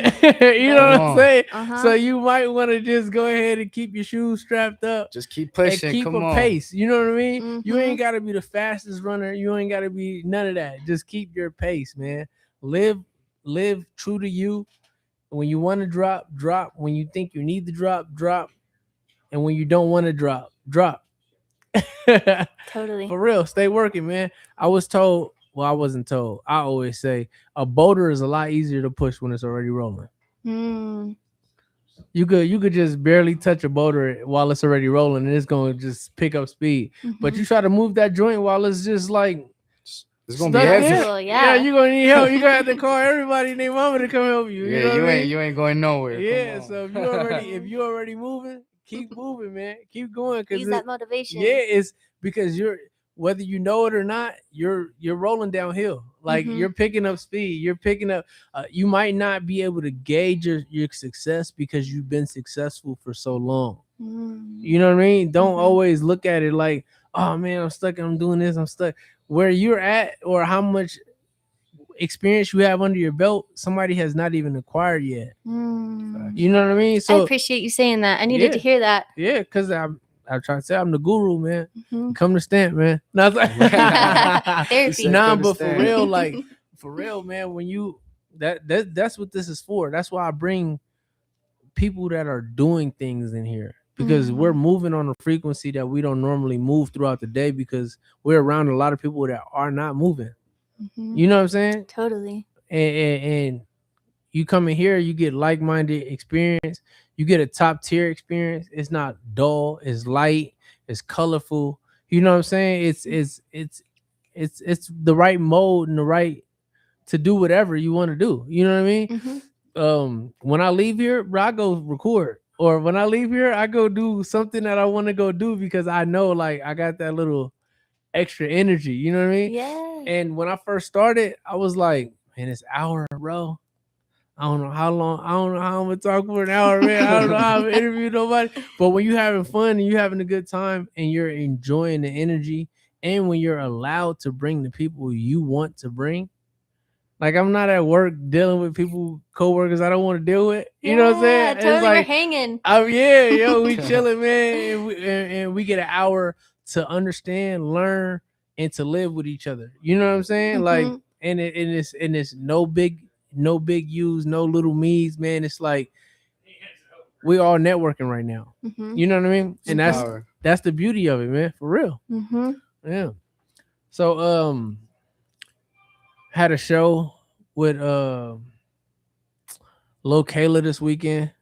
You know Come what I'm on. saying? Uh-huh. So you might want to just go ahead and keep your shoes strapped up Just keep and pushing. keep Come a on. pace. You know what I mean? You Mhm. ain't got to be the fastest runner. You ain't got to be none of that. Just keep your pace, man. Live true to you. When you want to drop, drop. When you think you need to drop, drop. And when you don't want to drop, drop. Totally. For real, stay working, man. I was told, well, I wasn't told. I always say a boulder is a lot easier to push when it's already rolling. Mm. You could just barely touch a boulder while it's already rolling and it's gonna just pick up speed. But you Mhm. try to move that joint while it's just like It's gonna be stuck heavy. there. Impossible, Yeah, yeah. you're gonna need help. You gotta have to call everybody and their mama to come help you. Yeah, You know what I mean? you ain't going nowhere. Yeah, Come on. so if you already moving, keep moving, man. Keep going because Use that motivation. yeah, it's because you're whether you know it or not, you're rolling downhill. Like Mhm. you're picking up speed. You're picking up. You might not be able to gauge your success because you've been successful for so long. Mm. You know what I mean? Don't Mhm. always look at it like, oh man, I'm stuck. I'm doing this. I'm stuck. Where you're at or how much experience you have under your belt, somebody has not even acquired yet. Mm. You know what I mean? I So appreciate you saying that. I needed to yeah, hear that. yeah, because I try to say I'm the guru, man. Mhm. Come to Stamp, man. No, it's like- He Therapy. said, nah, "Go to but for stand." real, like for real, man. When you that's what this is for. That's why I bring people that are doing things in here because we're Mhm. moving on a frequency that we don't normally move throughout the day because we're around a lot of people that are not moving. Mhm. You know what I'm saying? Totally. And you come in here, you get like-minded experience, you get a top tier experience. It's not dull, it's light, it's colorful. You know what I'm saying? It's the right mode and the right to do whatever you want to do. You know what I mean? Mhm. When I leave here, bro, I go record. Or when I leave here, I go do something that I want to go do because I know like I got that little extra energy. You know what I mean? Yeah. And when I first started, I was like, man, it's hour, bro. I don't know how long. I don't know how I'm gonna talk for an hour, man. I don't know how I'm gonna interview nobody. But when you're having fun and you're having a good time and you're enjoying the energy, and when you're allowed to bring the people you want to bring, like I'm not at work dealing with people, coworkers I don't want to deal with. You know what I'm saying? Yeah, It's totally. We're like, hanging. oh yeah, yo, we chilling, man, and we get an hour to understand, learn, and to live with each other. You know what I'm saying? Like, Mhm. and it's no big U's, no little me's, man. It's like we all networking right now. Mhm. You know what I mean? And Power. that's the beauty of it, man. For real. Mhm. Yeah. So had a show with Lil Kayla this weekend.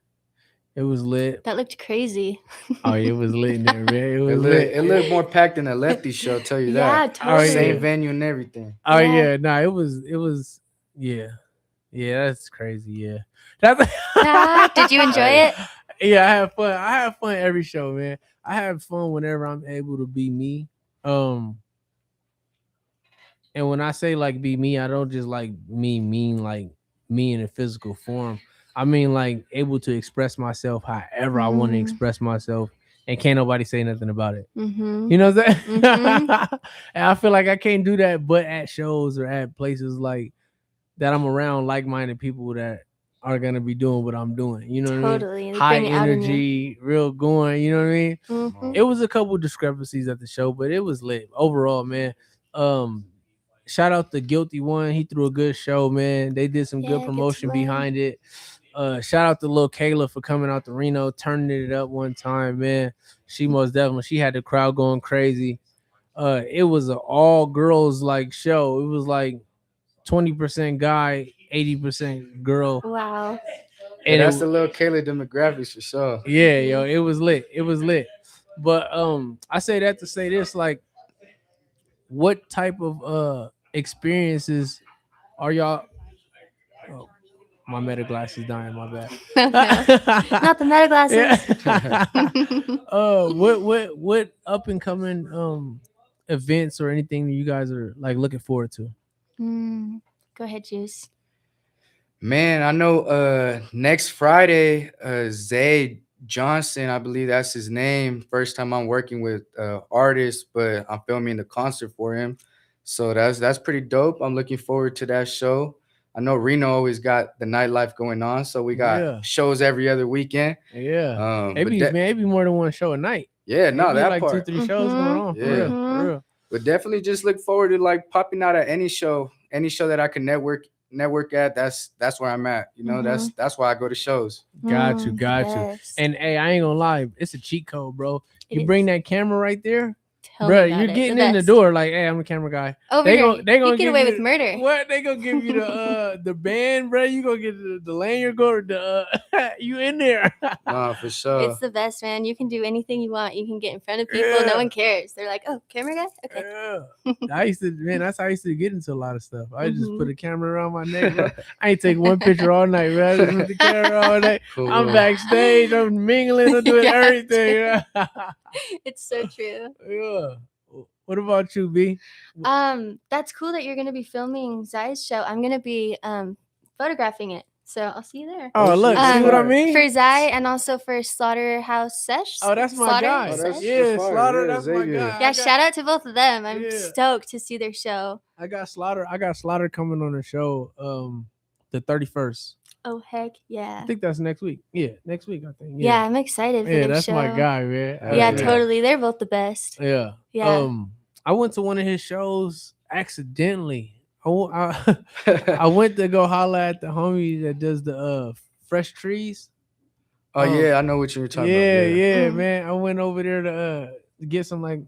It was lit. That looked crazy. Oh, it was lit in there, man. It It was look, lit. it looked more packed than a Lefty show. Tell you Yeah, that. Oh, totally. Same yeah. venue and everything. Oh Yeah. yeah, nah, it was yeah. Yeah, that's crazy. Yeah. That's Did you enjoy it? Yeah, I have fun. I have fun every show, man. I have fun whenever I'm able to be me. And when I say like be me, I don't just like me mean like me in a physical form. I mean, like able to express myself however I want to Mm. express myself, and can't nobody say nothing about it. Mm-hmm. You know what I'm saying? Mhm. And I feel like I can't do that, but at shows or at places like that, I'm around like-minded people that are gonna be doing what I'm doing. You know what I mean? Totally. They High bring it out in you. energy, real going. You know what I mean? Mhm. It was a couple discrepancies at the show, but it was lit overall, man. Shout out to Guilty One. He threw a good show, man. They did some good Yeah, promotion Guilty One. behind it. Shout out to Lil Kayla for coming out to Reno, turning it up one time, man. She most definitely she had the crowd going crazy. It was an all girls like show. It was like 20% guy, 80% girl. Wow. Yeah, And that's it, the little Kayla demographics for sure. yeah, yo, it was lit. It was lit. But I say that to say this, like, what type of experiences are y'all? Oh, my meta glass is dying. My bad. Not the meta glasses. Yeah. What up and coming events or anything that you guys are like looking forward to? Go ahead, Juice. Man, I know next Friday, Zay Johnson, I believe that's his name. First time I'm working with artists, but I'm filming the concert for him. So that's pretty dope. I'm looking forward to that show. I know Reno always got the nightlife going on, so we got shows every other weekend. Yeah. It be more than one show a night. Yeah, no, It be that like part. 2-3 shows going on. For real. For real. But definitely just look forward to like popping out at any show that I can network at. That's where I'm at. You know, that's why I go to shows. Got you. And hey, I ain't gonna lie, it's a cheat code, bro. You bring that camera right there, bro. You're getting in the door like, hey, I'm a camera guy. Over they here, they gonna you get away with murder. What? They gonna give you the band, bro. You gonna get the lanyard, go the you in there. Nah, for sure. It's the best, man. You can do anything you want. You can get in front of people. No one cares. They're like, oh, camera guy? Okay. Yeah. That's how I used to get into a lot of stuff. I just put a camera around my neck, bro. I ain't take one picture all night, bro. I just put the camera all night. Cool. I'm backstage. I'm mingling. I'm doing everything. It's so true. Yeah. What about you, B? That's cool that you're gonna be filming Zai's show. I'm gonna be photographing it. So I'll see you there. Oh, look, see what I mean? For Zai and also for Slaughterhouse Sesh. Oh, that's my guy. Yeah, Slaughter, that's my guy. Yeah, shout out to both of them. I'm stoked to see their show. I got Slaughter coming on the show the 31st. Oh, heck yeah. I think that's next week. Yeah, next week, I think. Yeah, I'm excited for their that's show. My guy, man. Yeah, totally. They're both the best. Yeah. I went to one of his shows accidentally. I went to go holla at the homie that does the fresh trees. Oh yeah, I know what you were talking about. Yeah, man. I went over there to get some like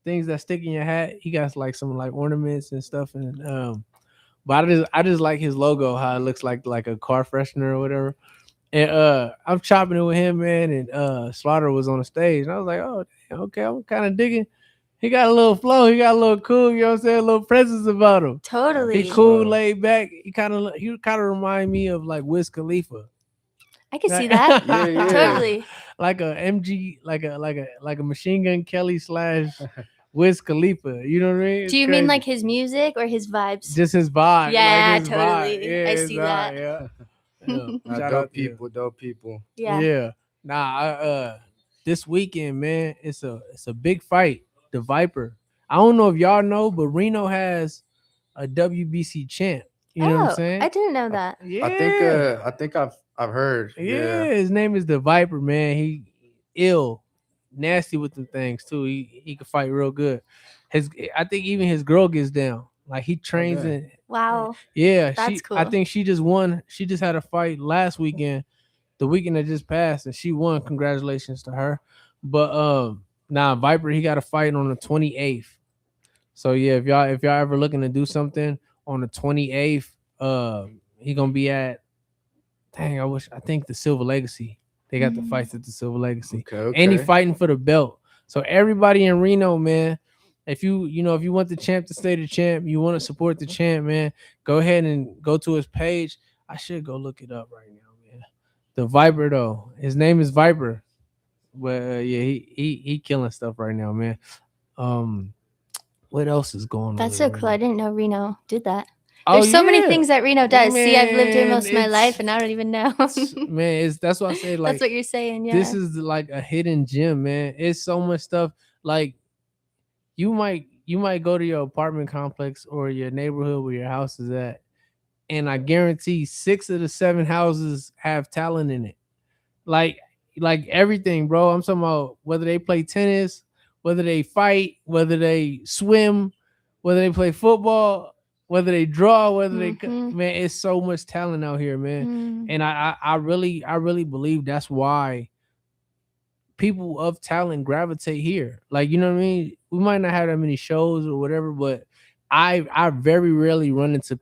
things that stick in your hat. He got like some like ornaments and stuff, and but I just like his logo, how it looks like a car freshener or whatever. And I'm chopping it with him, man, and Slaughter was on the stage, and I was like, oh, damn, okay, I'm kind of digging. He got a little flow. He got a little cool. You know what I'm saying? A little presence about him. Totally. He cool, laid back. He kind of remind me of like Wiz Khalifa. I can see that. Yeah. Totally. Like a MG, like a Machine Gun Kelly / Wiz Khalifa. You know what I mean? Do you mean like his music or his vibes? Just his vibe. Yeah, like his totally. Vibe. Yeah, I see that. Yeah. Dope people. Yeah. Yeah. Nah, this weekend, man, it's a big fight. The Viper. I don't know if y'all know, but Reno has a WBC champ. You know what I'm saying? I didn't know that. Yeah. I think I've heard. Yeah, his name is the Viper, man. He ill, nasty with them things too. He can fight real good. I think even his girl gets down. Like he trains in. Wow. Yeah, that's cool. I think she just won. She just had a fight last weekend, the weekend that just passed, and she won. Congratulations to her. But Viper, he got a fight on the 28th. So yeah, if y'all ever looking to do something on the 28th, he gonna be at. Dang, I think the Silver Legacy. They got the fights at the Silver Legacy. Okay. And he fighting for the belt. So everybody in Reno, man, if you want the champ to stay the champ, you want to support the champ, man, go ahead and go to his page. I should go look it up right now, man. The Viper though, his name is Viper. But yeah, he killing stuff right now, man. What else is going on? That's so cool. I didn't know Reno did that. There's so many yeah. things that Reno does. See, I've lived here Man, most of my life, it's and I don't even know. man, that's what I say. Like That's what you're saying. this Yeah. is like a hidden gem, man. It's so much stuff. Like you might go to your apartment complex or your neighborhood where your house is at, and I guarantee 6 of the 7 houses have talent in it. Like everything, bro. I'm talking about whether they play tennis, whether they fight, whether they swim, whether they play football, whether they draw, whether they Mhm. man, it's so much talent out here, man. Mm. And I really believe that's why people of talent gravitate here. Like, you know what I mean? We might not have that many shows or whatever, but I very rarely run into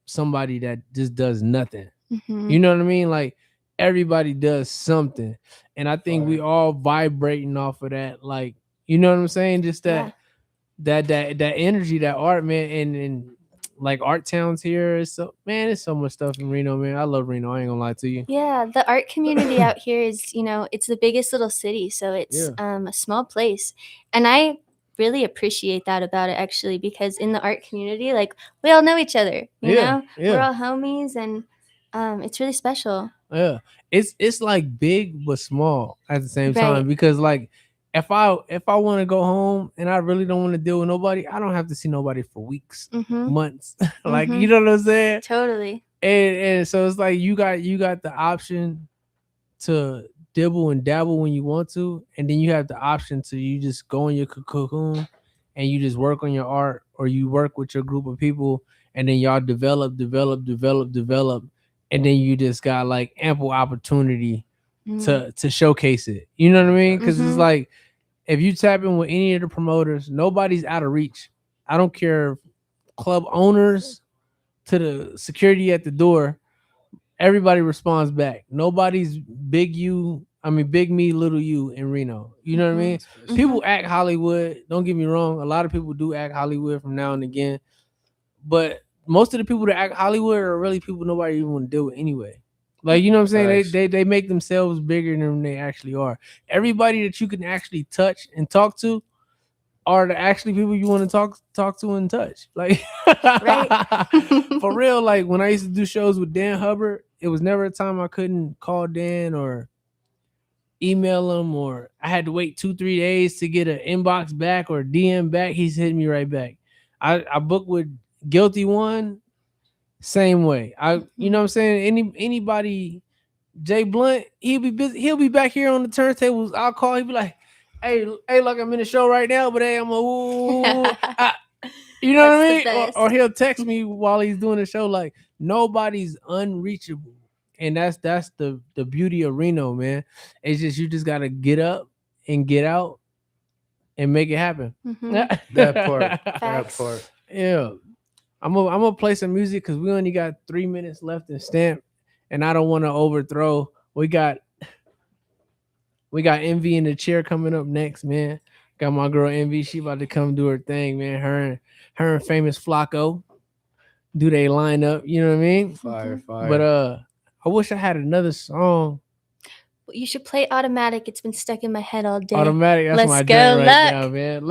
somebody that just does nothing. Mhm. You know what I mean? Like everybody does something. And I think we all vibrating off of that. Like, you know what I'm saying? Just Yeah. that energy, that art, man, and like art towns here is so man, it's so much stuff in Reno, man. I love Reno. I ain't gonna lie to you. Yeah, the art community out here is, it's the biggest little city, so it's Yeah. a small place. And I really appreciate that about it actually because in the art community, like we all know each other, Yeah, We're yeah. all homies and it's really special. Yeah, it's like big but small at the same Right. time because like if I want to go home and I really don't want to deal with nobody, I don't have to see nobody for weeks, Mhm. months. Like you Mhm. know what I'm saying? Totally. And so it's like you got the option to dibble and dabble when you want to, and then you have the option to you just go in your cocoon and you just work on your art or you work with your group of people and then y'all develop and then you just got like ample opportunity Mm. to showcase it. You know what I mean? Because it's Mhm. like if you tap in with any of the promoters, nobody's out of reach. I don't care if club owners to the security at the door, everybody responds back. Nobody's big me, little you in Reno. You know what I mean? Mhm. People act Hollywood. Don't get me wrong. A lot of people do act Hollywood from now and again. But most of the people that act Hollywood are really people nobody even want to deal with anyway. Like, you know what I'm saying? Facts. They make themselves bigger than they actually are. Everybody that you can actually touch and talk to are the actually people you want to talk to and touch. Like Right. for real, like when I used to do shows with Dan Hubbard, it was never a time I couldn't call Dan or email him or I had to wait 2-3 days to get an inbox back or DM back. He's hitting me right back. I booked with Guilty One, same way. You know what I'm saying? Anybody Jay Blunt, he'll be busy, he'll be back here on the turntables. I'll call, he'll be like, hey, look, I'm in the show right now, but hey, I'm a you know what I That's the mean? Or best. he'll text me while he's doing the show. Like nobody's unreachable. And that's the beauty of Reno, man. It's just you just gotta get up and get out and make it happen. Mhm. That part. That Facts. part. Yeah. I'm gonna play some music because we only got 3 minutes left in stamp, and I don't want to overthrow. We got Envy in the chair coming up next, man. Got my girl Envy. She about to come do her thing, man. Her and famous Flacco do they line up? You know what I mean? Fire, fire. But I wish I had another song. You should play Automatic. It's been stuck in my head all day. Automatic. That's Let's my go, joint right Luck. now, man.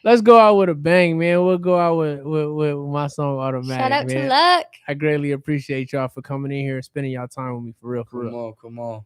Let's go out with a bang, man. We'll go out with my song Automatic. Shout out man. to Luck. I greatly appreciate y'all for coming in here and spending y'all time with me for real. Come on.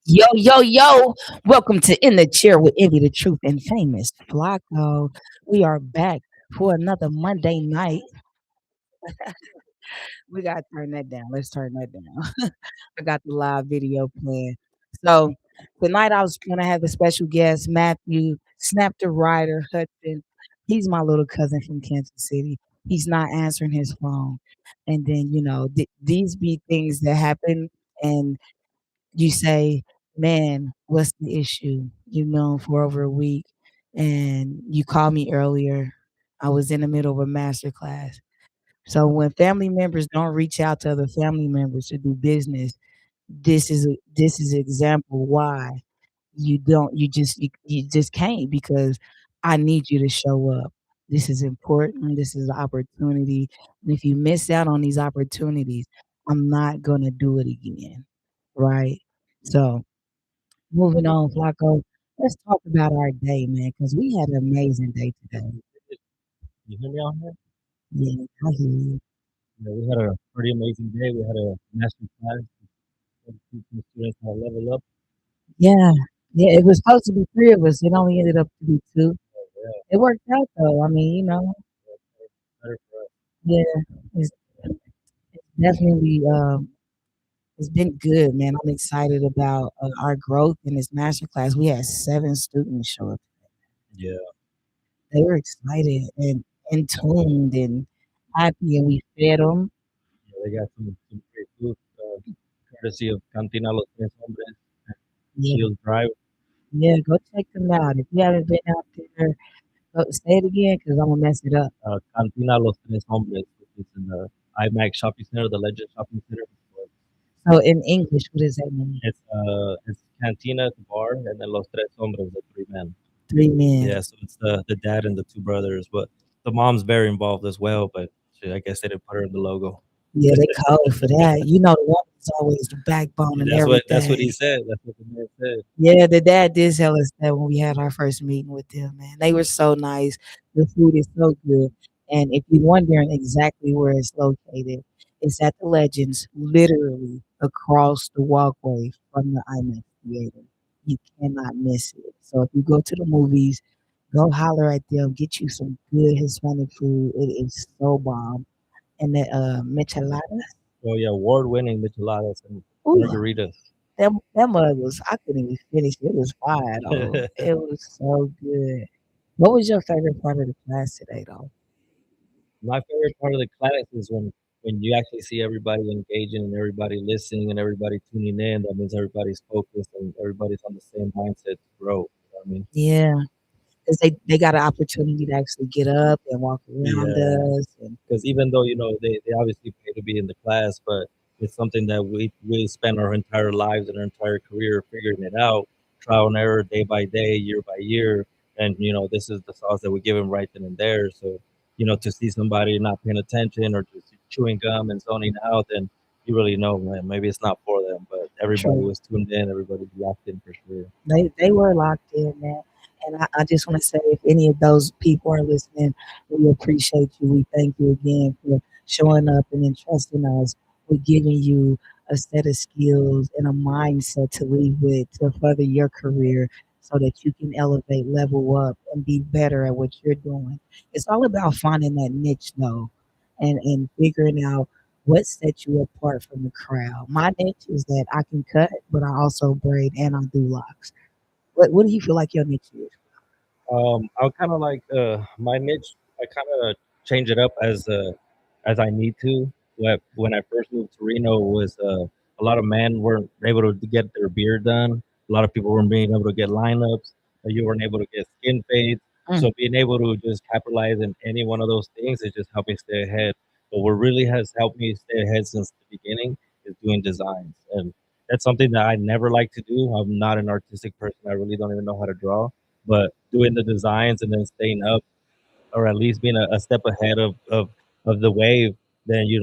Yo, yo, yo. Welcome to In the Chair with Envy, the Truth, and Famous Flacco. We are back for another Monday night. We got to turn that down. Let's turn that down. I got the live video playing. So tonight I was going to have a special guest, Matthew Snap the Rider Hudson. He's my little cousin from Kansas City. He's not answering his phone. And then, these be things that happen. And you say, "Man, what's the issue?" You've known for over a week, and you called me earlier. I was in the middle of a master class. So when family members don't reach out to other family members to do business, this is an example why you just can't, because I need you to show up. This is important. This is an opportunity. And if you miss out on these opportunities, I'm not gonna do it again. Right? So moving on, Flacco, let's talk about our day, man, because we had an amazing day today. You hear me out here? Yeah, I hear you. We had a pretty amazing day. We had a master class. Teaching students how to level up. Yeah. Yeah, it was supposed to be three of us. It only ended up to be two. Yeah, It worked out though. I mean, better for us. yeah, it's, it's definitely it's been good, man. I'm excited about our growth in this master class. We had 7 students show up. Yeah, They were excited and in tuned and happy, and we fed them. they got some great food, courtesy of Cantina Los Tres Hombres and Yeah, Shield Drive. yeah, go check them out. If you haven't been out there, say it again because I'm gonna mess it up. Cantina Los Tres Hombres, which is in the IMAX Shopping Center, the Legend Shopping Center. So in English, what does that mean? It's Cantina, the bar, and then Los Tres Hombres, the three men. 3 men. Yeah, so it's the dad and the two brothers, but the mom's very involved as well. But shit, I guess they didn't put her in the logo. Yeah, they called for that. You know, the woman's always the backbone and That's what he everything. said. That's what the man said. Yeah, the dad did tell us that when we had our first meeting with them, man. They were so nice. The food is so good. And if you're wondering exactly where it's located, it's at the Legends, literally across the walkway from the IMAX theater. You cannot miss it. So if you go to the movies, go holler at them, get you some good Hispanic food. It is so bomb. And the micheladas, Oh yeah, award-winning micheladas and ooh, margaritas. them was, I couldn't even finish. It was fire though. It was so good. What was your favorite part of the class today though? My favorite part of the class is when you actually see everybody engaging and everybody listening and everybody tuning in. That means everybody's focused and everybody's on the same mindset to grow. You know what I mean? Yeah, because they got an opportunity to actually get up and walk around Yeah, us. And because even though they obviously pay to be in the class, but it's something that we spend our entire lives and our entire career figuring it out, trial and error, day by day, year by year, and this is the sauce that we give them right then and there. So to see somebody not paying attention or just chewing gum and zoning out, then you really know, man, maybe it's not for them. But everybody true. was tuned in, everybody was locked in for sure. They were locked in, man. And I just want to say, if any of those people are listening, we appreciate you. We thank you again for showing up and entrusting us with giving you a set of skills and a mindset to leave with to further your career so that you can elevate, level up, and be better at what you're doing. It's all about finding that niche, though, and figuring out what sets you apart from the crowd. My niche is that I can cut, but I also braid and I do locks. What do you feel like your niche is? I kind of like my niche. I kind of change it up as I need to. When I first moved to Reno, was a lot of men weren't able to get their beard done. A lot of people weren't being able to get lineups. You weren't able to get skin fades. Mm, So being able to just capitalize in any one of those things is just helping me stay ahead. But what really has helped me stay ahead since the beginning is doing designs, and that's something that I never like to do. I'm not an artistic person. I really don't even know how to draw, but doing the designs and then staying up, or at least being a step ahead of the wave, then you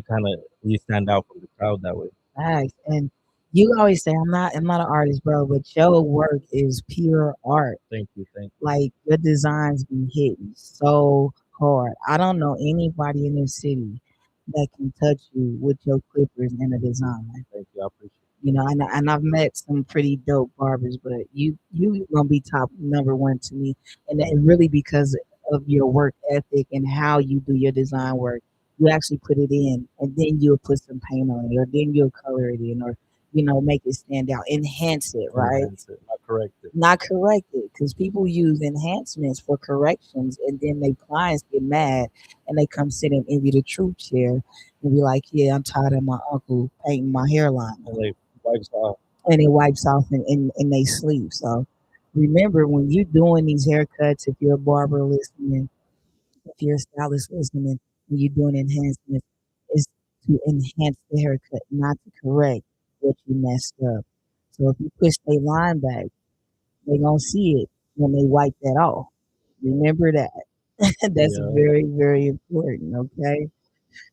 kind of you stand out from the crowd that way. nice. And you always say I'm not an artist, bro, but your work is pure art. Thank you, thank you. Like your designs be hitting so hard. I don't know anybody in this city that can touch you with your clippers and a design. Thank you. I appreciate You know, and I've met some pretty dope barbers, but you gonna be top number one to me, and really because of your work ethic and how you do your design work. You actually put it in, and then you'll put some paint on it, or then you'll color it in, or make it stand out, enhance it, right? Enhance it, not correct it. Not correct it, because people use enhancements for corrections, and then they clients get mad, and they come sit in Envy the Truth chair and be like, "Yeah, I'm tired of my uncle painting my hairline." And they wipes off. And it wipes off and they sleep. So remember, when you're doing these haircuts, if you're a barber listening, if you're a stylist listening, and you're doing enhancements, it's to enhance the haircut, not to correct what you messed up. So if you push their line back, they're gonna see it when they wipe that off. Remember that. That's Yeah. very, very important. Okay.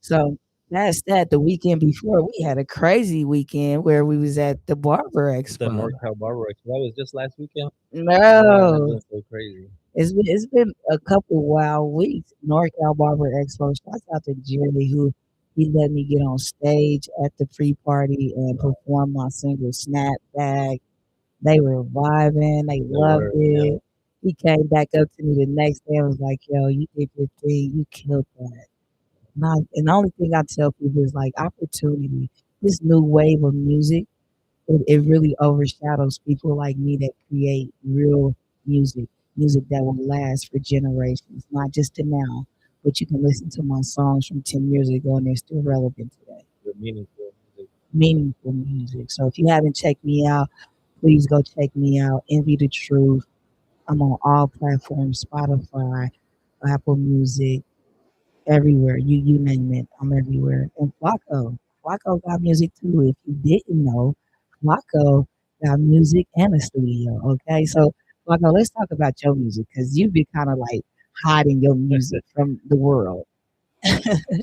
So that's that. The weekend before, we had a crazy weekend where we was at the Barber The Expo. NorCal Barber Expo. That was just last weekend. Man, No, that's been so crazy. it's been a couple wild weeks. NorCal Barber Expo. Shouts out to Jerry who he let me get on stage at the pre-party and perform my single Snapback. They were vibing. They They loved were, yeah. it. He came back up to me the next day and was like, "Yo, you did your thing. You killed that." And the only thing I tell people is like opportunity. This new wave of music, it really overshadows people like me that create real music, music that will last for generations, not just to now, but you can listen to my songs from 10 years ago and they're still relevant today. They're meaningful music. Meaningful music. So if you haven't checked me out, please go check me out. Envy the Truth. I'm on all platforms, Spotify, Apple Music, everywhere. You name it, I'm everywhere. And Flacco got music too. If you didn't know, Flacco got music and a studio. Okay, so Flacco, let's talk about your music because you've been kind of like hiding your music from the world.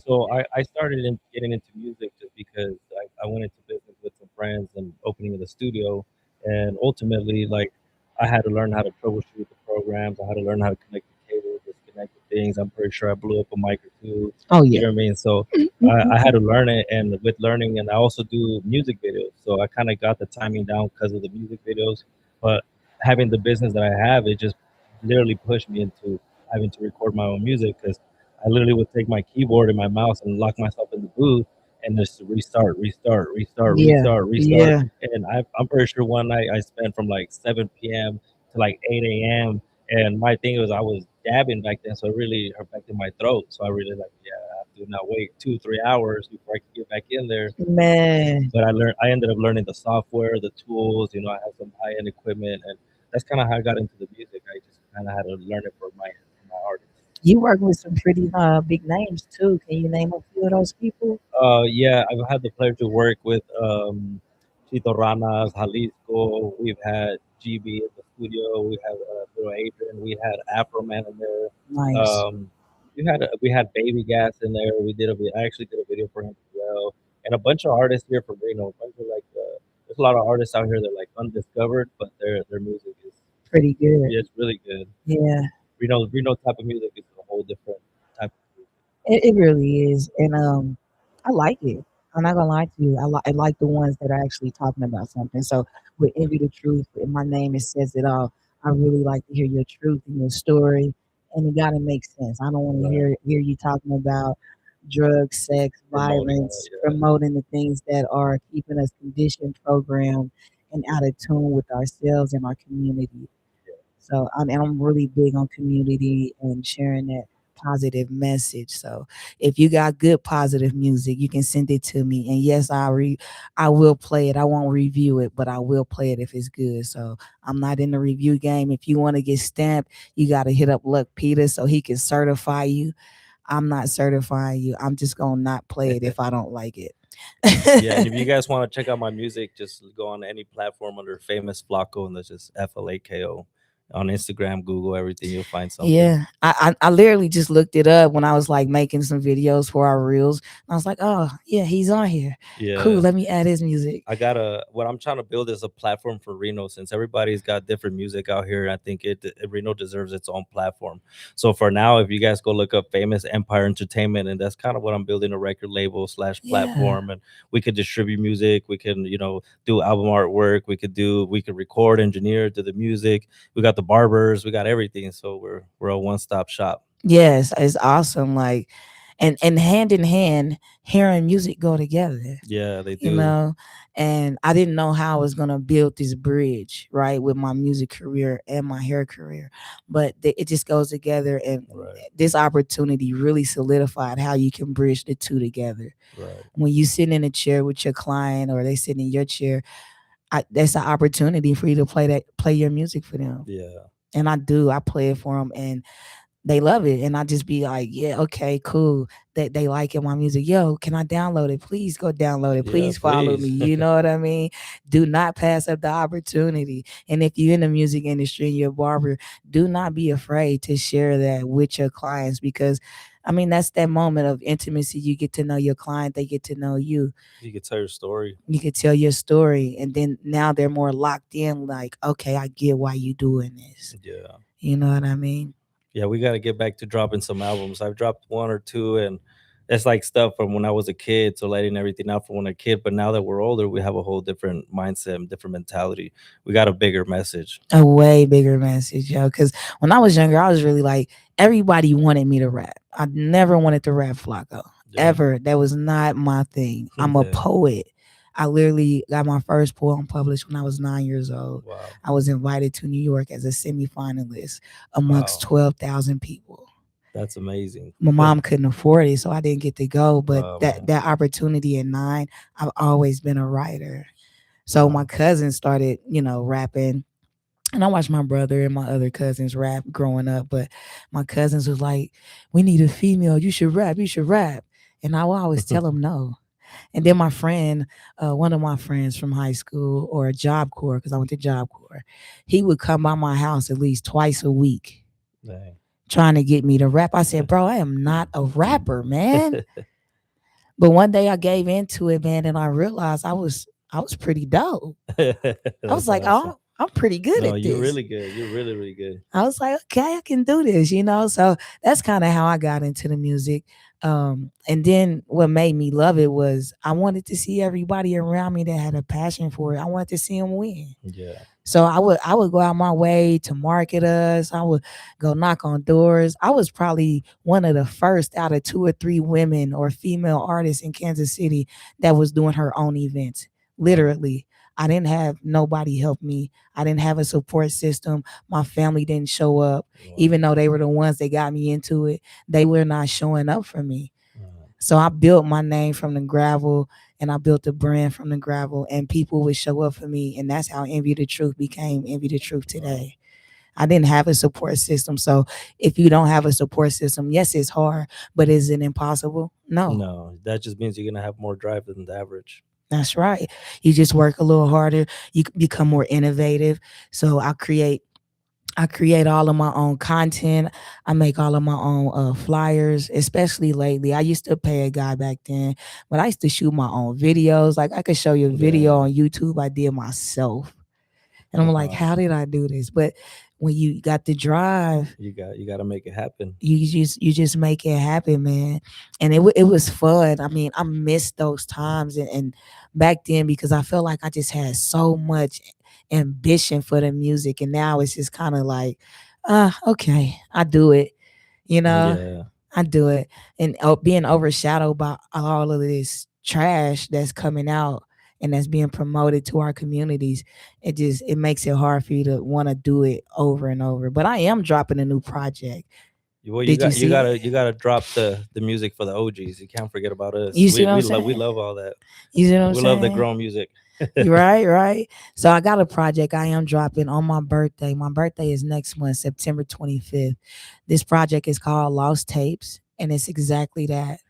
So I started getting into music just because I went into business with some friends and opening of the studio, and ultimately like I had to learn how to troubleshoot the programs. I had to learn how to connect the cables, disconnect the things. I'm pretty sure I blew up a mic or two. Oh You yeah. know what I mean? So I had to learn it, and with learning, and I also do music videos. So I kind of got the timing down because of the music videos. But having the business that I have, it just literally pushed me into having to record my own music because I literally would take my keyboard and my mouse and lock myself in the booth and just restart, restart, restart, Yeah, restart, restart. yeah. And I'm pretty sure one night I spent from like 7 p.m. to like 8 a.m. And my thing was I was dabbing back then, so it really affected my throat. So I really like, yeah, I have to now wait 2, 3 hours before I can get back in there. Man, But I ended up learning the software, the tools. You know, I had some high end equipment, and that's kind of how I got into the music. I just kind of had to learn it for my artist. you work with some pretty big names too. Can you name a few of those people? Yeah, I've had the pleasure to work with Chito Ranas, Jalisco. We've had GB at the studio. We had Bro Adrian. We had Afro Man in there. Nice. We had Baby Gas in there. I actually did a video for him as well, and a bunch of artists here from Reno. A bunch of like there's a lot of artists out here that are like undiscovered, but their music is Pretty good. yeah, it's really good. Yeah. Reno type of music is a whole different type of music. It really is, and I like it. I'm not gonna lie to you. I like the ones that are actually talking about something. So with Envy the Truth, in my name, it says it all. I really like to hear your truth and your story, and it gotta make sense. I don't want to Right. hear you talking about drugs, sex, Promoting, violence, yeah. promoting the things that are keeping us conditioned, programmed, and out of tune with ourselves and our community. So I'm really big on community and sharing that positive message. So if you got good positive music, you can send it to me. And yes, I will play it. I won't review it, but I will play it if it's good. So I'm not in the review game. If you want to get stamped, you got to hit up Luck Peter so he can certify you. I'm not certifying you. I'm just gonna not play it if I don't like it. Yeah, and if you guys want to check out my music, just go on any platform under Famous Flacco, and that's just Flako, on Instagram, Google, everything, you'll find something. Yeah, I literally just looked it up when I was like making some videos for our reels. I was like, oh yeah, he's on here. Cool, Yeah. let me add his music. I gotta what I'm trying to build is a platform for Reno, since everybody's got different music out here. I think Reno deserves its own platform. So for now, if you guys go look up Famous Empire Entertainment, and that's kind of what I'm building, a record label slash Yeah. platform, and we could distribute music. We can, do album artwork. We could record, engineer, do the music. We got the barbers. We got everything. So we're a one stop shop. Yes, it's awesome. Like, and hand in hand, hair and music go together. Yeah, they You do. know, and I didn't know how I was gonna build this bridge, right, with my music career and my hair career, but it just goes together. And Right. this opportunity really solidified how you can bridge the two together. Right. When you sit in a chair with your client, or they sit in your chair, that's an opportunity for you to play your music for them. Yeah. And I do. I play it for them, and they love it. And I just be like, yeah, okay, cool. That they liking my music. Yo, can I download it? Please go download it. Yeah, Please follow me. please. You know what I mean? Do not pass up the opportunity. And if you're in the music industry and you're a barber, do not be afraid to share that with your clients, because I mean, that's that moment of intimacy. You get to know your client, they get to know you. You can tell your story. You can tell your story, and then now they're more locked in, like, okay, I get why you doing this. Yeah. You know what I mean? Yeah, we got to get back to dropping some albums. I've dropped one or two, and it's like stuff from when I was a kid, so letting everything out from when a kid. But now that we're older, we have a whole different mindset and different mentality. We got a bigger message. A way bigger message, yo. Because when I was younger, I was really like, everybody wanted me to rap. I never wanted to rap Flacco. Yeah. Ever. That was not my thing. I'm a Yeah. poet. I literally got my first poem published when I was 9 years old. Wow. I was invited to New York as a semifinalist amongst Wow. 12,000 people. That's amazing. My mom couldn't afford it, so I didn't get to go. But Oh, that man. that opportunity at 9, I've always been a writer. So my cousins started, rapping. And I watched my brother and my other cousins rap growing up, but my cousins was like, "We need a female. You should rap. You should rap." And I would always tell them no. And then my friend, one of my friends from high school, or Job Corps, because I went to Job Corps, he would come by my house at least twice a week Dang. trying to get me to rap. I said, "Bro, I am not a rapper, man." But one day I gave into it, man, and I realized I was pretty dope. I was That's like, awesome. "Oh, I'm pretty good No, at you're this." really good. You're really, really good. I was like, okay, I can do this, So that's kind of how I got into the music. And then what made me love it was I wanted to see everybody around me that had a passion for it. I wanted to see them win. Yeah. So I would go out my way to market us. I would go knock on doors. I was probably one of the first out of 2 or 3 women or female artists in Kansas City that was doing her own events. Literally. I didn't have nobody help me. I didn't have a support system. My family didn't show up, even though they were the ones that got me into it. They were not showing up for me. So I built my name from the gravel, and I built a brand from the gravel, and people would show up for me. And that's how Envy the Truth became Envy the Truth today. I didn't have a support system. So if you don't have a support system, yes, it's hard, but is it impossible? No. No, that just means you're gonna have more drive than the average. That's right. You just work a little harder. You become more innovative. So I create all of my own content. I make all of my own flyers, especially lately. I used to pay a guy back then, but I used to shoot my own videos. Like, I could show you a video on YouTube I did myself. And I'm like, Wow. how did I do this? But when you got the drive, You got to make it happen. you just make it happen, man. And it was fun. I mean, I missed those times and back then, because I felt like I just had so much ambition for the music, and now it's just kind of like, okay, I do it, Yeah. I do it. And being overshadowed by all of this trash that's coming out and that's being promoted to our communities, it makes it hard for you to want to do it over and over. But I am dropping a new project. Well, Did you see it? you gotta drop the music for the OGs. You can't forget about us. You see what I'm we saying? love all that. You see what I'm We saying? love the grown music. Right. So I got a project I am dropping on my birthday. My birthday is next month, September 25th. This project is called Lost Tapes, and it's exactly that.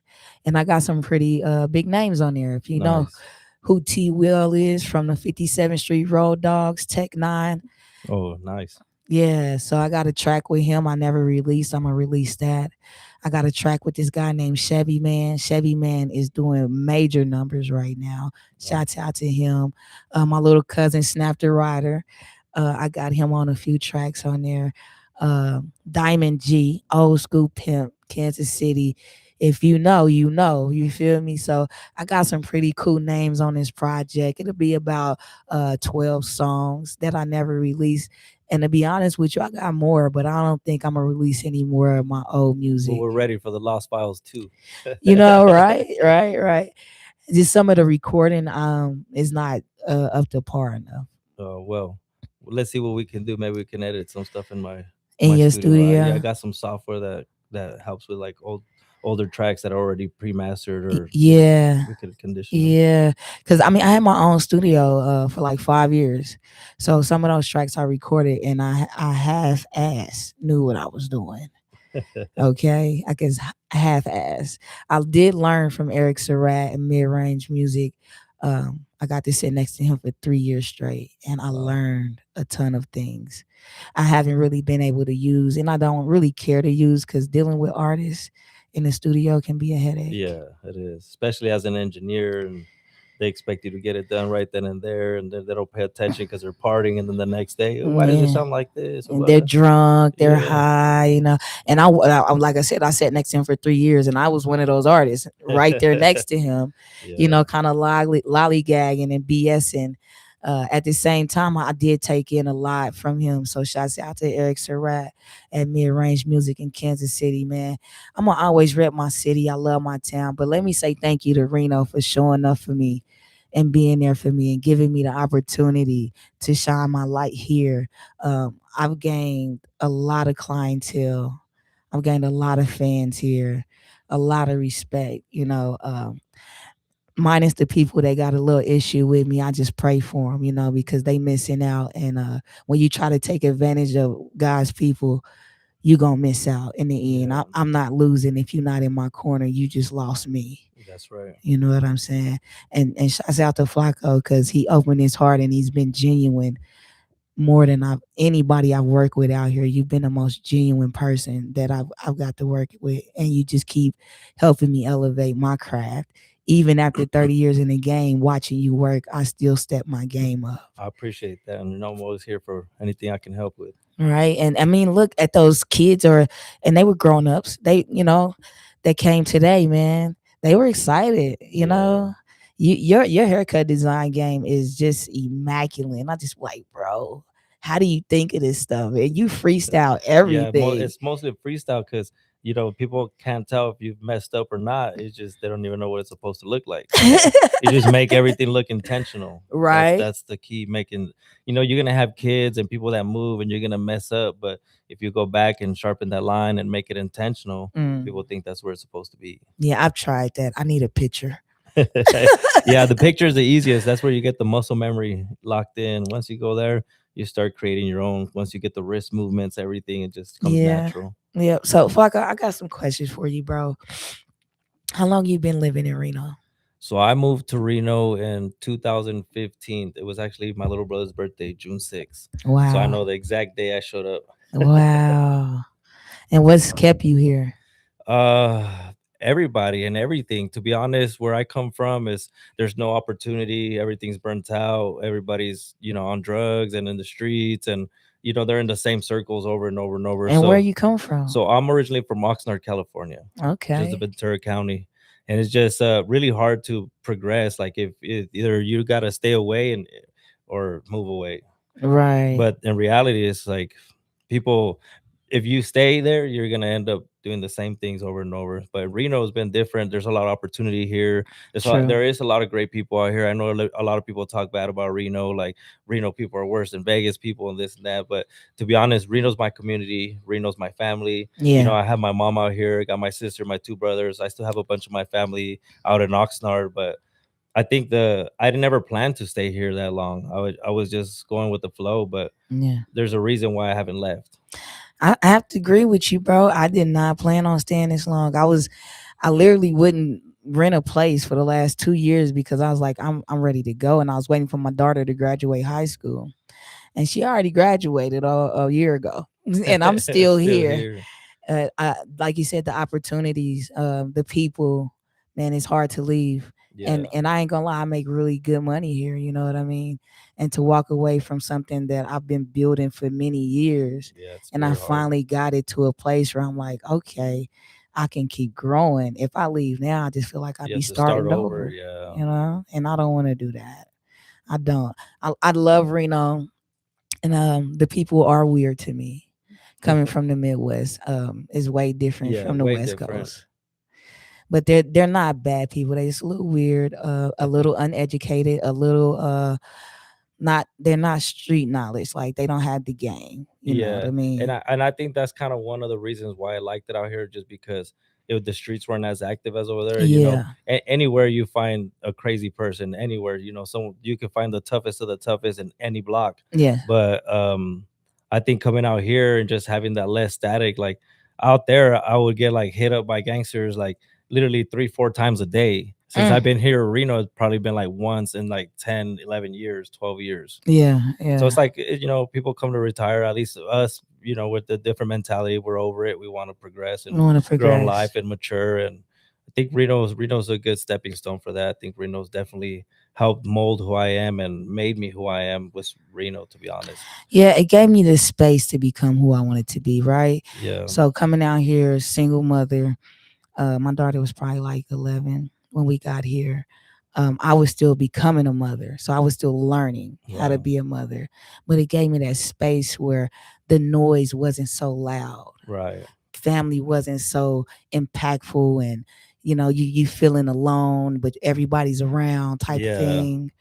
And I got some pretty big names on there. If you know Nice. who T Will is from the 57th Street Road Dogs, Tech 9. Oh, nice. Yeah, so I got a track with him I never released. I'm gonna release that. I got a track with this guy named Chevy Man. Chevy Man is doing major numbers right now. Shouts out to him. My little cousin Snap the Rider. I got him on a few tracks on there. Diamond G, old school pimp, Kansas City. If you know, you know. You feel me? So I got some pretty cool names on this project. It'll be about 12 songs that I never released. And to be honest with you, I got more, but I don't think I'm gonna release any more of my old But music. we're ready for the Lost Files too. You know, right, right, right. Just some of the recording is not up to par enough. Well, let's see what we can do. Maybe we can edit some stuff in In my your studio. Yeah, I studio. got some software that helps with like older tracks that are already pre-mastered, or Yeah. we could condition them. Yeah, because I mean, I had my own studio for like 5 years, so some of those tracks I recorded, and I half ass knew what I was doing. Okay, I guess half ass. I did learn from Eric Surratt and mid range music. I got to sit next to him for 3 years straight, and I learned a ton of things I haven't really been able to use, and I don't really care to use because dealing with artists in the studio can be a headache. Yeah, it is, especially as an engineer, and they expect you to get it done right then and there, and then they don't pay attention because they're partying, and then the next day, "Oh, why does it Yeah. sound like this?" Or And they're what? drunk, they're Yeah. high, you know. And like I said, I sat next to him for 3 years, and I was one of those artists right there next to him, you Yeah. know, kind of lollygagging and BSing. At the same time, I did take in a lot from him. So shouts out to Eric Surratt at Mid Range Music in Kansas City, man. I'm gonna always rep my city. I love my town. But let me say thank you to Reno for showing up for me and being there for me and giving me the opportunity to shine my light here. I've gained a lot of clientele. I've gained a lot of fans here, a lot of respect. You know, minus the people that got a little issue with me, I just pray for them. You know, because they missing out. And when you try to take advantage of God's people, you gonna miss out in the end. Yeah. I'm not losing if you're not in my corner. You just lost me. That's right. You know what I'm saying? And shouts out to Flacco because he opened his heart and he's been genuine more than anybody I've worked with out here. You've been the most genuine person that I've got to work with, and you just keep helping me elevate my craft. Even after 30 years in the game, watching you work, I still step my game up. I appreciate that, and I'm always here for anything I can help with. Right. And I mean, look at those kids and they were grown ups. They came today, man. They were excited, you know. Your haircut design game is just immaculate. And I just like, bro, how do you think of this stuff? And you freestyle Yeah, everything. it's mostly freestyle because people can't tell if you've messed up or not. It's just they don't even know what it's supposed to look like. You just make everything look intentional. Right. That's the key. Making you're gonna have kids and people that move, and you're gonna mess up. But if you go back and sharpen that line and make it intentional, people Mm. think that's where it's supposed to be. Yeah, I've tried that. I need a picture. Yeah, the picture is the easiest. That's where you get the muscle memory locked in. Once you go there, you start creating your own. Once you get the wrist movements, everything, it just comes Yeah. natural. Yeah. So Flacco, I got some questions for you, bro. How long you been living in Reno? So I moved to Reno in 2015. It was actually my little brother's birthday, June 6th. So I know Wow. the exact day I showed up. Wow. And what's kept you here? Uh Everybody and everything. To be honest, where I come from is there's no opportunity. Everything's burnt out. Everybody's, on drugs and in the streets, and they're in the same circles over and over and over. And where So you come from? I'm originally from Oxnard, California, just a Okay. Ventura County. And it's just really hard to progress. Like if either you gotta stay away or move away. Right. But in reality, it's like people, if you stay there, you're gonna end up doing the same things over and over. But Reno has been different. There's a lot of opportunity here. True. There is a lot of great people out here. I know a lot of people talk bad about Reno, like Reno people are worse than Vegas people and this and that. But to be honest, Reno's my community. Reno's my family. Yeah. I have my mom out here. Got my sister, my two brothers. I still have a bunch of my family out in Oxnard, but I think I didn't ever plan to stay here that long. I was just going with the flow, but Yeah. there's a reason why I haven't left. I have to agree with you, bro. I did not plan on staying this long. I literally wouldn't rent a place for the last 2 years because I was like, I'm ready to go, and I was waiting for my daughter to graduate high school, and she already graduated a year ago, and I'm still Still here. here. Like you said, the opportunities, the people, man, it's hard to leave. Yeah. And I ain't gonna lie, I make really good money here. You know what I mean? And to walk away from something that I've been building for many years, Yeah, it's and I very hard. finally got it to a place where I'm like, okay, I can keep growing. If I leave now, I just feel like I'd You be have to start starting over. over. Yeah. You know, and I don't want to do that. I don't. I love Reno, and the people are weird to me. Coming from the Midwest, is way different Yeah, from the way West different. Coast. But they're not bad people. They're just a little weird, a little uneducated, a little not. They're not street knowledge. Like they don't have the game. You know what Yeah, I and mean? I think that's kind of one of the reasons why I liked it out here, just because the streets weren't as active as over there. Yeah, Anywhere you find a crazy person, anywhere, some you can find the toughest of the toughest in any block. yeah, But I think coming out here and just having that less static, like out there, I would get like hit up by gangsters like literally 3 4 times a day. Since I've mm, been here, Reno, it's probably been like once in like 10, 11 years, 12 years. yeah, So yeah. it's like, people come to retire, at least us, with the different mentality, we're over it. We want to progress I and want to grow in progress. life and mature. And I think Reno's a good stepping stone for that. I think Reno's definitely helped mold who I am and made me who I am with Reno, to be honest. Yeah, it gave me the space to become who I wanted to be. Right. Yeah. So coming out here, single mother. My daughter was probably like 11 when we got here. I was still becoming a mother, so I was still learning how to Wow. be a mother. But it gave me that space where the noise wasn't so loud, Right. family wasn't so impactful, and you feeling alone, but everybody's around type Yeah. thing.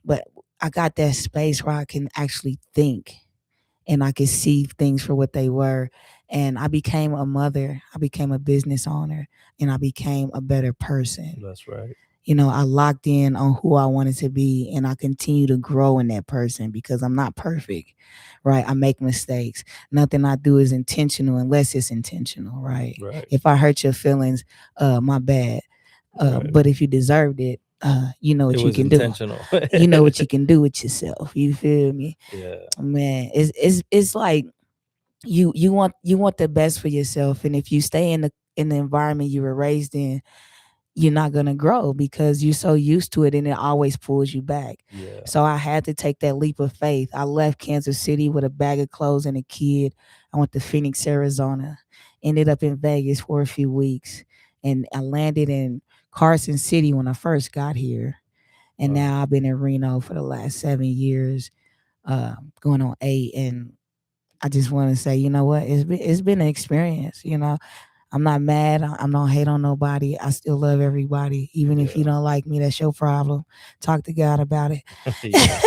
But I got that space where I can actually think and I could see things for what they were. And I became a mother, I became a business owner, and I became a better person. That's right. I locked in on who I wanted to be, and I continue to grow in that person because I'm not perfect, right? I make mistakes. Nothing I do is intentional unless it's intentional, right? Right. If I hurt your feelings, my bad. Right. But if you deserved it, you know It what you was can do. intentional. You know what you can do with yourself. You feel me? Yeah. Man, it's like you want the best for yourself, and if you stay in the environment you were raised in, you're not going to grow because you're so used to it, and it always pulls you back. Yeah. So I had to take that leap of faith. I left Kansas City with a bag of clothes and a kid. I went to Phoenix, Arizona, ended up in Vegas for a few weeks, and I landed in Carson City when I first got here. And Wow. now I've been in Reno for the last 7 years, going on 8. And I just want to say, you know what? It's been an experience. I'm not mad. I'm not hate on nobody. I still love everybody. Even if you Yeah. don't like me, that's your problem. Talk to God about Yeah.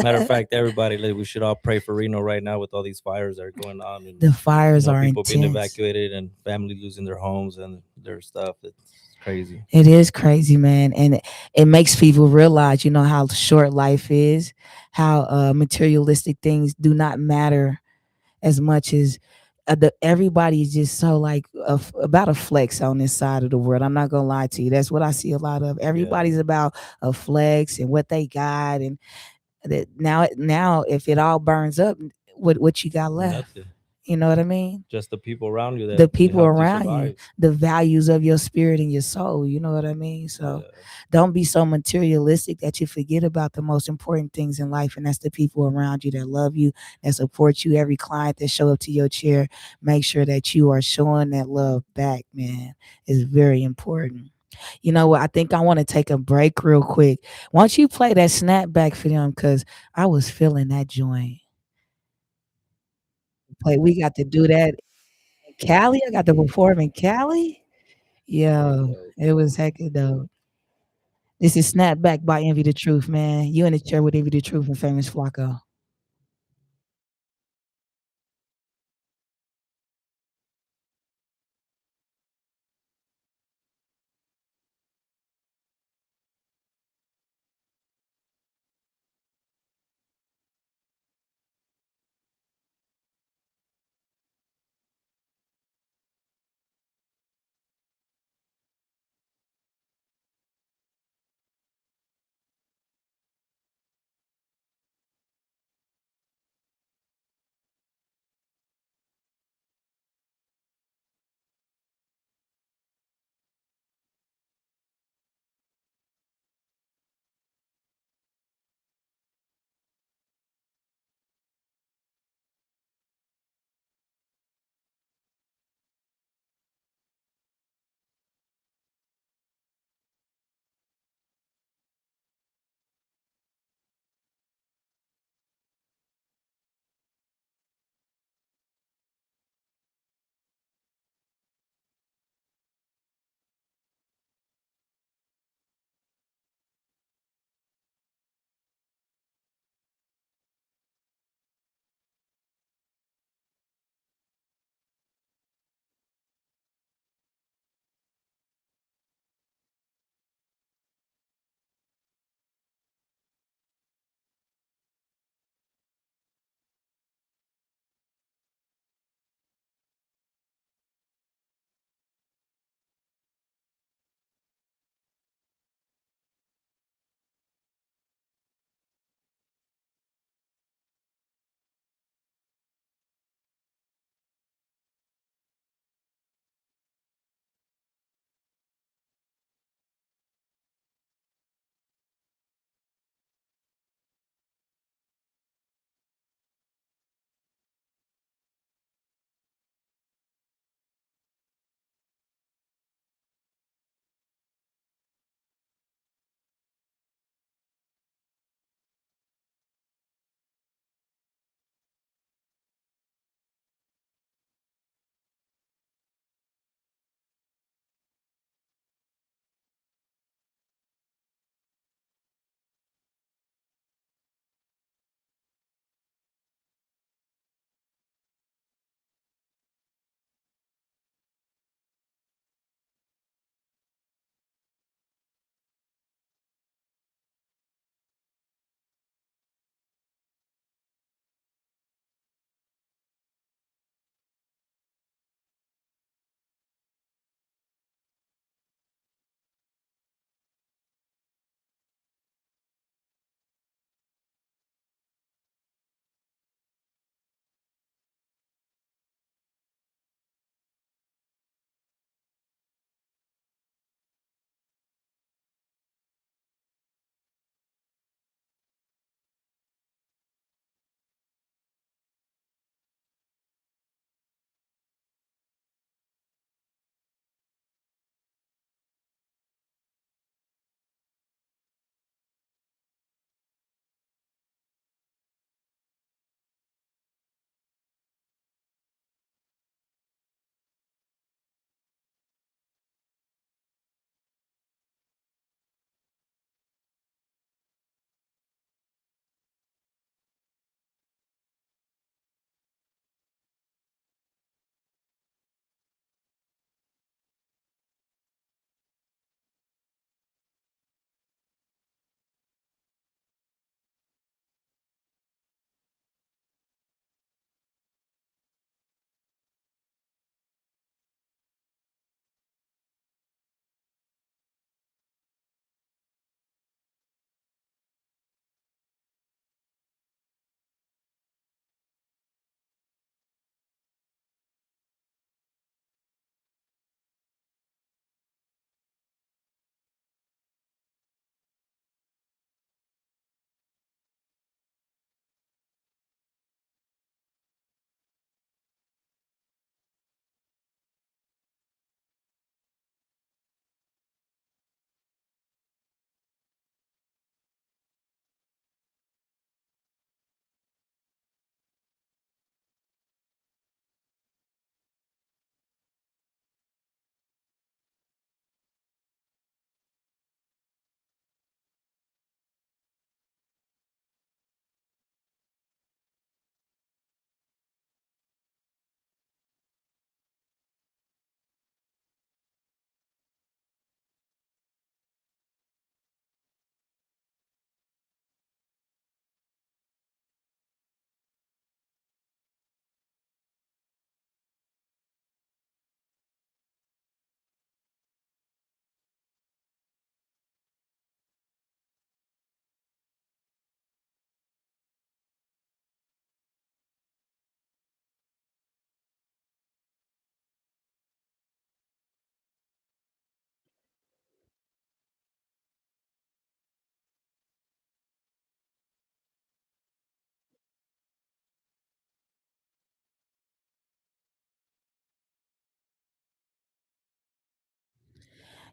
Matter of it. fact, everybody, like, we should all pray for Reno right now with all these fires that are going on, and The fires are people being intense. evacuated and family losing their homes and their stuff. It's crazy. It is crazy, man, and it makes people realize, how short life is, how materialistic things do not matter as much as everybody's just so like about a flex on this side of the world. I'm not gonna lie to you. That's what I see a lot of. Yeah. Everybody's about a flex and what they got, and that now if it all burns up, what you got left? Nothing. You know what I mean? Just the people around you The that people helped you around you, survive. the values of your spirit and your soul. You know what I mean? So Yeah. don't be so materialistic that you forget about the most important things in life, and that's the people around you that love you, that support you. Every client that show up to your chair, make sure that you are showing that love back, man. It's very important. You know what? I think I want to take a break real quick. Why don't you play that snapback for them? Because I was feeling that joint. We got to do that in Cali. I got to perform in Cali. Yo, it was heckin' dope. This is Snapback by Envy the Truth, man. You in the chair with Envy the Truth and Famous Flacco.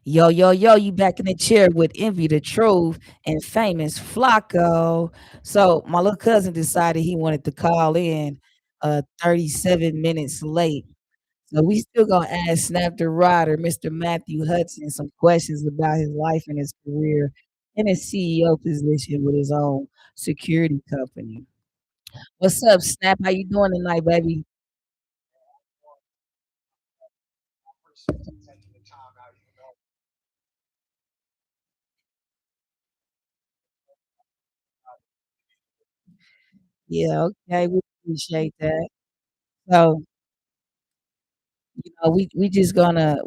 Yo, yo, yo, you back in the chair with Envy the Truth and famous Flacco. So my little cousin decided he wanted to call in 37 minutes late. So we still gonna ask Snap the Rider, Mr. Matthew Hudson, some questions about his life and his career in his CEO position with his own security company. What's up, Snap? How you doing tonight, baby? Yeah, okay, we appreciate that. So, we gonna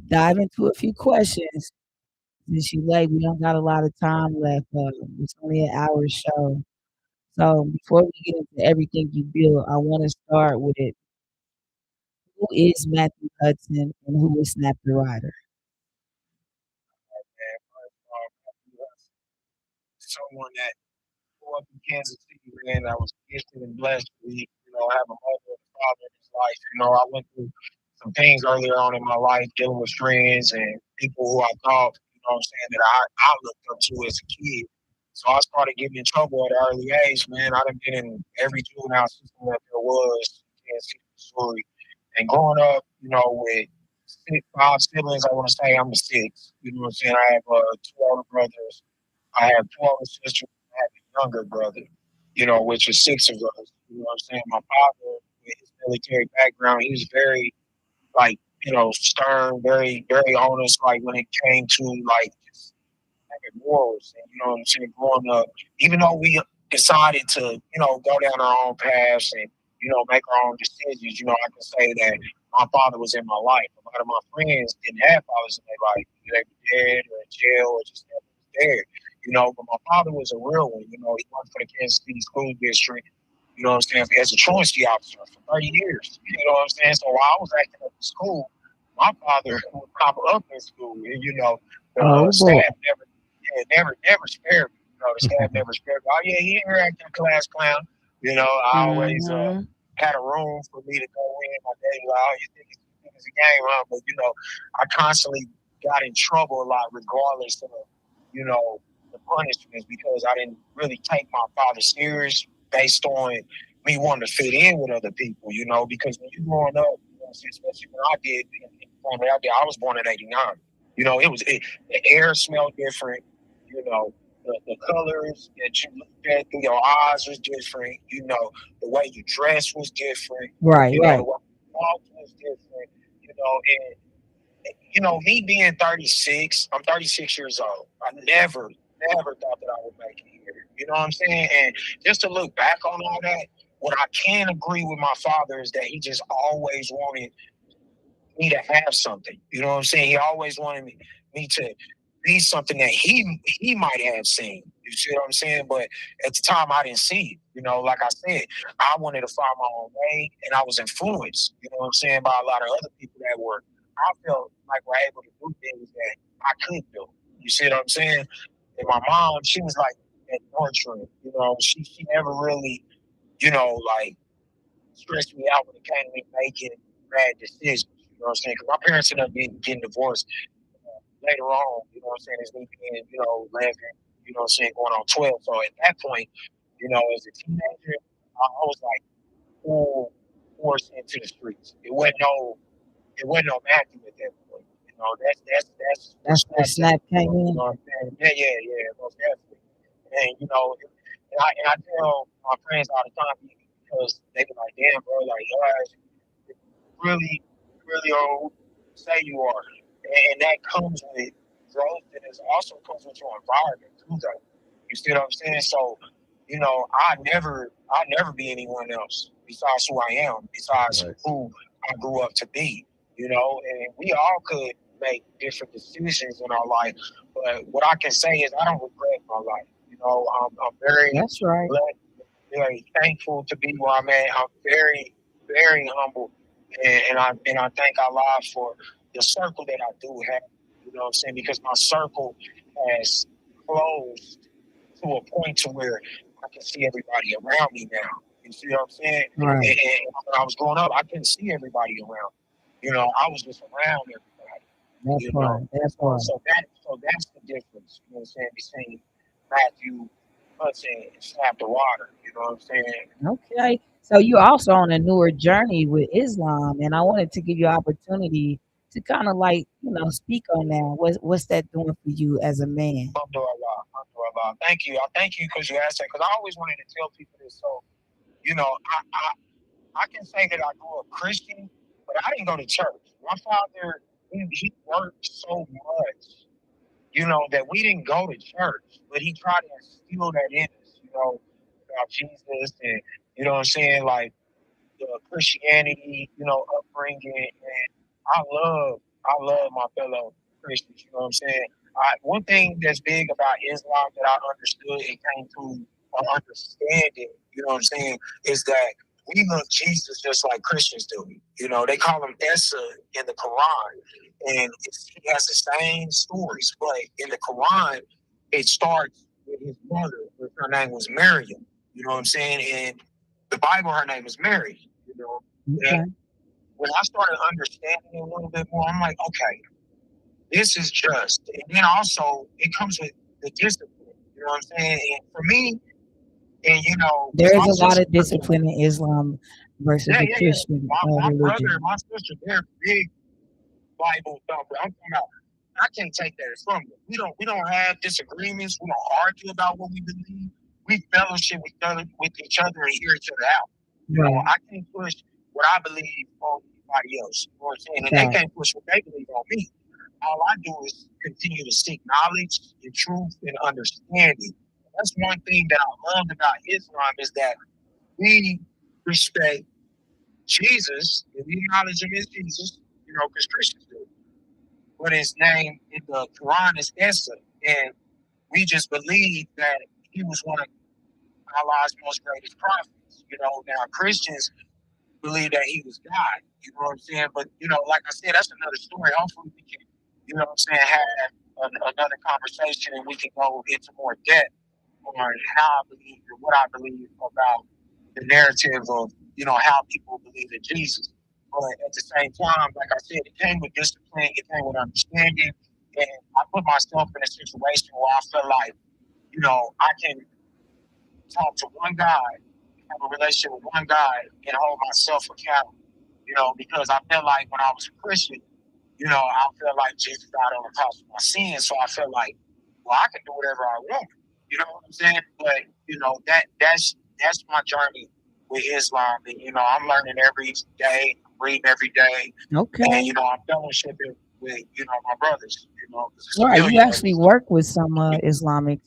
dive into a few questions. Since you late, we don't got a lot of time left. It's only an hour show. So before we get into everything you build, I want to start with who is Matthew Hudson and who is Snap the Rider? Someone that grew up in Kansas City, man, I was gifted and blessed to be, have a mother and father in his life. I went through some things earlier on in my life, dealing with friends and people who I thought, that I looked up to as a kid. So I started getting in trouble at an early age, man. I done been in every juvenile system that there was in Kansas City, Missouri. And growing up, with five siblings, I want to say I'm the sixth. You know what I'm saying? I have two older brothers. I have two older sisters. I have a younger brother, which is six of us. You know what I'm saying? My father, with his military background, he was very, like, stern, very, very honest, like, when it came to, like, just having morals. And, you know what I'm saying? Growing up, even though we decided to, go down our own paths and, make our own decisions, I can say that my father was in my life. A lot of my friends didn't have fathers in their life. They were dead or in jail or just never was there. But my father was a real one. He worked for the Kansas City School District, what I'm saying, as a truancy officer for 30 years. What I'm saying? So while I was acting up in school, my father would pop up in school. And, the Oh staff boy. never spared me. The staff never spared me. Oh, yeah, he here acting a class clown. I always Mhm. had a room for me to go in. My daddy, like, oh, you think it's a game, huh? But, I constantly got in trouble a lot, regardless of, the punishments, because I didn't really take my father serious based on me wanting to fit in with other people, because when you're growing up, especially when I did, I was born in '89. The air smelled different, the colors that you looked at through your eyes was different, the way you dress was different, Right, the right. way you walked was different, and me being 36, I'm 36 years old. I never thought that I would make it here. You know what I'm saying? And just to look back on all that, what I can agree with my father is that he just always wanted me to have something. You know what I'm saying? He always wanted me to be something that he might have seen. You see what I'm saying? But at the time, I didn't see it. Like I said, I wanted to find my own way, and I was influenced. You know what I'm saying, by a lot of other people that were. I felt like were able to do things that I could do. You see what I'm saying? And my mom, she was like that nurturing. She never really, like stressed me out when it came to me making bad decisions. You know what I'm saying? Because my parents ended up getting divorced later on. You know what I'm saying? As me being, 11, what I'm saying, going on 12. So at that point, as a teenager, I was like full force into the streets. It wasn't no Matthew at that point. That's where That's where Snap took Snap it came from. You in. know what I'm saying? Yeah, most definitely. And and I tell my friends all the time because they be like, "Damn, bro, like your ass really, really are who you say you are," and that comes with growth, and it also comes with your environment too, though. You see what I'm saying? So, I never be anyone else besides who I am, besides Right. who I grew up to be. And we all could make different decisions in our life, but what I can say is I don't regret my life. I'm very That's right. blessed, very thankful to be where I'm at. I'm very, very humble, and I thank Allah for the circle that I do have. You know what I'm saying? Because my circle has closed to a point to where I can see everybody around me now. You see what I'm saying? Right. And when I was growing up, I couldn't see everybody around. I was just around everybody. That you know. part. That So part. that's the difference, you know what I'm saying, between Matthew Hudson and Snap the Water, you know what I'm saying? Okay. So you're also on a newer journey with Islam, and I wanted to give you an opportunity to kind of like, speak on that. What's that doing for you as a man? Alhamdulillah, alhamdulillah. Thank you. I thank you because you asked that, because I always wanted to tell people this. So, you know, I can say that I grew up Christian, but I didn't go to church. My father, he worked so much, you know, that we didn't go to church, but he tried to instill that in us, you know, about Jesus and, you know what I'm saying, like Christianity, you know, upbringing. And I love my fellow Christians, you know what I'm saying? One thing that's big about Islam that I understood and came to understand it, you know what I'm saying, is that we love Jesus just like Christians do. You know, they call him Esa in the Quran, and he has the same stories, but in the Quran, it starts with his mother, which her name was Maryam. You know what I'm saying? And the Bible, her name is Mary. You know, Okay. and when I started understanding it a little bit more, I'm like, okay, this is just. And then also, it comes with the discipline. You know what I'm saying? And for me, and you know, There is my a lot sister, of discipline in Islam versus yeah, the yeah, yeah. Christian My brother religion. and my sister, they're big Bible thumper. I'm talking about. I can't take that from them. We don't have disagreements. We don't argue about what we believe. We fellowship with each other and hear each other out. You know, Right. I can't push what I believe on anybody else. You know what I'm saying? And they Fact. can't push what they believe on me. All I do is continue to seek knowledge and truth and understanding. That's one thing that I loved about Islam is that we respect Jesus and we acknowledge him as Jesus, you know, because Christians do. But his name in the Quran is Esa. And we just believe that he was one of Allah's most greatest prophets. You know, now Christians believe that he was God. You know what I'm saying? But, you know, like I said, that's another story. Hopefully we can, you know what I'm saying, have another conversation and we can go into more depth on how I believe and what I believe about the narrative of, you know, how people believe in Jesus. But at the same time, like I said, it came with discipline, it came with understanding. And I put myself in a situation where I feel like, you know, I can talk to one guy, have a relationship with one guy, and hold myself accountable. You know, because I felt like when I was a Christian, you know, I felt like Jesus died on the cross for my sins. So I felt like, well, I can do whatever I want. You know what I'm saying? But you know, that's my journey with Islam. And you know, I'm learning every day, reading every day, and you Okay. know, I'm fellowshipping with my brothers. You know, because it's a Right. You million of actually us. work with some Islamics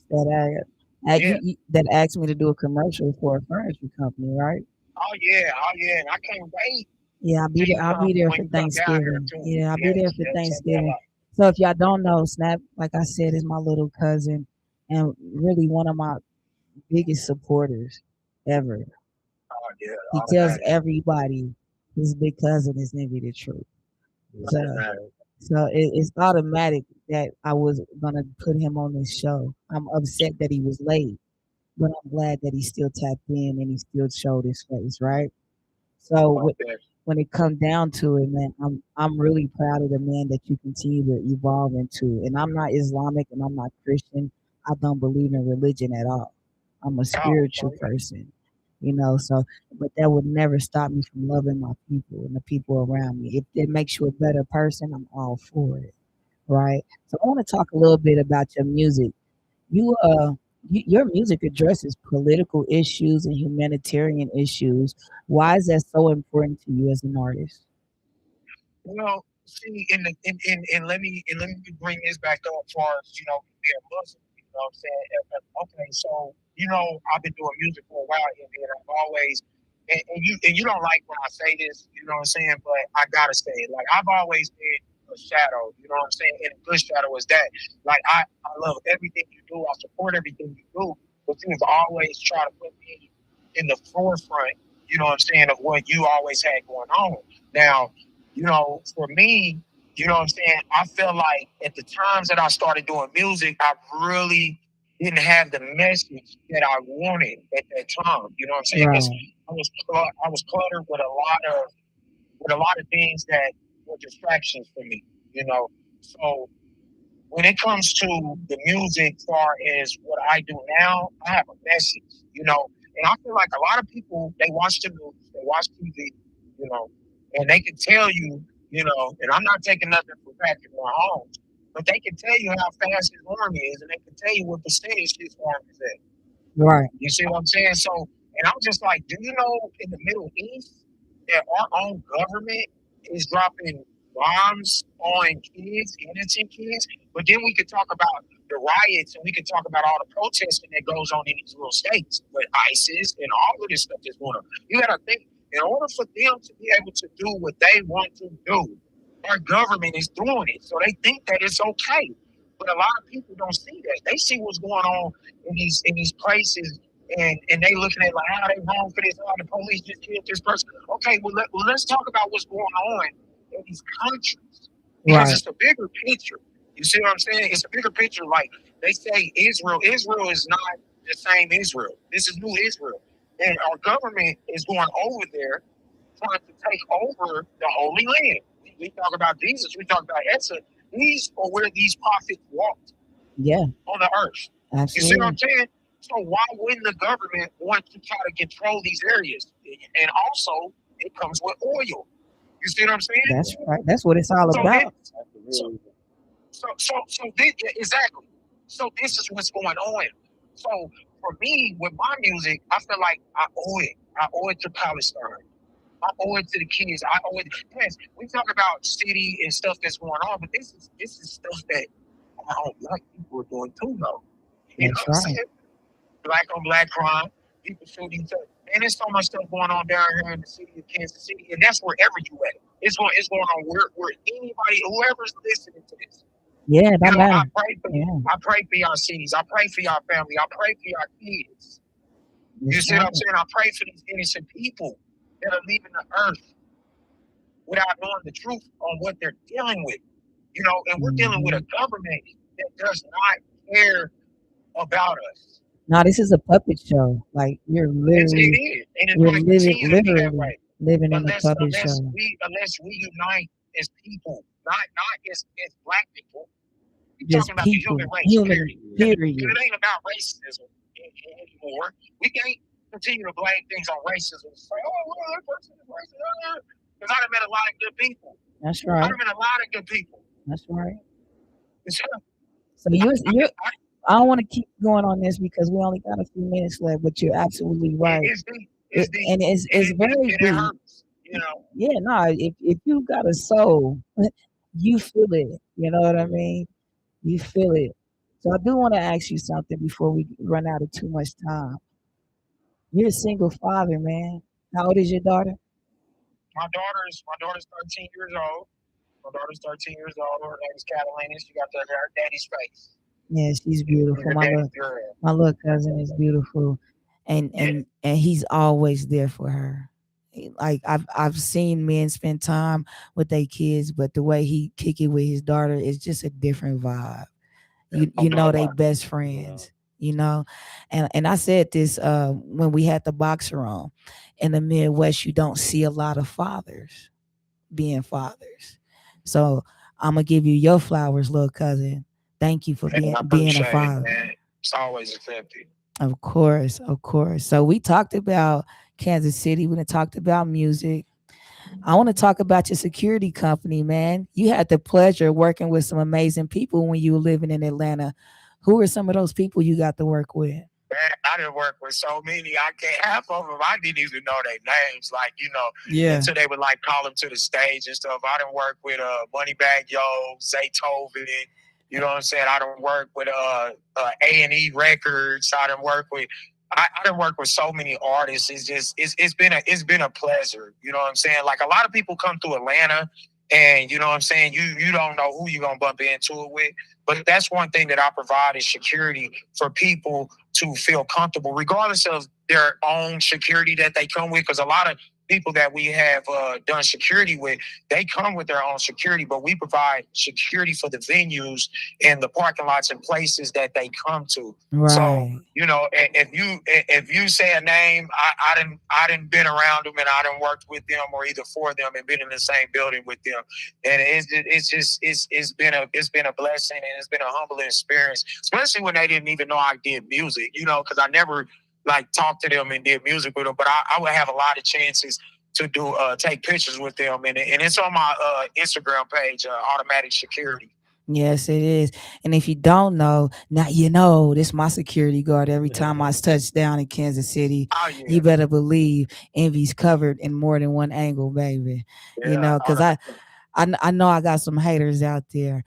Yeah. that asked me to do a commercial for a furniture company, right? Oh yeah, and I can't wait Yeah, till you I'll come be there when for you come down here Thanksgiving. too. Yeah, I'll be there Yes, for yes, Thanksgiving. inshallah. So if y'all don't know, Snap, like I said, is my little cousin and really one of my biggest supporters ever. Oh yeah, He tells automatic. everybody his big cousin is Nigga the truth. So Automatic. it's automatic that I was gonna put him on this show. I'm upset that he was late, but I'm glad that he still tapped in and he still showed his face, right? So Okay. when it comes down to it, man, I'm really proud of the man that you continue to evolve into. And I'm not Islamic and I'm not Christian. I don't believe in religion at all. I'm a spiritual Oh, person, so but that would never stop me from loving my people and the people around me. If it makes you a better person, I'm all for it. Right. So I want to talk a little bit about your music. You your music addresses political issues and humanitarian issues. Why is that so important to you as an artist? well, see, let me bring this back up as far as being Muslim. You know what I'm saying? Okay, so I've been doing music for a while, and I've always and you don't like when I say this, you know what I'm saying? But I gotta say it. Like I've always been a shadow, you know what I'm saying? And a good shadow is that. Like I love everything you do. I support everything you do, but you've always tried to put me in the forefront. You know what I'm saying of what you always had going on. Now for me, you know what I'm saying? I feel like at the times that I started doing music, I really didn't have the message that I wanted at that time. You know what I'm saying? Because Right. I was cluttered with a lot of things that were distractions for me. You know, So when it comes to the music, far as what I do now, I have a message, you know. And I feel like a lot of people, they watch the news, they watch TV, you know, and they can tell you, you know, and I'm not taking nothing from Patrick Mahomes, but they can tell you how fast his arm is, and they can tell you what percentage his arm is at. Right. You see what I'm saying? So, and I'm just like, do you know in the Middle East that our own government is dropping bombs on kids, innocent kids? But then we could talk about the riots and we could talk about all the protesting that goes on in these little states with ISIS and all of this stuff that's going on. You got to think, in order for them to be able to do what they want to do, our government is doing it. So they think that it's okay. But a lot of people don't see that. They see what's going on in these places, and they looking at like how they wrong for this. Oh, the police just killed this person. Okay, well, let's talk about what's going on in these countries because Right. it's a bigger picture. You see what I'm saying? It's a bigger picture. Like they say, Israel is not the same Israel. This is new Israel, and our government is going over there trying to take over the Holy Land. We talk about Jesus. We talk about Esther. These are where these prophets walked Yeah. on the earth. You see Absolutely. what I'm saying? So why wouldn't the government want to try to control these areas? And also, it comes with oil. You see what I'm saying? That's right. That's what it's all So about. exactly. So this is what's going on. So for me, with my music, I feel like I owe it. I owe it to Palestine. I owe it to the kids. I owe it. Yes, we talk about city and stuff that's going on, but this is stuff that black people are doing too, though. You know That's what I'm right. saying? Black on black crime, people shooting each other. And there's so much stuff going on down here in the city of Kansas City, and that's wherever you at. It's going on where anybody, whoever's listening to this. Yeah, You that know, matter. I pray for Yeah. I pray for y'all cities. I pray for y'all family. I pray for y'all kids. You That's see what right. I'm saying? I pray for these innocent people that are leaving the earth without knowing the truth on what they're dealing with. You know, and we're dealing with a government that does not care about us. No, this is a puppet show. Like you're It literally, is, and it's you're going to continue to be that literally way living in a unless puppet show. unless we unite as people, not as black people. We're Just talking about the people, human race, human, period. period. It ain't about racism anymore. We can't continue to blame things on racism. Say, oh, well, that person is racist. Because I done met a lot of good people. That's I right. done met a lot of good people. That's right. It's, So you I don't want to keep going on this because we only got a few minutes left, but you're absolutely right. it's deep. It's deep. And it's very And it deep. hurts, you know. Yeah, no, if you got a soul, you feel it. You know what I mean? You feel it. So I do want to ask you something before we run out of too much time. You're a single father, man. How old is your daughter? My daughter's 13 years old. My daughter's 13 years old. Her name is Catalina. She got her daddy's face. Yeah, she's beautiful. Her daddy's girl. My little cousin is beautiful, and he's always there for her. Like I've seen men spend time with their kids, but the way he kick it with his daughter is just a different vibe. You know they best friends. You know, and I said this when we had the boxer on. In the Midwest, you don't see a lot of fathers being fathers. So I'm gonna give you your flowers, little cousin. Thank you for I being a appreciate father. it, man. It's always accepted. Of course, of course. So we talked about Kansas City. We talked about music. I want to talk about your security company, man. You had the pleasure of working with some amazing people when you were living in Atlanta. Who are some of those people you got to work with? Man, I didn't work with so many. I can't. Half of them, I didn't even know their names. Like, you know, Yeah. until they would like call them to the stage and stuff. I didn't work with Moneybag Yo, Zaytoven. You know what I'm saying? I didn't work with A&E Records. I didn't work with. I didn't work with so many artists. It's been a pleasure. You know what I'm saying? Like a lot of people come through Atlanta, and you know what I'm saying. You don't know who you're gonna bump into it with. But that's one thing that I provide is security for people to feel comfortable, regardless of their own security that they come with. Because a lot of people that we have done security with, they come with their own security, but we provide security for the venues and the parking lots and places that they come to. Right. So, you know, if you say a name, I didn't been around them and I done worked with them or either for them and been in the same building with them. And it's been a blessing and it's been a humbling experience, especially when they didn't even know I did music, you know, because I never like talked to them and did music with them, but I would have a lot of chances to do take pictures with them, and it's on my Instagram page, Automatic Security. Yes, it is. And if you don't know, now you know. This my security guard every time I touch down in Kansas City. Oh yeah. You better believe Envy's covered in more than one angle, baby. You know, because I know I got some haters out there.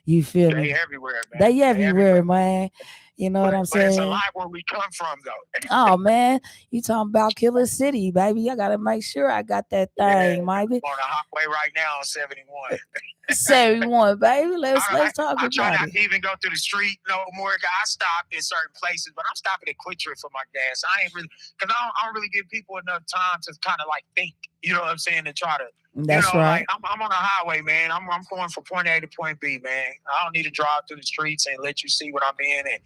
You feel me? They everywhere, man. They everywhere, man. You know what I'm But it's a saying? lot where we come from, though. Oh man, you talking about Killer City, baby? I gotta make sure I got that thing, baby. I'm on the highway right now on 71. 71, baby. Let's talk I try about not it. to even go through the street no more. I stop in certain places, but I'm stopping at Quick Trip for my gas. I ain't really, because I don't really give people enough time to kind of like think, you know what I'm saying, to try to. That's you know, right. Like I'm on a highway, man. I'm going from point A to point B, man. I don't need to drive through the streets and let you see what I'm in and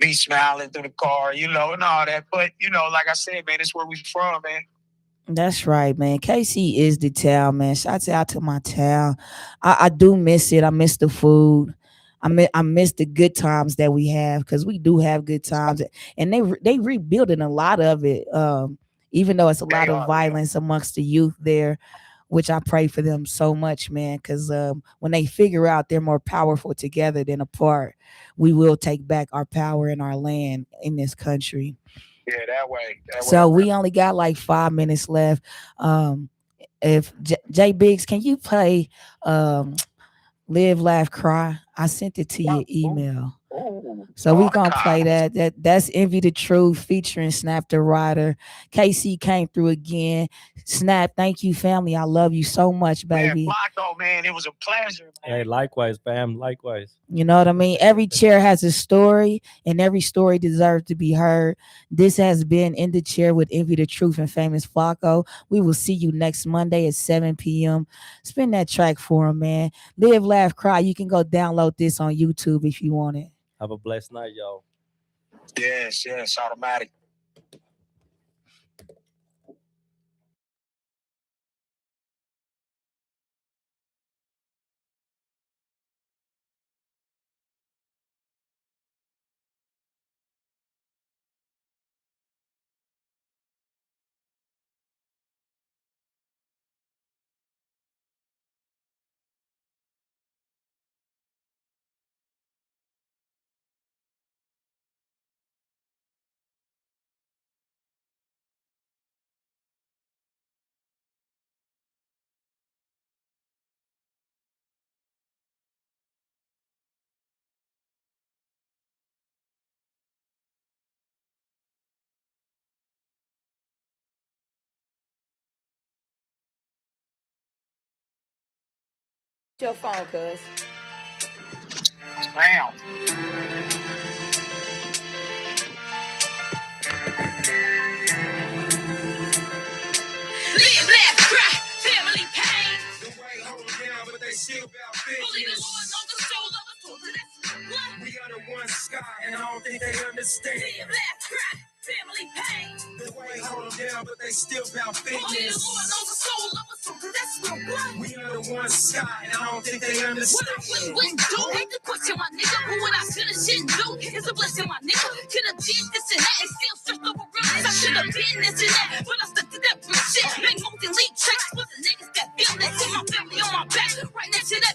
me smiling through the car, you know, and all that. But, you know, like I said, man, it's where we from, man. That's right, man. KC is the town, man. Shouts out to my town. I do miss it. I miss the food. I miss the good times that we have, because we do have good times, and they rebuilding a lot of it. Even though it's a lot of violence amongst the youth there, which I pray for them so much, man. Because when they figure out they're more powerful together than apart, we will take back our power and our land in this country. Yeah, that way. So we only got like 5 minutes left. If J.Biggs, can you play Live, Laugh, Cry? I sent it to your email. So we gonna play that. That's Envy the Truth featuring Snap the Rider. KC came through again. Snap, thank you, family. I love you so much, baby. Man, Flacco, man, it was a pleasure, man. Hey, likewise, fam. Likewise. You know what I mean? Every chair has a story, and every story deserves to be heard. This has been In the Chair with Envy the Truth and Famous Flacco. We will see you next Monday at 7 p.m. Spin that track for him, man. Live, Laugh, Cry. You can go download this on YouTube if you want it. Have a blessed night, y'all. Yes, Automatic. Your phone, cuz. Wow. Live, laugh, cry, family pain. The way hold down, but they still bout business. Only the Lord knows the soul of us, so we under one sky, and I don't think they understand. Live, laugh, cry, family pain. The way hold down, but they still bout business. Only the Lord knows the soul of us, so that's real blood. We under one sky, and I don't think they understand. What I wouldn't do, hate the question, my nigga. Who what I should and shouldn't do is a blessing, my nigga. Could have did this and that and still stressed over real. I should have been this and that, but I stuck to that real shit. Make moves and lead tricks for the niggas that feel that. Put my family on my back, right next to that